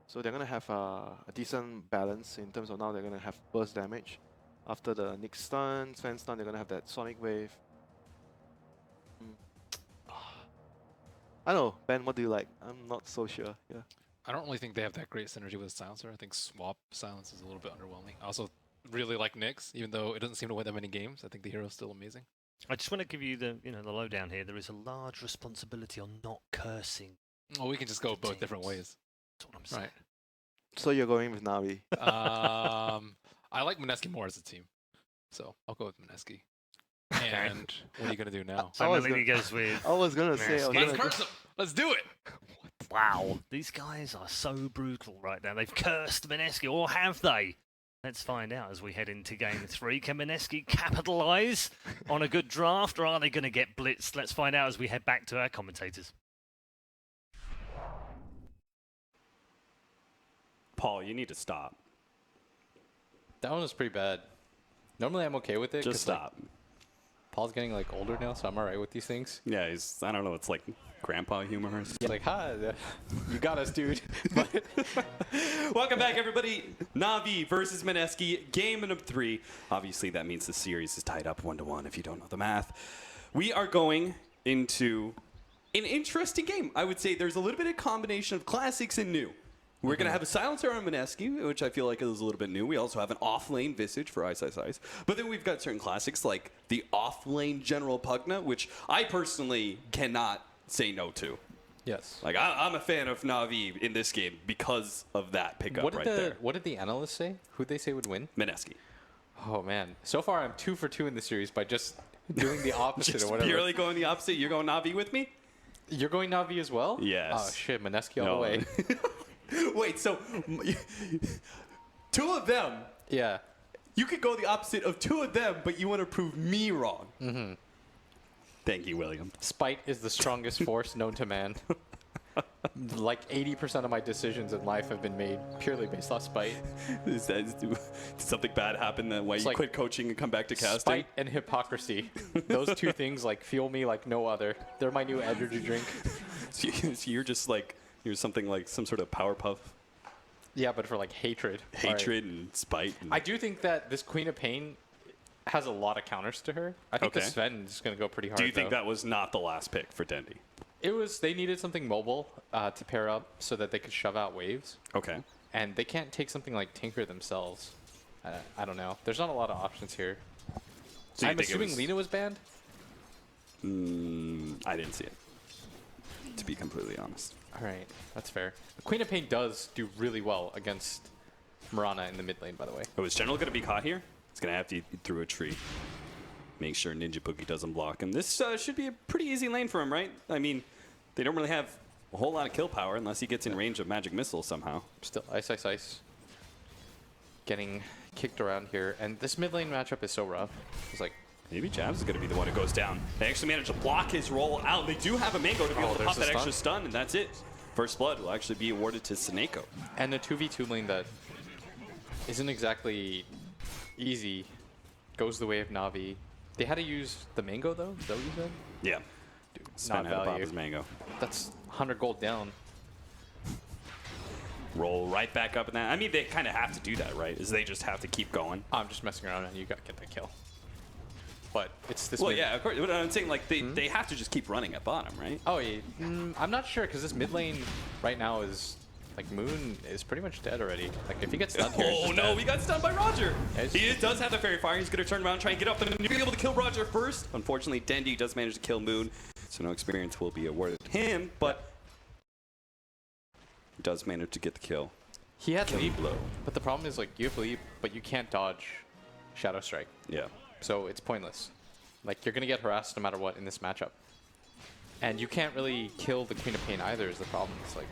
So they're gonna have a decent balance in terms of now they're gonna have burst damage. After the Nyx stun, Sven stun, they're gonna have that Sonic Wave. I don't know, Ben, what do you like? I'm not so sure. Yeah. I don't really think they have that great synergy with Silencer. I think Swap Silence is a little bit underwhelming. I also really like Nyx, even though it doesn't seem to win that many games. I think the hero's still amazing. I just want to give you the the lowdown here. There is a large responsibility on not cursing. Well, we can just go The both different teams. ways. That's what I'm saying. So you're going with Navi. I like Mineski more as a team, so I'll go with Mineski. And what are you gonna do now? So I was Melini goes with. I was gonna say, I was Let's gonna Curse him! Let's do it! Wow, these guys are so brutal right now. They've cursed Mineski, or have they? Let's find out as we head into Game 3. Can Mineski capitalise on a good draft, or are they going to get blitzed? Let's find out as we head back to our commentators. Paul, you need to stop. That one was pretty bad. Normally I'm okay with it. Just 'cause, like, stop. Paul's getting like older now, so I'm alright with these things. Yeah, he's, I don't know, it's like grandpa humor. He's like, hi, you got us, dude. But Welcome back, everybody. Navi versus Mineski, game number 3. Obviously, that means the series is tied up 1-1 if you don't know the math. We are going into an interesting game. I would say there's a little bit of combination of classics and new. We're going to have a Silencer on Mineski, which I feel like is a little bit new. We also have an off-lane Visage for Ice. But then we've got certain classics like the off-lane General Pugna, which I personally cannot say no to. yes. Like, I'm a fan of Navi in this game because of that pickup right there. What did the analysts say? Who'd they say would win? Mineski. Oh man. So far I'm 2 for 2 in the series by just doing the opposite Just or whatever. purely going the opposite. You're going Navi with me? You're going Navi as well? Yes. Oh shit, Mineski all the way. Wait, so 2 of them, Yeah. you could go the opposite of 2 of them, but you want to prove me wrong. Mm-hmm. Thank you, William. Spite is the strongest force known to man. Like 80% of my decisions in life have been made purely based off spite. Did something bad happen that why It's you like quit coaching and come back to casting? Spite and hypocrisy. Those two things like fuel me like no other. They're my new energy drink. So you're just like, you're something like some sort of Powerpuff. Yeah, but for like hatred. All right. Hatred and spite. And I do think that this Queen of Pain has a lot of counters to her. I think the Okay. Sven is going to go pretty hard. do you think though. that was not the last pick for Dendy? It was, they needed something mobile to pair up so that they could shove out waves. Okay. And they can't take something like Tinker themselves. I don't know. There's not a lot of options here. So you I'm think it assuming was- Lina was banned? I didn't see it. to be completely honest. All right, that's fair. The Queen of Pain does do really well against Mirana in the mid lane, by the way. Oh, is General going to be caught here? He's going to have to eat through a tree. Make sure Ninja Boogie doesn't block him. This should be a pretty easy lane for him, right? I mean, they don't really have a whole lot of kill power unless he gets in range of magic missiles somehow. Still Ice. Getting kicked around here. And this mid lane matchup is so rough. It's like, maybe Jabs is going to be the one who goes down. They actually managed to block his roll out. They do have a Mango to be able to pop that extra stun, and that's it. First blood will actually be awarded to Seneko. and a 2v2 lane that isn't exactly easy goes the way of Na'Vi. They had to use the Mango, though? Is that what you said? Yeah. Dude, Sven not had to pop value. his Mango. That's 100 gold down. Roll right back up in that. I mean, they kind of have to do that, right? Is they just have to keep going. I'm just messing around, and you got to get that kill. But it's this Well, mid- yeah, of course. But I'm saying, like, they have to just keep running at bottom, right? Oh, yeah. I'm not sure, because this mid lane right now is... Like, Moon is pretty much dead already. Like, if he gets stunned here, Oh, no, he got stunned by Roger. Yeah, He does have the Fairy Fire. He's going to turn around and try and get up and be able to kill Roger first. Unfortunately, Dendi does manage to kill Moon, so no experience will be awarded to him, but he does manage to get the kill. he had Killing leap, blow. but the problem is, like, you have leap, but you can't dodge Shadow Strike. Yeah. So it's pointless. Like, you're going to get harassed no matter what in this matchup. And you can't really kill the Queen of Pain either is the problem. It's like,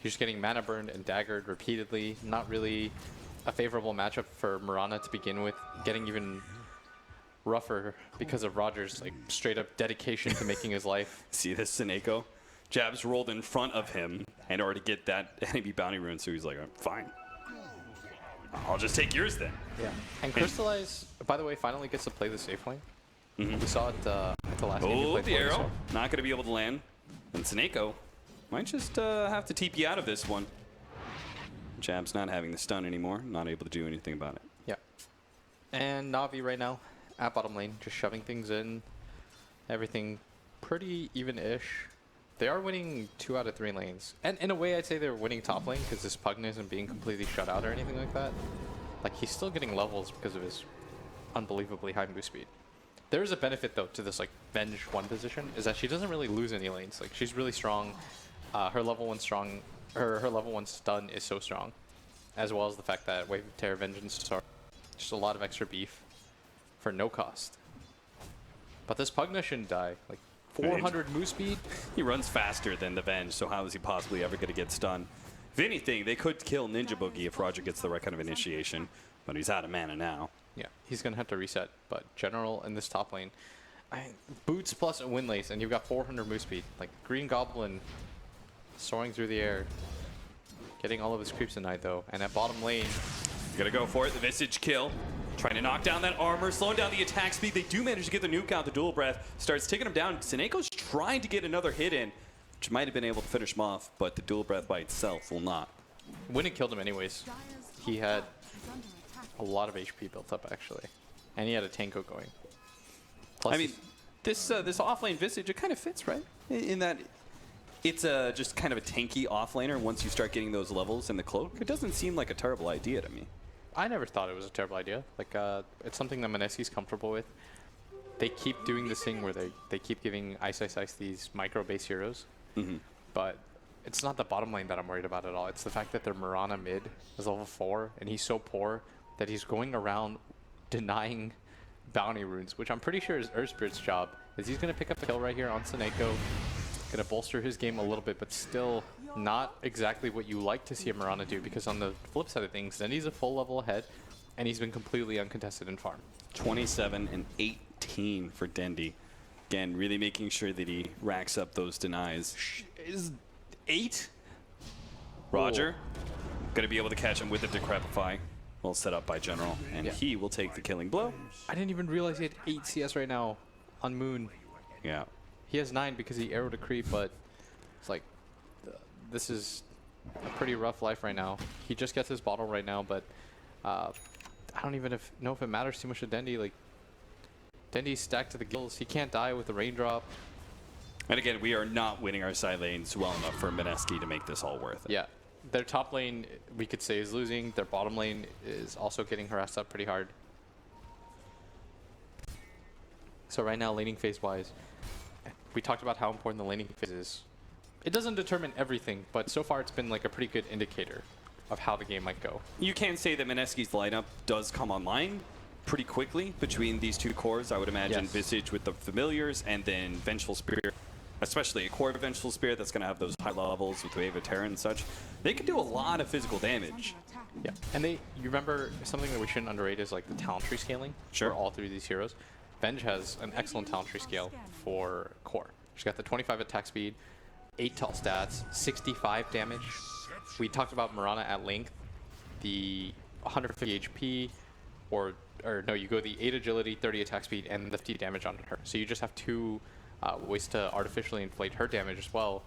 you're just getting mana burned and daggered repeatedly. Not really a favorable matchup for Mirana to begin with. Getting even rougher because of Roger's, like, straight up dedication to making his life. See this, Seneko? Jabs rolled in front of him in order to get that enemy bounty rune, so he's like, fine. I'll just take yours then. Yeah. And Crystallize, by the way, finally gets to play the safe lane. We saw it at the last game. he Oh, played the for arrow. himself. Not going to be able to land. And Seneko might just have to TP out of this one. Jab's not having the stun anymore. Not able to do anything about it. Yeah. And Na'Vi right now at bottom lane, just shoving things in. Everything pretty even-ish. They are winning 2 out of 3 lanes. And in a way, I'd say they're winning top lane because this Pugna isn't being completely shut out or anything like that. Like, he's still getting levels because of his unbelievably high move speed. There is a benefit, though, to this, like, Venge 1 position, is that she doesn't really lose any lanes. Like, she's really strong. Her level 1 strong, her level 1 stun is so strong. As well as the fact that Wave of Terror, Vengeance are just a lot of extra beef for no cost. But this Pugna shouldn't die. Like, 400 move speed? He runs faster than the Venge, so how is he possibly ever going to get stunned? If anything, they could kill Ninja Boogie if Roger gets the right kind of initiation, but he's out of mana now. Yeah, he's going to have to reset. But General in this top lane, boots plus a Windlace, and you've got 400 move speed. Like, Green Goblin soaring through the air, getting all of his creeps denied, though. And at bottom lane, Gonna go for it, the Visage kill. Trying to knock down that armor, slowing down the attack speed. They do manage to get the nuke out. The Dual Breath starts taking him down. Seneko's trying to get another hit in, which might have been able to finish him off, but the Dual Breath by itself will not. Wouldn't have killed him anyways. He had a lot of HP built up, actually. And he had a Tanko going. Plus I mean, this offlane Visage, it kind of fits, right? In that it's just kind of a tanky offlaner once you start getting those levels in the cloak. It doesn't seem like a terrible idea to me. I never thought it was a terrible idea. Like, it's something that Mineski's comfortable with. They keep doing this thing where they keep giving Ice these micro-base heroes. But it's not the bottom lane that I'm worried about at all. It's the fact that their Mirana mid is level 4, and he's so poor that he's going around denying bounty runes, which I'm pretty sure is Earth Spirit's job. Is he's going to pick up a kill right here on Seneko. Going to bolster his game a little bit, but still not exactly what you like to see a Mirana do, because on the flip side of things, then he's a full level ahead, and he's been completely uncontested in farm. 27 and 18 for Dendi. Again, really making sure that he racks up those denies. Is 8? Roger, going to be able to catch him with the Decrepify. Well set up by General, and he will take the killing blow. I didn't even realize he had 8 CS right now on Moon. Yeah. He has 9 because he arrowed a creep, but it's like, this is a pretty rough life right now. He just gets his bottle right now, but I don't even know if it matters too much to Dendi. Like, Dendi's stacked to the gills. He can't die with the raindrop. And again, we are not winning our side lanes well enough for Mineski to make this all worth it. Yeah. Their top lane, we could say, is losing. Their bottom lane is also getting harassed up pretty hard. So right now, laning phase-wise, we talked about how important the laning phase is it doesn't determine everything, but so far it's been like a pretty good indicator of how the game might go. You can say that Mineski's lineup does come online pretty quickly between these two cores. I would imagine Yes. Visage with the Familiars and then Vengeful Spirit, especially a core Vengeful Spirit that's going to have those high levels with Wave of Terror and such. They can do a lot of physical damage. Yeah, and you remember something that we shouldn't underrate is like the talent tree scaling for all three of these heroes. Venge has an excellent talent tree scale for core. She's got the 25 attack speed, 8 tall stats, 65 damage. We talked about Mirana at length, the 150 HP, or no, you go the 8 agility, 30 attack speed, and the 50 damage on her. So you just have 2 ways to artificially inflate her damage as well.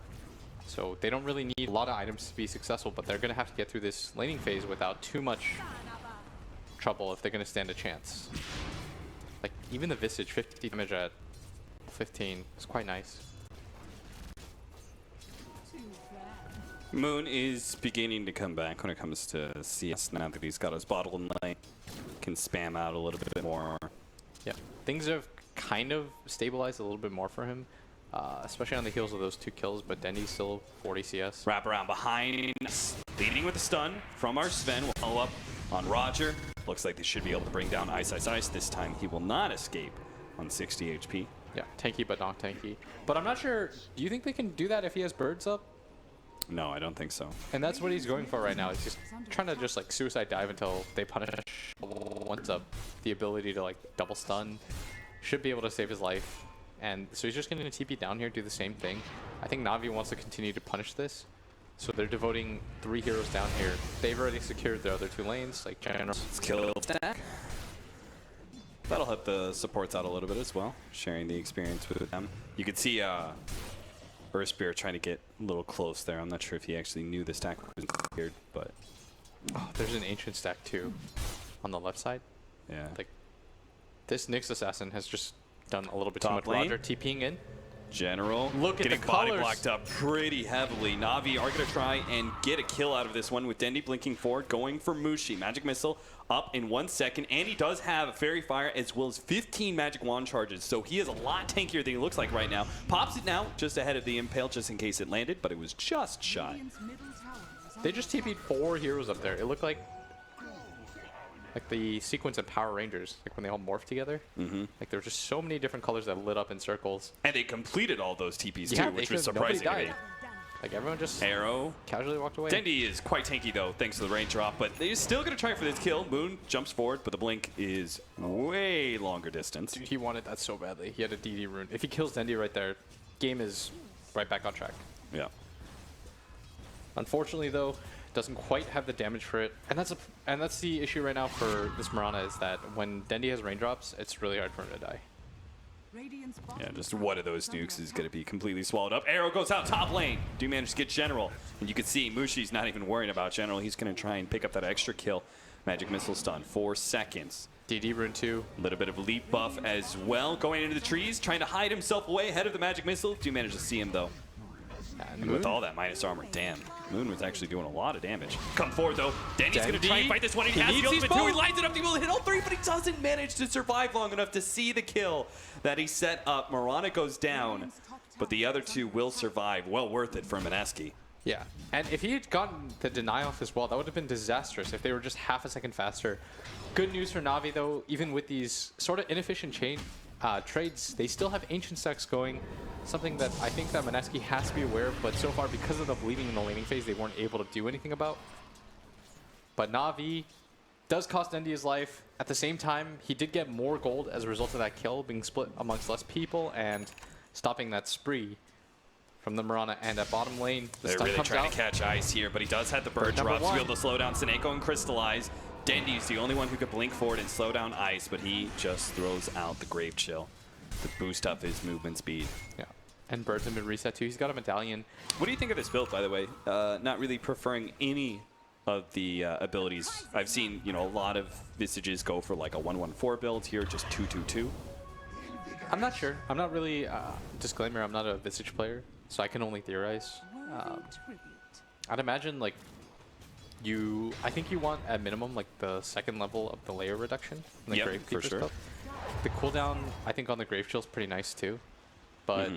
So they don't really need a lot of items to be successful, but they're going to have to get through this laning phase without too much trouble if they're going to stand a chance. Like, even the Visage, 50 damage at 15 is quite nice. Moon is beginning to come back when it comes to CS now that he's got his bottle in lane. Can spam out a little bit more. Yeah, things have kind of stabilized a little bit more for him, especially on the heels of those 2 kills, but Dendy's still 40 CS. Wrap around behind, leading with a stun from our Sven. Will follow up on Roger. Looks like they should be able to bring down Ice. This time he will not escape on 60 HP. Yeah, tanky but not tanky. But I'm not sure, do you think they can do that if he has birds up? No, I don't think so. And that's what he's going for right now. He's just trying to just like suicide dive until they punish once up. The ability to like double stun should be able to save his life. And so he's just going to TP down here, do the same thing. I think Na'Vi wants to continue to punish this. So they're devoting 3 heroes down here. They've already secured their other 2 lanes, like General. Let's kill stack. That'll help the supports out a little bit as well, sharing the experience with them. You could see Earthspear trying to get a little close there. I'm not sure if he actually knew the stack was cleared, but... Oh, there's an ancient stack too on the left side. Yeah. Like, this Nyx assassin has just done a little bit Top too much. lane. Roger TPing in. General Look at getting the body colors. blocked up pretty heavily. Na'Vi are going to try and get a kill out of this one with Dendy blinking forward, going for Mushi. Magic Missile up in 1 second, and he does have a Fairy Fire as well as 15 Magic Wand charges, so he is a lot tankier than he looks like right now. Pops it now just ahead of the Impale just in case it landed, but it was just shy. They just TP'd 4 heroes up there. It looked like the sequence of Power Rangers, like when they all morphed together. Like there were just so many different colors that lit up in circles. And they completed all those TPs Yeah, too, which was nobody surprising to me. died. Like everyone just Arrow. casually walked away. Dendy is quite tanky though, thanks to the range drop, but they're still going to try for this kill. Moon jumps forward, but the blink is way longer distance. Dude, he wanted that so badly. He had a DD rune. If he kills Dendy right there, game is right back on track. Yeah. Unfortunately though, doesn't quite have the damage for it. And that's the issue right now for this Mirana, is that when Dendy has raindrops, it's really hard for him to die. Yeah, just one of those nukes is going to be completely swallowed up. Arrow goes out top lane. Do manage to get General. And you can see Mushi's not even worrying about General. He's going to try and pick up that extra kill. Magic Missile stun, 4 seconds. DD rune 2. A little bit of a leap buff as well. Going into the trees, trying to hide himself away ahead of the Magic Missile. Do manage to see him though. And with all that minus armor, damn. Moon was actually doing a lot of damage. Come forward though. Dendy's going to try and fight this one. He has the ultimate too. He lines it up. He will hit all 3, but he doesn't manage to survive long enough to see the kill that he set up. Mirana goes down, but the other 2 will survive. Well worth it for Mineski. Yeah, and if he had gotten the deny off as well, that would have been disastrous if they were just half a second faster. Good news for Na'Vi though, even with these sort of inefficient trades, they still have ancient stacks going. Something that I think that Mineski has to be aware of, but so far because of the bleeding in the laning phase, they weren't able to do anything about. But Na'Vi does cost Dendy his life. At the same time, he did get more gold as a result of that kill being split amongst less people and stopping that spree from the Mirana. And at bottom lane, the They're stun really comes trying out. to catch Ice here, but he does have the bird number drops to be 1. able to slow down Seneko and Crystallize. Dendy's the only one who could blink forward and slow down Ice, but he just throws out the Grave Chill to boost up his movement speed. Yeah. And Bird's been reset too. He's got a medallion. What do you think of this build, by the way? Not really preferring any of the abilities. I've seen, a lot of Visages go for like a 1-1-4 build here, just 2-2-2. I'm not sure. I'm not really, disclaimer, I'm not a Visage player, so I can only theorize. I'd imagine like I think you want at minimum like the 2nd level of the layer reduction. In the Yep, Grave for Keeper sure. stuff. The cooldown I think on the Grave Chill is pretty nice too, but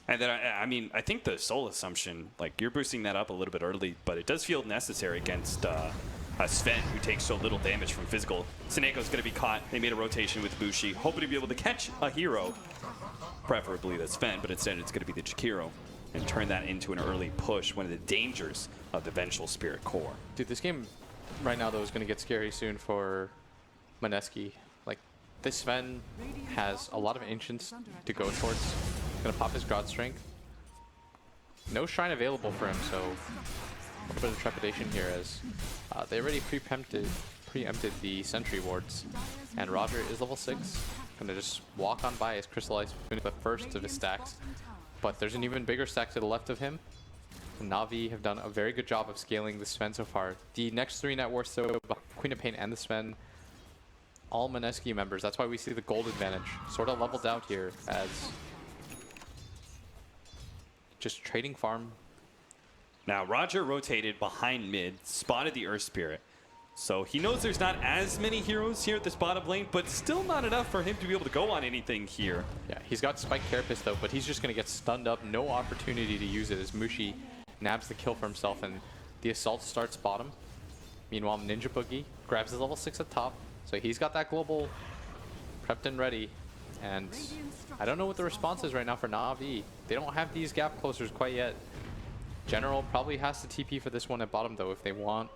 And then, I mean, I think the Soul Assumption, like, you're boosting that up a little bit early, but it does feel necessary against a Sven who takes so little damage from physical. Sineko's going to be caught. They made a rotation with Bushi, hoping to be able to catch a hero, preferably the Sven, but instead it's going to be the Jakiro, and turn that into an early push, one of the dangers of the Vengeful Spirit core. Dude, this game right now, though, is going to get scary soon for Mineski. Like, this Sven has a lot of Ancients to go towards. Going to pop his God Strength. No Shrine available for him, so a little bit of trepidation here as they already preempted the Sentry wards. And Roger is level 6. Going to just walk on by as Crystallize finishes the first of his stacks. But there's an even bigger stack to the left of him. Na'Vi have done a very good job of scaling the Sven so far. The next 3 net worths, though, Queen of Pain and the Sven, all Mineski members. That's why we see the gold advantage sort of leveled out here as just trading farm. Now, Roger rotated behind mid, spotted the Earth Spirit. So he knows there's not as many heroes here at this bottom lane, but still not enough for him to be able to go on anything here. Yeah, he's got Spike Carapace though, but he's just going to get stunned up. No opportunity to use it as Mushi nabs the kill for himself, and the assault starts bottom. Meanwhile, Ninja Boogie grabs his level 6 at top, so he's got that global prepped and ready. And I don't know what the response is right now for Na'Vi. They don't have these gap closers quite yet. General probably has to TP for this one at bottom though if they want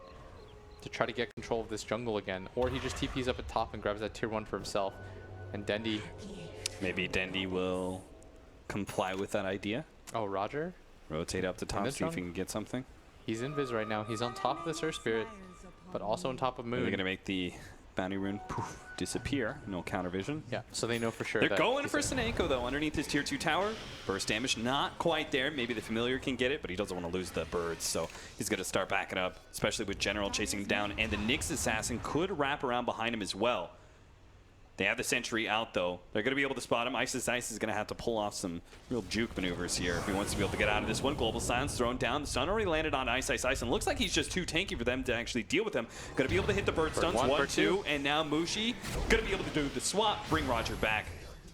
to try to get control of this jungle again. Or he just TPs up at top and grabs that tier 1 for himself. And Dendi. Maybe Dendi will comply with that idea. Oh, Roger? Rotate up to top, see if he can get something. He's invis right now. He's on top of the Earth Spirit, but also on top of Moon. They're going to make the bounty rune poof, disappear. No counter vision. Yeah, so they know for sure. They're going for Sineko though, underneath his tier 2 tower. Burst damage not quite there. Maybe the familiar can get it, but he doesn't want to lose the birds, so he's going to start backing up, especially with General chasing him down. And the Nyx assassin could wrap around behind him as well. They have the sentry out though. They're going to be able to spot him. Ice is going to have to pull off some real juke maneuvers here if he wants to be able to get out of this one. Global Silence thrown down. The stun already landed on Ice, and looks like he's just too tanky for them to actually deal with him. Going to be able to hit the bird stuns. 1, 2, and now Mushi going to be able to do the swap, bring Roger back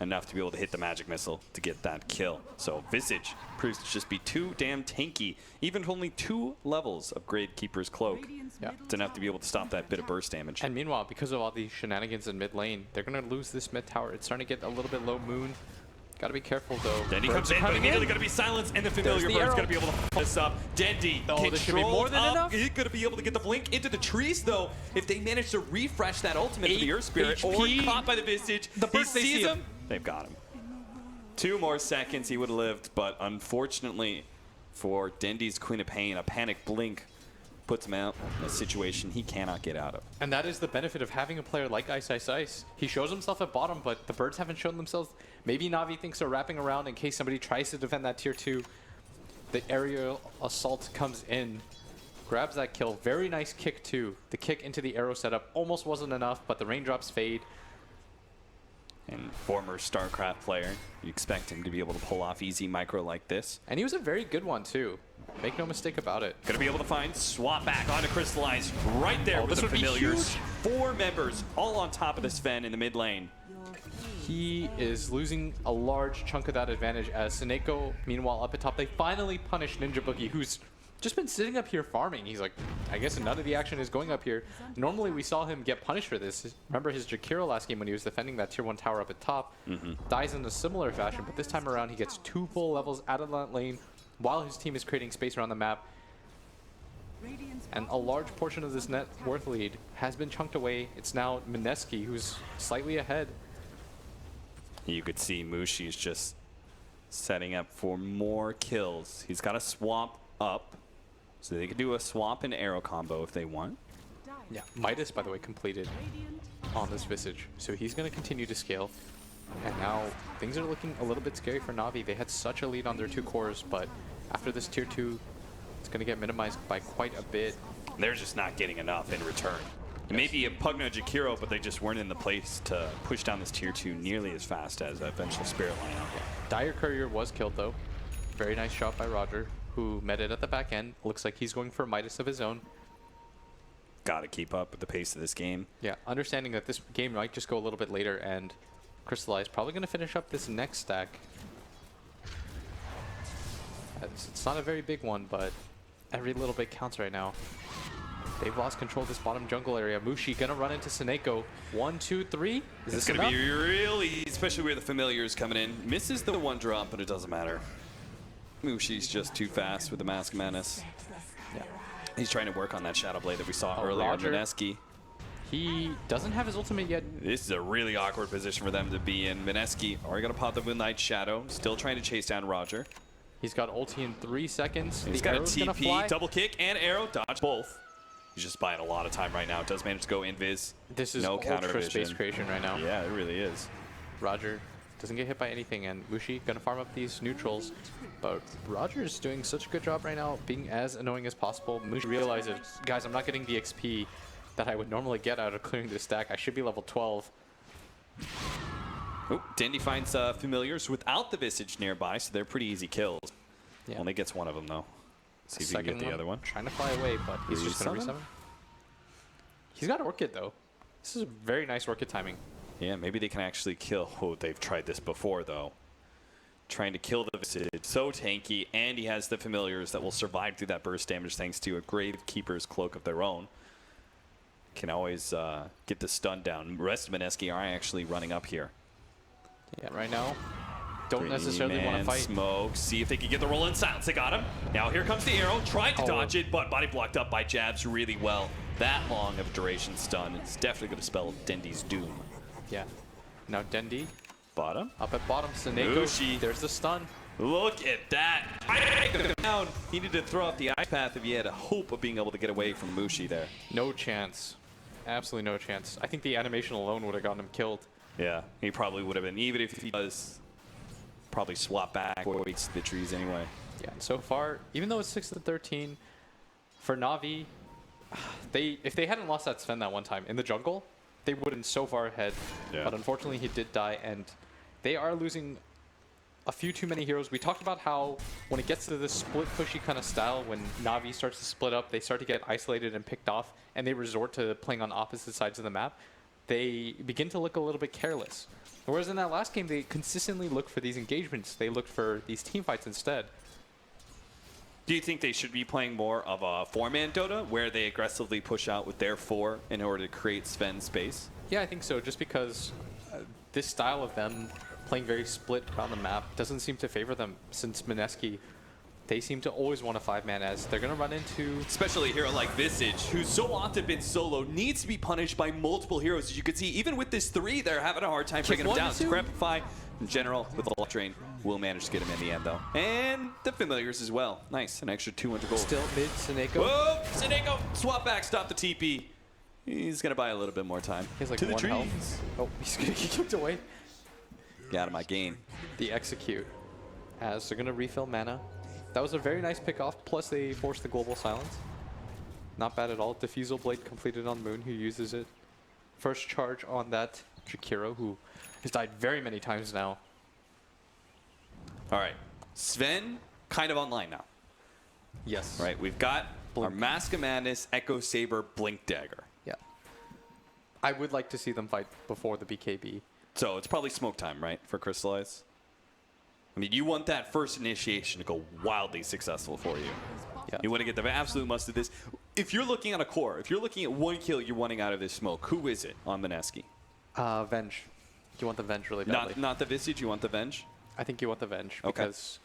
enough to be able to hit the magic missile to get that kill. So Visage proves to just be too damn tanky. Even with only 2 levels of Gravekeeper's Cloak, it's enough to be able to stop that bit of burst damage. And meanwhile, because of all these shenanigans in mid lane, they're going to lose this mid tower. It's starting to get a little bit low. Moon. Got to be careful though. Dendi comes in, but immediately going to be silenced, and the familiar bird's going to be able to fuck this up. Dendi controlled up. He's going to be able to get the blink into the trees though. If they manage to refresh that ultimate for the Earth Spirit, or caught by the Visage, he sees him. They've got him. 2 more seconds, he would have lived, but unfortunately for Dendi's Queen of Pain, a panic blink puts him out in a situation he cannot get out of. And that is the benefit of having a player like Ice. He shows himself at bottom, but the birds haven't shown themselves. Maybe Na'Vi thinks they're wrapping around in case somebody tries to defend that tier 2. The aerial assault comes in, grabs that kill. Very nice kick too. The kick into the arrow setup almost wasn't enough, but the raindrops fade. And former StarCraft player, you expect him to be able to pull off easy micro like this. And he was a very good one too. Make no mistake about it. Gonna be able to find swap back onto Crystallize right there with the familiars. 4 members all on top of the Sven in the mid lane. He is losing a large chunk of that advantage as Sineko, meanwhile up at top, they finally punish Ninja Boogie, who's just been sitting up here farming. He's like, I guess none of the action is going up here. Normally we saw him get punished for this. Remember his Jakiro last game when he was defending that tier 1 tower up at top? Dies in a similar fashion, but this time around he gets 2 full levels out of that lane while his team is creating space around the map. And a large portion of this net worth lead has been chunked away. It's now Mineski who's slightly ahead. You could see Mushi is just setting up for more kills. He's got a swamp up. So they could do a swamp and arrow combo if they want. Yeah, Midas, by the way, completed on this Visage. So he's going to continue to scale. And now things are looking a little bit scary for Na'Vi. They had such a lead on their 2 cores, but after this tier 2, it's going to get minimized by quite a bit. They're just not getting enough in return. It may be a Pugna Jakiro, but they just weren't in the place to push down this tier 2 nearly as fast as a Vengeful Spirit lineup. Dire Courier was killed though. Very nice shot by Roger, who met it at the back end. Looks like he's going for Midas of his own. Gotta keep up with the pace of this game. Yeah, understanding that this game might just go a little bit later, and Crystallize probably going to finish up this next stack. It's not a very big one, but every little bit counts right now. They've lost control of this bottom jungle area. Mushi gonna run into Seneko. 1, 2, 3. Is this It's going enough? to be really, especially where the familiars coming in. Misses the one drop, but it doesn't matter. Mushi's just too fast with the Mask Menace. Yeah. He's trying to work on that Shadow Blade that we saw earlier in Roger. Mineski. He doesn't have his ultimate yet. This is a really awkward position for them to be in. Mineski already going to pop the Moonlight Shadow. Still trying to chase down Roger. He's got ulti in 3 seconds. He's The got a arrow's gonna fly. TP, double kick, and arrow. Dodge both. He's just buying a lot of time right now. Does manage to go invis. This is no counter ultra space vision. creation right now. Yeah, it really is. Roger doesn't get hit by anything, and Mushi gonna farm up these neutrals. But Roger's doing such a good job right now, being as annoying as possible. Mushi realizes, guys, I'm not getting the XP that I would normally get out of clearing this stack. I should be level 12. Oh, Dendy finds familiars without the Visage nearby, so they're pretty easy kills. Yeah. Only gets one of them, though. See if you can get the other one. Trying to fly away, but he's just gonna Resummon? resummon. He's got Orchid, though. This is a very nice Orchid timing. Yeah, maybe they can actually kill. Oh, they've tried this before, though. Trying to kill the Visage. So tanky, and he has the familiars that will survive through that burst damage thanks to a Gravekeeper's Cloak of their own. Can always get the stun down. The rest of Mineski are actually running up here. Yeah, right now, don't necessarily want to fight. Smoke. See if they can get the roll in silence. They got him. Now here comes the arrow. Tried to dodge it, but body blocked up by jabs really well. That long of duration stun. It's definitely going to spell Dendy's doom. Yeah. Now Dendy Bottom. up at bottom. Seneko. Mushi. There's the stun. Look at that. Down. He needed to throw out the ice path if he had a hope of being able to get away from Mushi there. No chance. Absolutely no chance. I think the animation alone would have gotten him killed. Yeah, he probably would have been. Even if he does probably swap back or waits the trees anyway. Yeah, and so far, even though it's 6-13, for Na'Vi, if they hadn't lost that Sven that one time in the jungle, they would have been so far ahead. Yeah. But unfortunately, he did die, and they are losing a few too many heroes. We talked about how when it gets to this split pushy kind of style, when Na'Vi starts to split up, they start to get isolated and picked off, and they resort to playing on opposite sides of the map. They begin to look a little bit careless. Whereas in that last game, they consistently looked for these engagements. They looked for these team fights instead. Do you think they should be playing more of a 4-man Dota where they aggressively push out with their 4 in order to create Sven space? Yeah, I think so, just because this style of them playing very split around the map doesn't seem to favor them, since Mineski, they seem to always want a 5-man as they're going to run into... Especially a hero like Visage, who's so often been solo, needs to be punished by multiple heroes. As you can see, even with this 3, they're having a hard time bringing him down. Scrapify, in general, with the Luck Drain, will manage to get him in the end, though. And the Familiars as well. Nice, an extra 200 gold. Still mid, Seneko. Whoa, Seneko, swap back, stop the TP. He's going to buy a little bit more time. He has like to the 1 trees. health. Oh, he's going to get kicked away. Get out of my game. The execute, as they're going to refill mana. That was a very nice pick off, plus they forced the global silence. Not bad at all. Diffusal Blade completed on Moon, who uses it. First charge on that Jakiro, who has died very many times now. All right, Sven kind of online now. Yes. Right, we've got our Mask of Madness, Echo Saber, Blink Dagger. Yeah. I would like to see them fight before the BKB. So it's probably smoke time, right, for Crystallize? I mean, you want that first initiation to go wildly successful for you. Yeah. You want to get the absolute must of this. If you're looking at a core, if you're looking at 1 kill you're wanting out of this smoke, who is it on Mineski? Venge. You want the Venge really badly. Not the Visage, you want the Venge? I think you want the Venge Okay. because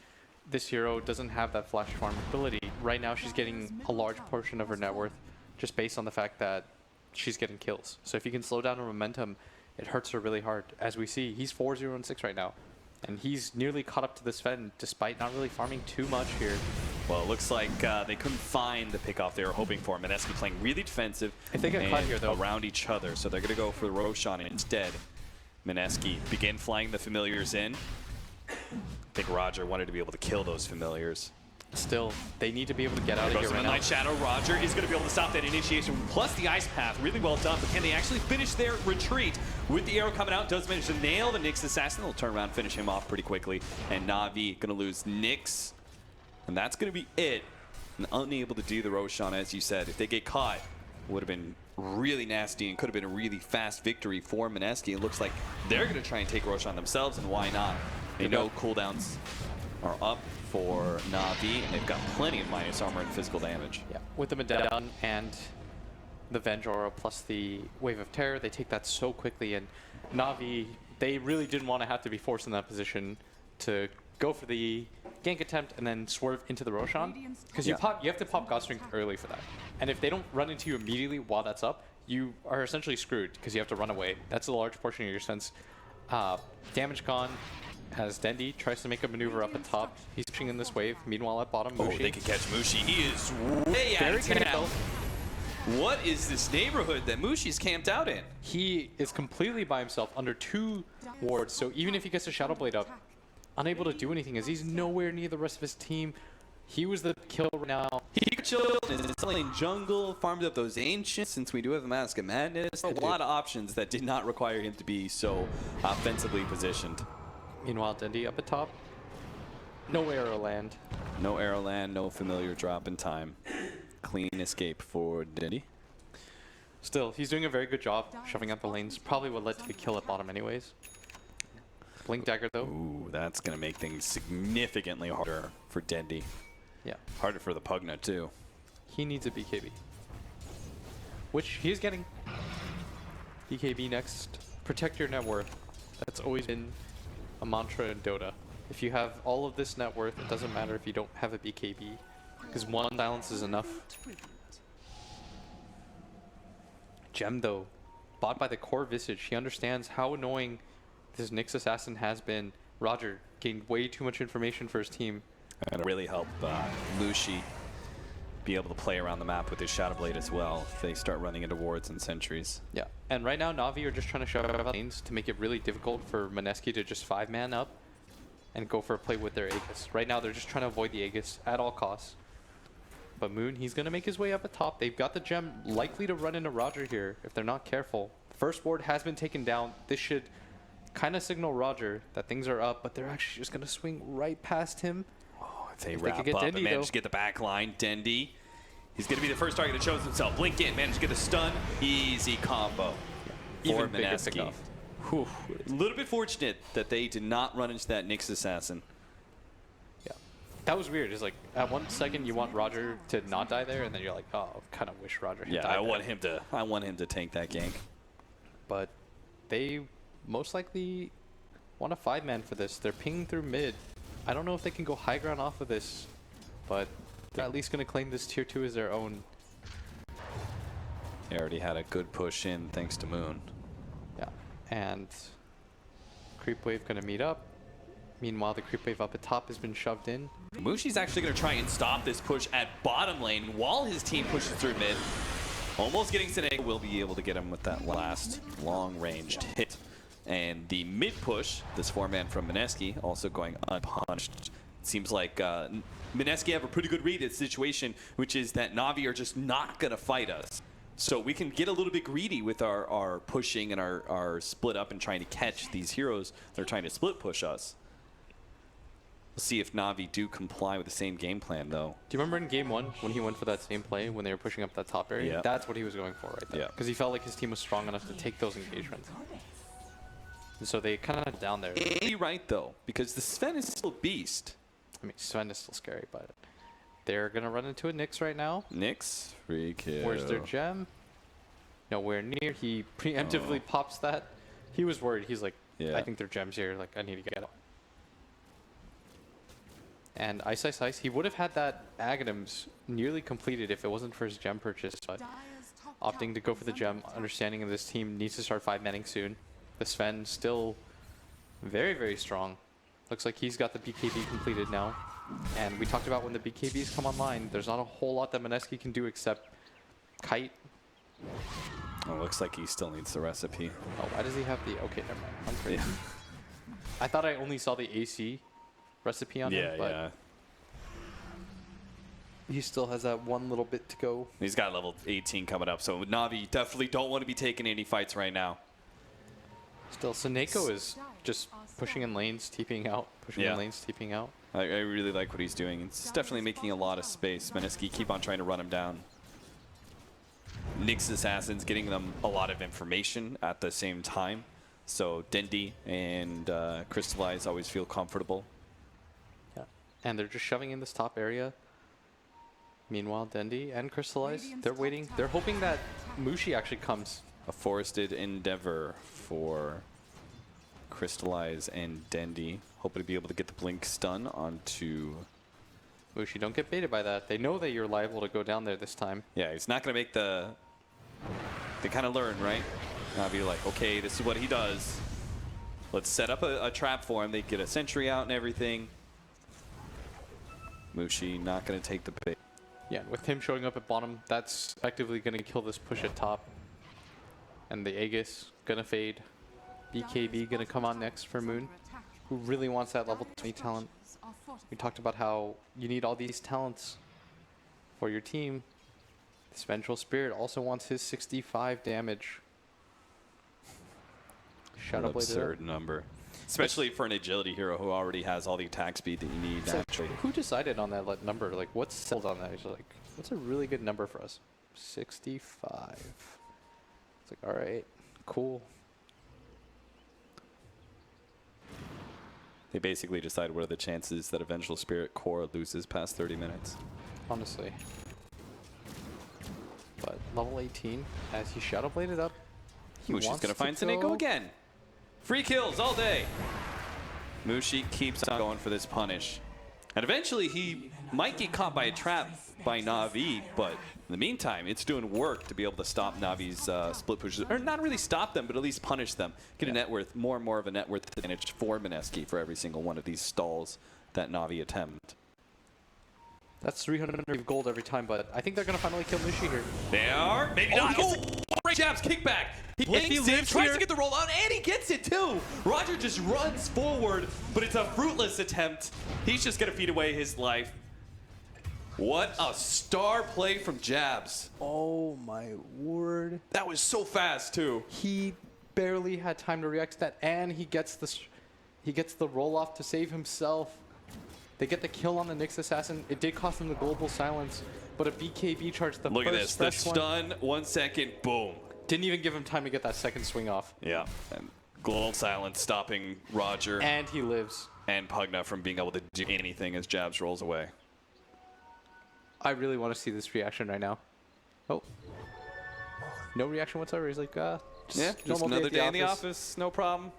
this hero doesn't have that flash farm ability. Right now, she's getting a large portion of her net worth just based on the fact that she's getting kills. So if you can slow down her momentum, it hurts her really hard. As we see, he's 4-0-6 right now. And he's nearly caught up to the Sven, despite not really farming too much here. Well, it looks like they couldn't find the pickoff they were hoping for. Mineski playing really defensive If they get caught here, though, around each other, so they're going to go for the Roshan instead. Mineski begin flying the Familiars in. I think Roger wanted to be able to kill those Familiars. still, they need to be able to get out of Goes here the right now. Midnight Shadow. Roger is going to be able to stop that initiation, plus the Ice Path. Really well done, but can they actually finish their retreat? With the arrow coming out, does manage to nail the Nyx Assassin. They'll turn around and finish him off pretty quickly. And Na'Vi going to lose Nyx. And that's going to be it. And unable to do the Roshan, as you said. If they get caught, would have been really nasty and could have been a really fast victory for Mineski. It looks like they're going to try and take Roshan themselves, and why not? They know cooldowns are up for Na'Vi, and they've got plenty of minus armor and physical damage. Yeah, with the Medallion and the Vengora plus the Wave of Terror, they take that so quickly, and Na'Vi, they really didn't want to have to be forced in that position to go for the gank attempt and then swerve into the Roshan, because you have to pop God Strength early for that. And if they don't run into you immediately while that's up, you are essentially screwed because you have to run away. That's a large portion of your defense. Damage gone as Dendi tries to make a maneuver up at top. He's pushing in this wave. Meanwhile, at bottom, Mushi. Oh, they can catch Mushi. He is way out of town. What is this neighborhood that Mushi's camped out in? He is completely by himself under 2 wards, so even if he gets a Shadow Blade up, unable to do anything as he's nowhere near the rest of his team. He was the kill right now. He chilled in selling jungle, farmed up those ancients since we do have a Mask of Madness. A lot of options that did not require him to be so offensively positioned. Meanwhile, Dendi up at top. No arrow land. No arrow land, no familiar drop in time. Clean escape for Dendi. Still, he's doing a very good job shoving up the lanes. Probably what led to the kill at bottom anyways. Blink Dagger though. Ooh, that's going to make things significantly harder for Dendi. Yeah. Harder for the Pugna too. He needs a BKB. Which he's getting. BKB next. Protect your net worth. That's always been a mantra in Dota. If you have all of this net worth, it doesn't matter if you don't have a BKB. Because one silence is enough. Gem though, bought by the core Visage. He understands how annoying this Nyx Assassin has been. Roger gained way too much information for his team. And really help Lushi be able to play around the map with his Shadow Blade as well if they start running into wards and sentries. Yeah, and right now Na'Vi are just trying to shove out lanes to make it really difficult for Mineski to just 5-man up and go for a play with their Aegis. Right now they're just trying to avoid the Aegis at all costs. But Moon, he's going to make his way up at top. They've got the gem likely to run into Roger here if they're not careful. First ward has been taken down. This should kind of signal Roger that things are up, but they're actually just going to swing right past him. If they If wrap they could get up Dendi, and manage though. to get the back line, Dendi. He's going to be the first target that shows himself. Blink in, managed to get the stun. Easy combo for Even bigger Mineski. pickoff. Whew. A little bit fortunate that they did not run into that Nyx Assassin. Yeah, that was weird. It's like at 1 second you want Roger to not die there, and then you're like, oh, kind of wish Roger had Yeah, died I want there. him to tank that gank. But they most likely want a 5-man for this. They're pinging through mid. I don't know if they can go high ground off of this, but they're at least going to claim this tier 2 as their own. They already had a good push in thanks to Moon. Yeah, and creep wave going to meet up. Meanwhile, the creep wave up at top has been shoved in. Mushi's actually going to try and stop this push at bottom lane while his team pushes through mid. Almost getting Seneca, will be able to get him with that last long-ranged hit. And the mid push, this 4-man from Mineski, also going unpunished. Seems like Mineski have a pretty good read at the situation, which is that Na'Vi are just not going to fight us. So we can get a little bit greedy with our pushing and our split up and trying to catch these heroes that are trying to split push us. We'll see if Na'Vi do comply with the same game plan, though. Do you remember in game 1 when he went for that same play when they were pushing up that top area? Yeah. That's what he was going for right there. Yeah. Because he felt like his team was strong enough to take those engagements. And so they kind of down there. You're right, though, because the Sven is still a beast. I mean, Sven is still scary, but they're going to run into a Nyx right now. Nyx, free kill. Where's their gem? Nowhere near. He preemptively pops that. He was worried. He's like, Yeah. I think their gem's here. Like, I need to get it. And Ice Ice Ice, he would have had that Aghanims nearly completed if it wasn't for his gem purchase, but opting to go for the gem, understanding of this team needs to start 5-manning soon. The Sven still very, very strong. Looks like he's got the BKB completed now. And we talked about when the BKBs come online, there's not a whole lot that Mineski can do except kite. Oh, looks like he still needs the recipe. Oh, why does he have the... Okay, never mind. I'm crazy. I thought I only saw the AC recipe on him, but he still has that one little bit to go. He's got level 18 coming up, so Na'Vi definitely don't want to be taking any fights right now. Still, Seneko is just pushing in lanes, TPing out, pushing in lanes, TPing out. I really like what he's doing. It's definitely making a lot of space. Mineski keep on trying to run him down. Nyx Assassins getting them a lot of information at the same time. So Dendi and Crystallize always feel comfortable. Yeah. And they're just shoving in this top area. Meanwhile, Dendi and Crystallize, they're waiting. They're hoping that Mushi actually comes. A forested endeavor for Crystallize and Dendi. Hoping to be able to get the blink stun onto Mushi, don't get baited by that. They know that you're liable to go down there this time. Yeah, he's not going to make the... They kind of learn, right? Now be like, okay, this is what he does. Let's set up a trap for him. They get a sentry out and everything. Mushi not going to take the bait. Yeah, with him showing up at bottom, that's effectively going to kill this push at top. And the Aegis going to fade. BKB going to come on next for Moon, who really wants that level 20 talent. We talked about how you need all these talents for your team. This Vengeful Spirit also wants his 65 damage. An absurd number. Especially for an agility hero who already has all the attack speed that you need naturally. Like, who decided on that number? Like, what's settled on that? It's like, what's a really good number for us? 65. It's like, all right, cool. They basically decide what are the chances that a Vengeful Spirit core loses past 30 minutes. Honestly. But level 18, as he Shadow Bladed up, Mushi's going to find Seneko again. Free kills all day. Mushi keeps on going for this punish. And eventually he might get caught by a trap by Na'Vi, but in the meantime, it's doing work to be able to stop Navi's split pushes. Or not really stop them, but at least punish them. Get a net worth, more and more of a net worth advantage for Mineski for every single one of these stalls that Na'Vi attempt. That's 300 gold every time, but I think they're going to finally kill Mushi here. They are. Maybe not. Oh, great jabs, kickback. He blinks in, tries to get the roll out, and he gets it too. Roger just runs forward, but it's a fruitless attempt. He's just going to feed away his life. What a star play from Jabs. Oh my word. That was so fast too. He barely had time to react to that, and he gets the roll off to save himself. They get the kill on the Nyx Assassin. It did cost them the global silence, but a BKB charge the Look at this, the first one. stun, 1 second, boom. Didn't even give him time to get that second swing off. Yeah, and global silence stopping Roger And he lives. and Pugna from being able to do anything as Jabs rolls away. I really want to see this reaction right now. Oh. No reaction whatsoever. He's like, Yeah, just normal another at day in the office, no problem.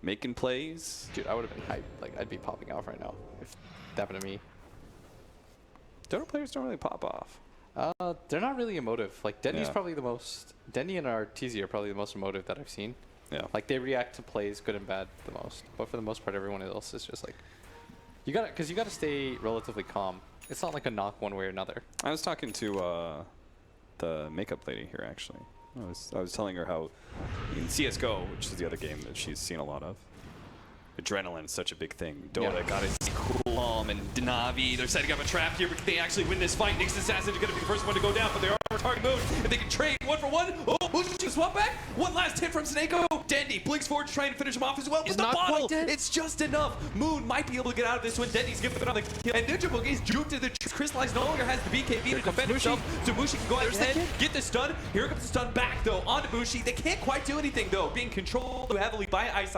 Making plays. Dude, I would have been hyped. Like, I'd be popping off right now if that happened to me. Dota players don't really pop off. They're not really emotive. Like, Dendi's Yeah. probably the most... Dendi and Arteezy are probably the most emotive that I've seen. Yeah. Like, they react to plays, good and bad, the most. But for the most part, everyone else is just like... You gotta stay relatively calm. It's not like a knock one way or another. I was talking to the makeup lady here, actually. I was telling her how in CSGO, which is the other game that she's seen a lot of, adrenaline is such a big thing. Dota got its Calm and Na'Vi, they're setting up a trap here, but they actually win this fight. Nyx Assassin is going to be the first one to go down, but they are target mode, and they can trade 1 for 1. Oh, Mushi swap back. One last hit from Seneko. Dendi blinks forward, trying to finish him off as well. With the bottle, it's just enough. Moon might be able to get out of this one. Dendi's giving it on the kill, and Ninja Boogie's juked to the Crystallize. No longer has the BKB to defend himself, so Mushi can go ahead, get the stun. Here comes the stun back though onto Mushi. They can't quite do anything though, being controlled heavily by Ice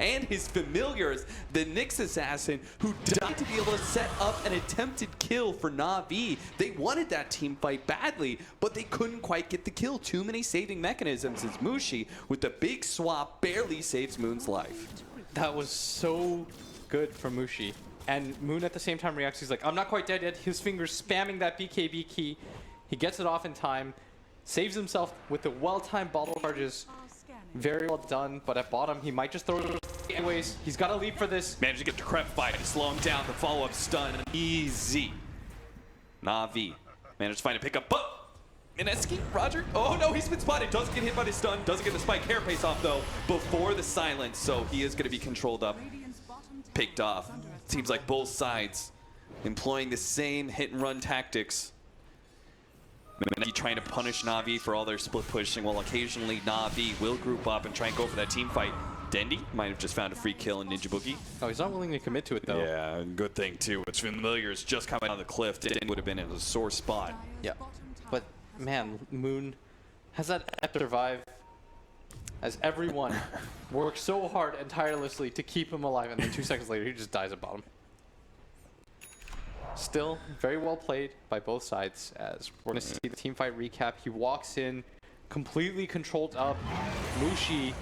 and his familiars. The Nyx Assassin, who died to be able to set up an attempted kill for Na'Vi. They wanted that team fight badly, but they couldn't quite get the kill. Too many saving mechanisms as Mushi, with the big swap, barely saves Moon's life. That was so good from Mushi. And Moon at the same time reacts. He's like, I'm not quite dead yet. His fingers spamming that BKB key. He gets it off in time. Saves himself with the well-timed bottle charges. Very well done. But at bottom, he might just throw it anyways. He's got to leap for this. Managed to get decrepit by it, slow him down. The follow-up stun, easy. Na'Vi managed to find a pickup, but Mineski, Roger. Oh no, he's been spotted. Doesn't get hit by the stun. Doesn't get the spike. Hair pays off though before the silence, so he is going to be controlled up, picked off. Seems like both sides employing the same hit and run tactics. Mineski trying to punish Na'Vi for all their split pushing, while occasionally Na'Vi will group up and try and go for that team fight. Dendi might have just found a free kill in Ninja Boogie. Oh, he's not willing to commit to it though. Yeah, good thing too. It's familiar. It's just coming on the cliff. Dendi would have been in a sore spot. Yeah. But man, Moon has that epic survive. as everyone works so hard and tirelessly to keep him alive, and then 2 seconds later he just dies at bottom. Still, very well played by both sides, as we're going to see the teamfight recap. He walks in, completely controlled up. Mushi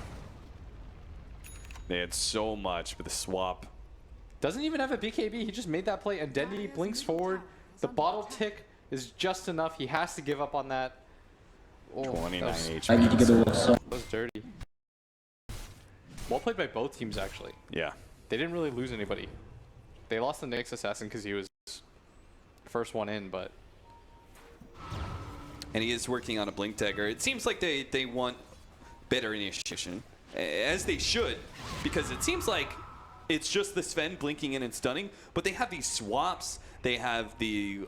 They had so much with the swap. doesn't even have a BKB. He just made that play, and Dendy blinks forward. The bottle tick is just enough. He has to give up on that. Oh, 29 HP. Lagi 3-2. So, that was dirty. Well played by both teams, actually. Yeah. They didn't really lose anybody. They lost the Nyx Assassin because he was first one in, but... And he is working on a Blink Dagger. It seems like they want better initiation, as they should, because it seems like it's just the Sven blinking in and stunning, but they have these swaps. They have the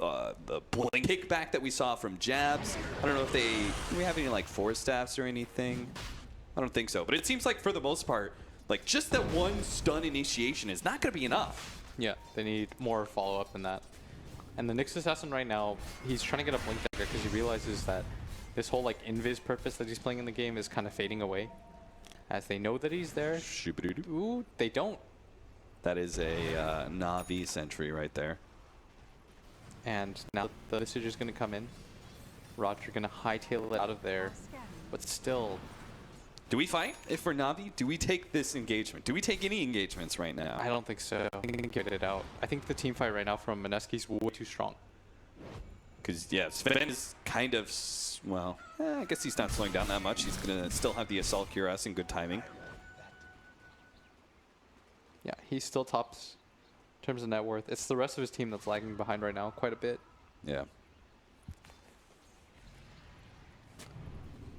blink kickback that we saw from Jabs. I don't know if do we have any like force staffs or anything? I don't think so, but it seems like for the most part, like just that one stun initiation is not going to be enough. Yeah, they need more follow-up than that. And the Nyx Assassin right now, he's trying to get a Blink Dagger because he realizes that this whole like invis purpose that he's playing in the game is kind of fading away. As they know that he's there. Ooh, they don't. That is a Na'Vi sentry right there. And now the Visage is going to come in. Roger going to hightail it out of there. But still... Do we fight if we're Na'Vi? Do we take this engagement? Do we take any engagements right now? I don't think so. I think they can get it out. I think the team fight right now from Mineski's way too strong. Because, yeah, Sven is kind of, well, I guess he's not slowing down that much. He's going to still have the Assault Cuirass in good timing. Yeah, he still tops in terms of net worth. It's the rest of his team that's lagging behind right now quite a bit. Yeah.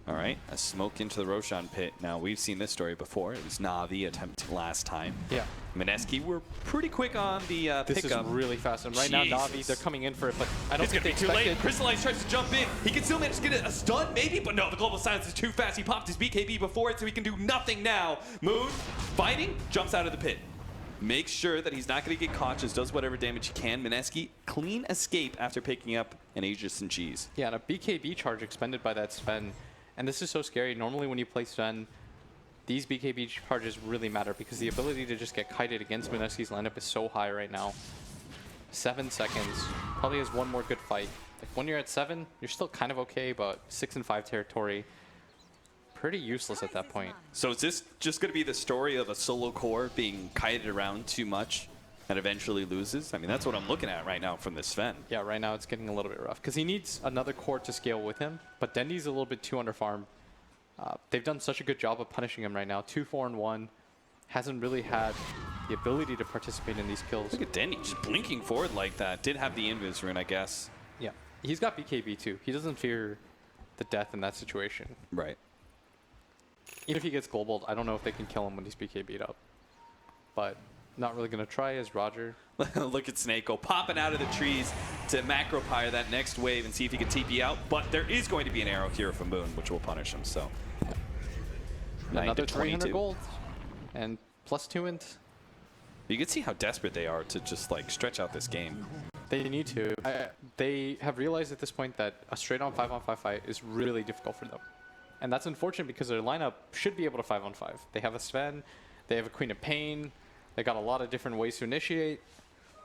All right, a smoke into the Roshan pit. Now, we've seen this story before. It was Na'Vi attempted last time. Yeah. Mineski were pretty quick on the this pickup. Is really fast. And right now, Na'Vi, they're coming in for it, but I don't It's think they gonna be too late. expected. Crystallize tries to jump in. He can still manage to get a stun, maybe, but no, the global silence is too fast. He popped his BKB before it, so he can do nothing now. Moon, fighting, jumps out of the pit. Makes sure that he's not going to get caught, just does whatever damage he can. Mineski, clean escape after picking up an Aegis and Cheese. Yeah, and a BKB charge expended by that Sven. And this is so scary. Normally when you play Sven, these BKB charges really matter because the ability to just get kited against Mineski's lineup is so high right now. 7 seconds. Probably has one more good fight. Like when you're at 7, you're still kind of okay, but 6 and 5 territory, pretty useless at that point. So is this just going to be the story of a solo core being kited around too much and eventually loses? I mean, that's what I'm looking at right now from this Sven. Yeah, right now it's getting a little bit rough because he needs another core to scale with him, but Dendy's a little bit too underfarmed. They've done such a good job of punishing him right now. 2-4-1. Hasn't really had the ability to participate in these kills. Look at Denny just blinking forward like that. Did have the invis rune, I guess. Yeah, he's got BKB too. He doesn't fear the death in that situation. Right. Even if he gets global, I don't know if they can kill him when he's BKB'd up. But not really going to try as Roger. Look at Snako popping out of the trees to macro pyre that next wave and see if he can TP out. But there is going to be an arrow here from Moon, which will punish him. So another 300 gold and +2 int. You can see how desperate they are to just like stretch out this game. They need to. They have realized at this point that a straight-on 5-on-5 fight is really difficult for them. And that's unfortunate because their lineup should be able to 5-on-5. They have a Sven, they have a Queen of Pain, they got a lot of different ways to initiate.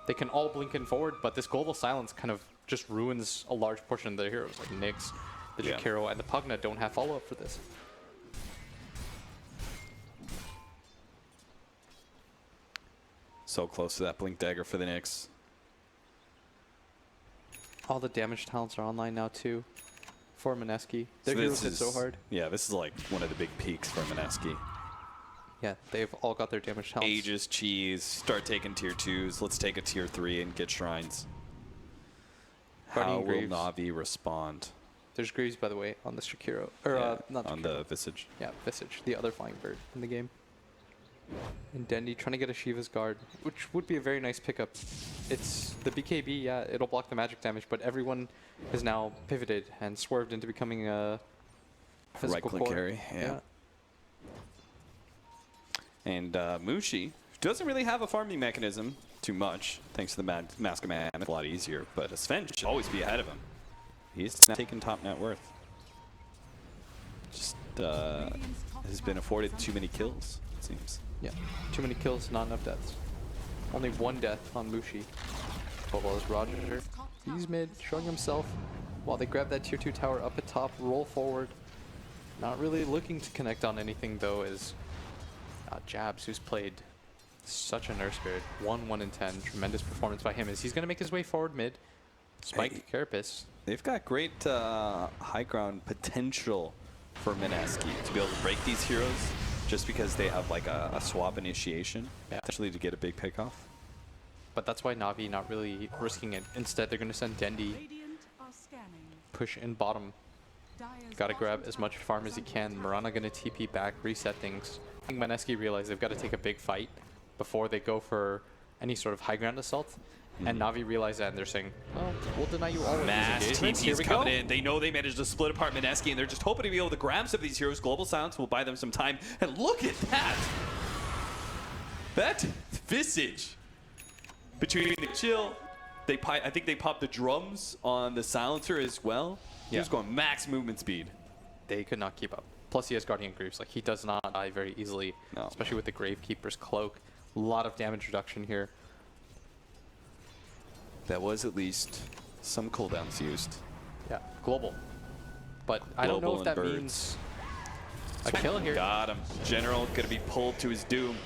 They can all blink in forward, but this global silence kind of just ruins a large portion of their heroes, like Nyx, the Jakiro, and the Pugna don't have follow-up for this. So close to that blink dagger for the Nyx. All the damage talents are online now too for Mineski. Their heroes hit so hard. Yeah, this is like one of the big peaks for Mineski. Yeah, they've all got their damage talents. Aegis, Cheese, start taking tier 2s. Let's take a tier 3 and get shrines. How will Greaves. Na'Vi respond? There's Greaves, by the way, on the Shakiro. Or, not on Shakiro. the Visage. Yeah, Visage, the other flying bird in the game. And Dendy trying to get a Shiva's Guard, which would be a very nice pickup. It's the BKB, yeah, it'll block the magic damage, but everyone has now pivoted and swerved into becoming a physical Right-click core. carry, yeah. And Mushi doesn't really have a farming mechanism too much, thanks to the Mask of Man. It's a lot easier, but Sven should always be ahead of him. He's now taking top net worth. Just has been afforded too many kills, it seems. Yeah, too many kills, not enough deaths. Only one death on Mushi. As well as Roger. He's mid, showing himself while they grab that tier 2 tower up at top, roll forward. Not really looking to connect on anything though, as Jabs, who's played such a nurse spirit. 1 in 10. Tremendous performance by him as he's going to make his way forward mid. Spike Carapace. They've got great high ground potential for Mineski to be able to break these heroes just because they have like a swap initiation, potentially to get a big pickoff. But that's why Na'Vi not really risking it. Instead, they're going to send Dendi, push in bottom. Got to grab as much farm as he can. Mirana going to TP back, reset things. I think Mineski realized they've got to take a big fight before they go for any sort of high ground assault. And Na'Vi realize that, and they're saying, well, we'll deny you all of these engagements. TP's coming in. They know they managed to split apart Mineski, and they're just hoping to be able to grab some of these heroes. Global Silence will buy them some time. And look at that! That visage between the chill. I think they popped the drums on the silencer as well. He was going max movement speed. They could not keep up. Plus he has Guardian Greaves. Like, he does not die very easily, especially with the Gravekeeper's Cloak. A lot of damage reduction here. That was at least some cooldowns used. Yeah, global. But I don't know if that means a kill here. Got him. General gonna be pulled to his doom.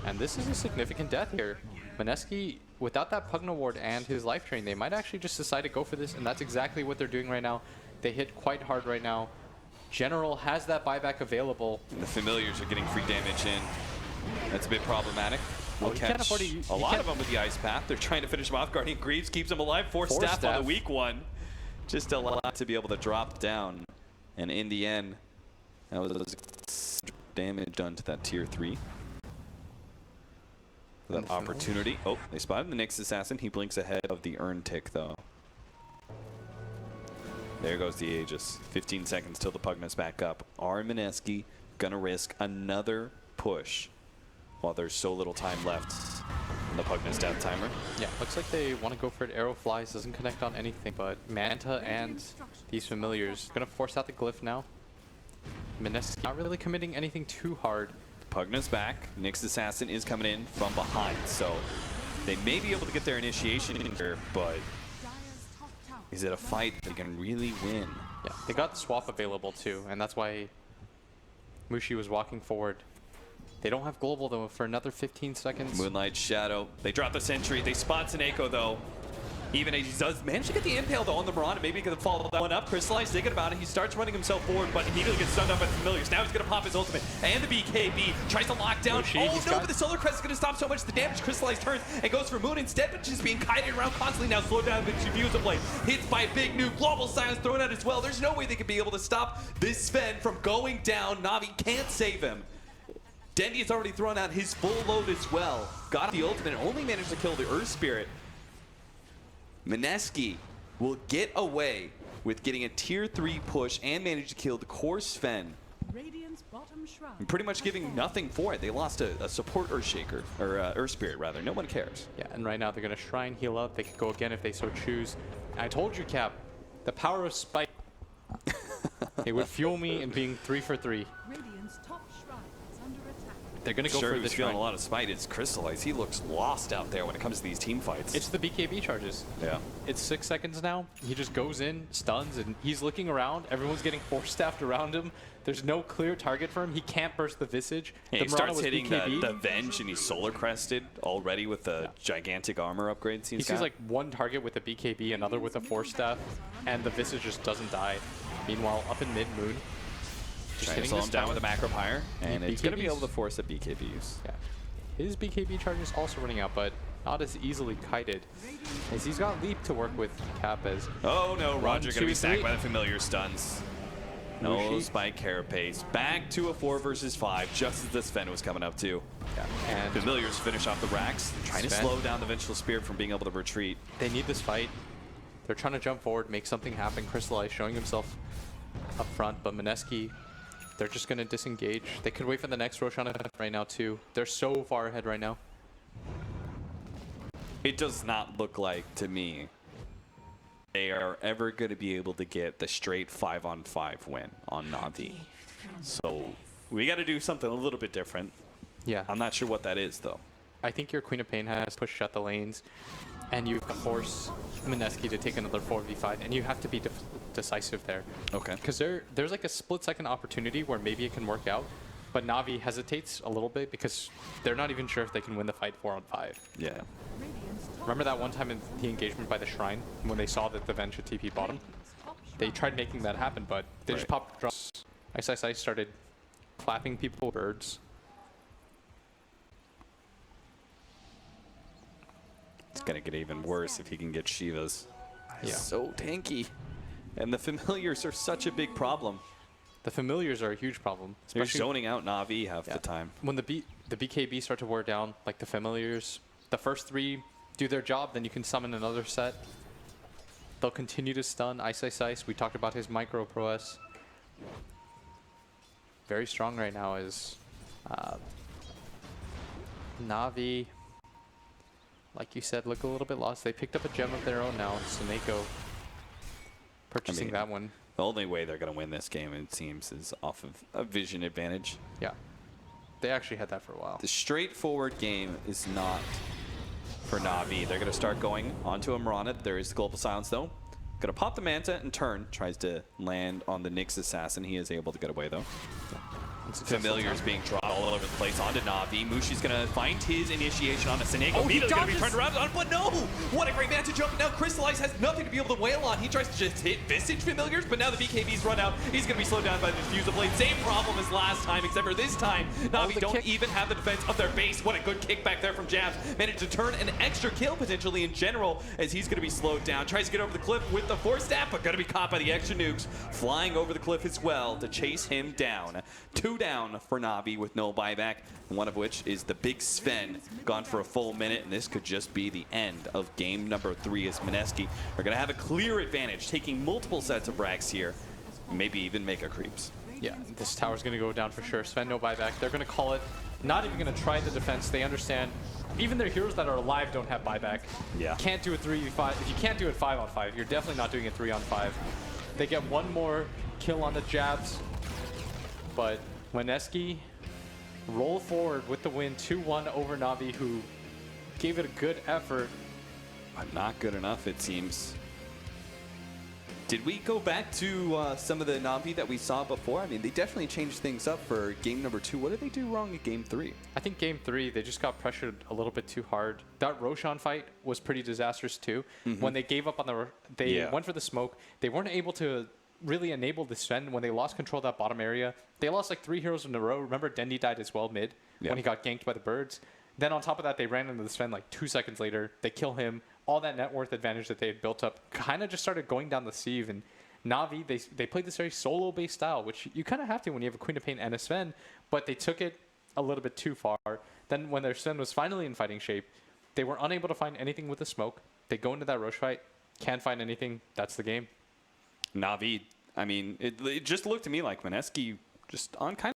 And this is a significant death here. Mineski, without that Pugna Ward and his life train, they might actually just decide to go for this, and that's exactly what they're doing right now. They hit quite hard right now. General has that buyback available. And the familiars are getting free damage in. That's a bit problematic. We'll catch a lot of them with the Ice Path. They're trying to finish him off. Guardian Greaves keeps him alive. Force staff on the weak one. Just a lot to be able to drop down. And in the end, that was damage done to that tier 3. That opportunity. Oh, they spotted the Nyx Assassin. He blinks ahead of the Urn Tick, though. There goes the Aegis. 15 seconds till the Pugna's back up. Are Mineski gonna risk another push while there's so little time left in the Pugna's death timer? Yeah, looks like they want to go for it. Arrow flies, doesn't connect on anything, but Manta and these familiars gonna force out the glyph now. Mineski not really committing anything too hard. Pugna's back. Nyx Assassin is coming in from behind, so they may be able to get their initiation in here, but is it a fight they can really win? Yeah, they got the swap available too, and that's why Mushi was walking forward. They don't have global though for another 15 seconds. Moonlight Shadow. They drop the sentry. They spot Seneko though. Even as he does manage to get the impale though on the Mirana. Maybe he can follow that one up. Crystallize thinking about it. He starts running himself forward, but immediately gets stunned up by the familiars. Now he's going to pop his ultimate. And the BKB tries to lock down. But the Solar Crest is going to stop so much the damage. Crystallize turns and goes for Moon instead, but just being kited around constantly. Now slowed down the Diffuser Blade. Hits by a big nuke. Global Silence thrown out as well. There's no way they could be able to stop this Sven from going down. Na'Vi can't save him. Dendi has already thrown out his full load as well. Got the ultimate and only managed to kill the Earth Spirit. Mineski will get away with getting a tier 3 push and manage to kill the core Sven. And pretty much giving nothing for it. They lost a support Earthshaker, or Earth Spirit rather. No one cares. Yeah, and right now they're going to Shrine, heal up. They could go again if they so choose. And I told you, Cap, the power of Spike. It would fuel me in being 3 for 3. They're going to go for the feeling a lot of spite. It's Crystallize. He looks lost out there when it comes to these team fights. It's the BKB charges. Yeah. It's 6 seconds now. He just goes in, stuns, and he's looking around. Everyone's getting force staffed around him. There's no clear target for him. He can't burst the Visage. Yeah, he starts hitting the Venge, and he's solar crested already with the gigantic armor upgrades he sees like one target with a BKB, another with a force staff, and the Visage just doesn't die. Meanwhile, up in mid, Moon trying to slow him down with a macro pyre, and it's going to be able to force a BKB use. Yeah. His BKB charge is also running out, but not as easily kited, as he's got Leap to work with Cap as. Oh no, Roger going to be sacked by the familiar stuns. No Spike Carapace. Back to a 4 versus 5, just as the Sven was coming up too. Yeah. And familiars finish off the racks, trying to slow down the Vengeful Spirit from being able to retreat. They need this fight. They're trying to jump forward, make something happen. Crystallize showing himself up front, but Mineski, they're just going to disengage. They could wait for the next Roshan right now, too. They're so far ahead right now. It does not look like, to me, they are ever going to be able to get the straight 5-on-5 win on Na'Vi. So We got to do something a little bit different. Yeah. I'm not sure what that is, though. I think your Queen of Pain has pushed shut the lanes, and you have to force Mineski to take another 4v5, and you have to be decisive there. Okay. Because there's like a split-second opportunity where maybe it can work out, but Na'Vi hesitates a little bit because they're not even sure if they can win the fight 4-on-5. Yeah. Remember that one time in the engagement by the Shrine, when they saw that the Ven should TP bottom? They tried making that happen, but they just popped drops. Ice started clapping people with birds. It's going to get even worse if he can get Shivas. Yeah. So tanky. And the familiars are such a big problem. The familiars are a huge problem. They're Especially zoning out Na'Vi half the time. when the BKB start to wear down, like the familiars, the first 3 do their job, then you can summon another set. They'll continue to stun Ice. We talked about his micro prowess. Very strong right now is Na'Vi. Like you said, look a little bit lost. They picked up a gem of their own now. Suneko purchasing that one. The only way they're going to win this game, it seems, is off of a vision advantage. Yeah. They actually had that for a while. The straightforward game is not for Na'Vi. They're going to start going onto a Mirana. There is the Global Silence, though. Going to pop the Manta and turn. Tries to land on the Nyx Assassin. He is able to get away, though. Familiars being drawn all over the place onto Na'Vi. Mushi's going to find his initiation on a Suneko. Oh, Immediately going to be dodges. turned around on, but no! What a great man to jump. Now Crystallize has nothing to be able to wail on. He tries to just hit Visage Familiars, but now the BKB's run out. He's going to be slowed down by the Diffuser Blade. Same problem as last time, except for this time, Na'Vi don't even have the defense of their base. What a good kickback there from Jabs. Managed to turn an extra kill potentially in general as he's going to be slowed down. Tries to get over the cliff with the Force Staff, but going to be caught by the extra nukes. Flying over the cliff as well to chase him down. 2 down for Na'Vi with no buyback, one of which is the big Sven, gone for a full minute, and this could just be the end of game number 3 as Mineski are going to have a clear advantage, taking multiple sets of brags here, maybe even Mega Creeps. Yeah, this tower's going to go down for sure. Sven, no buyback. They're going to call it. Not even going to try the defense. They understand. Even their heroes that are alive don't have buyback. Yeah. Can't do a 3v5. If you can't do it 5-on-5, you're definitely not doing it 3-on-5. They get one more kill on the Jabs, but Mineski roll forward with the win, 2-1 over Na'Vi, who gave it a good effort. But not good enough, it seems. Did we go back to some of the Na'Vi that we saw before? I mean, they definitely changed things up for game number 2. What did they do wrong in game 3? I think game 3, they just got pressured a little bit too hard. That Roshan fight was pretty disastrous too. When they gave up on the, they went for the smoke. They weren't able to really enable the Sven when they lost control of that bottom area. They lost like 3 heroes in a row. Remember, Dendi died as well mid when he got ganked by the birds. Then on top of that, they ran into the Sven like 2 seconds later. They kill him. All that net worth advantage that they had built up kind of just started going down the sieve. And Na'Vi, they played this very solo-based style, which you kind of have to when you have a Queen of Pain and a Sven, but they took it a little bit too far. Then when their Sven was finally in fighting shape, they were unable to find anything with the smoke. They go into that Roche fight, can't find anything. That's the game. Na'Vi, I mean, it just looked to me like Mineski just on kind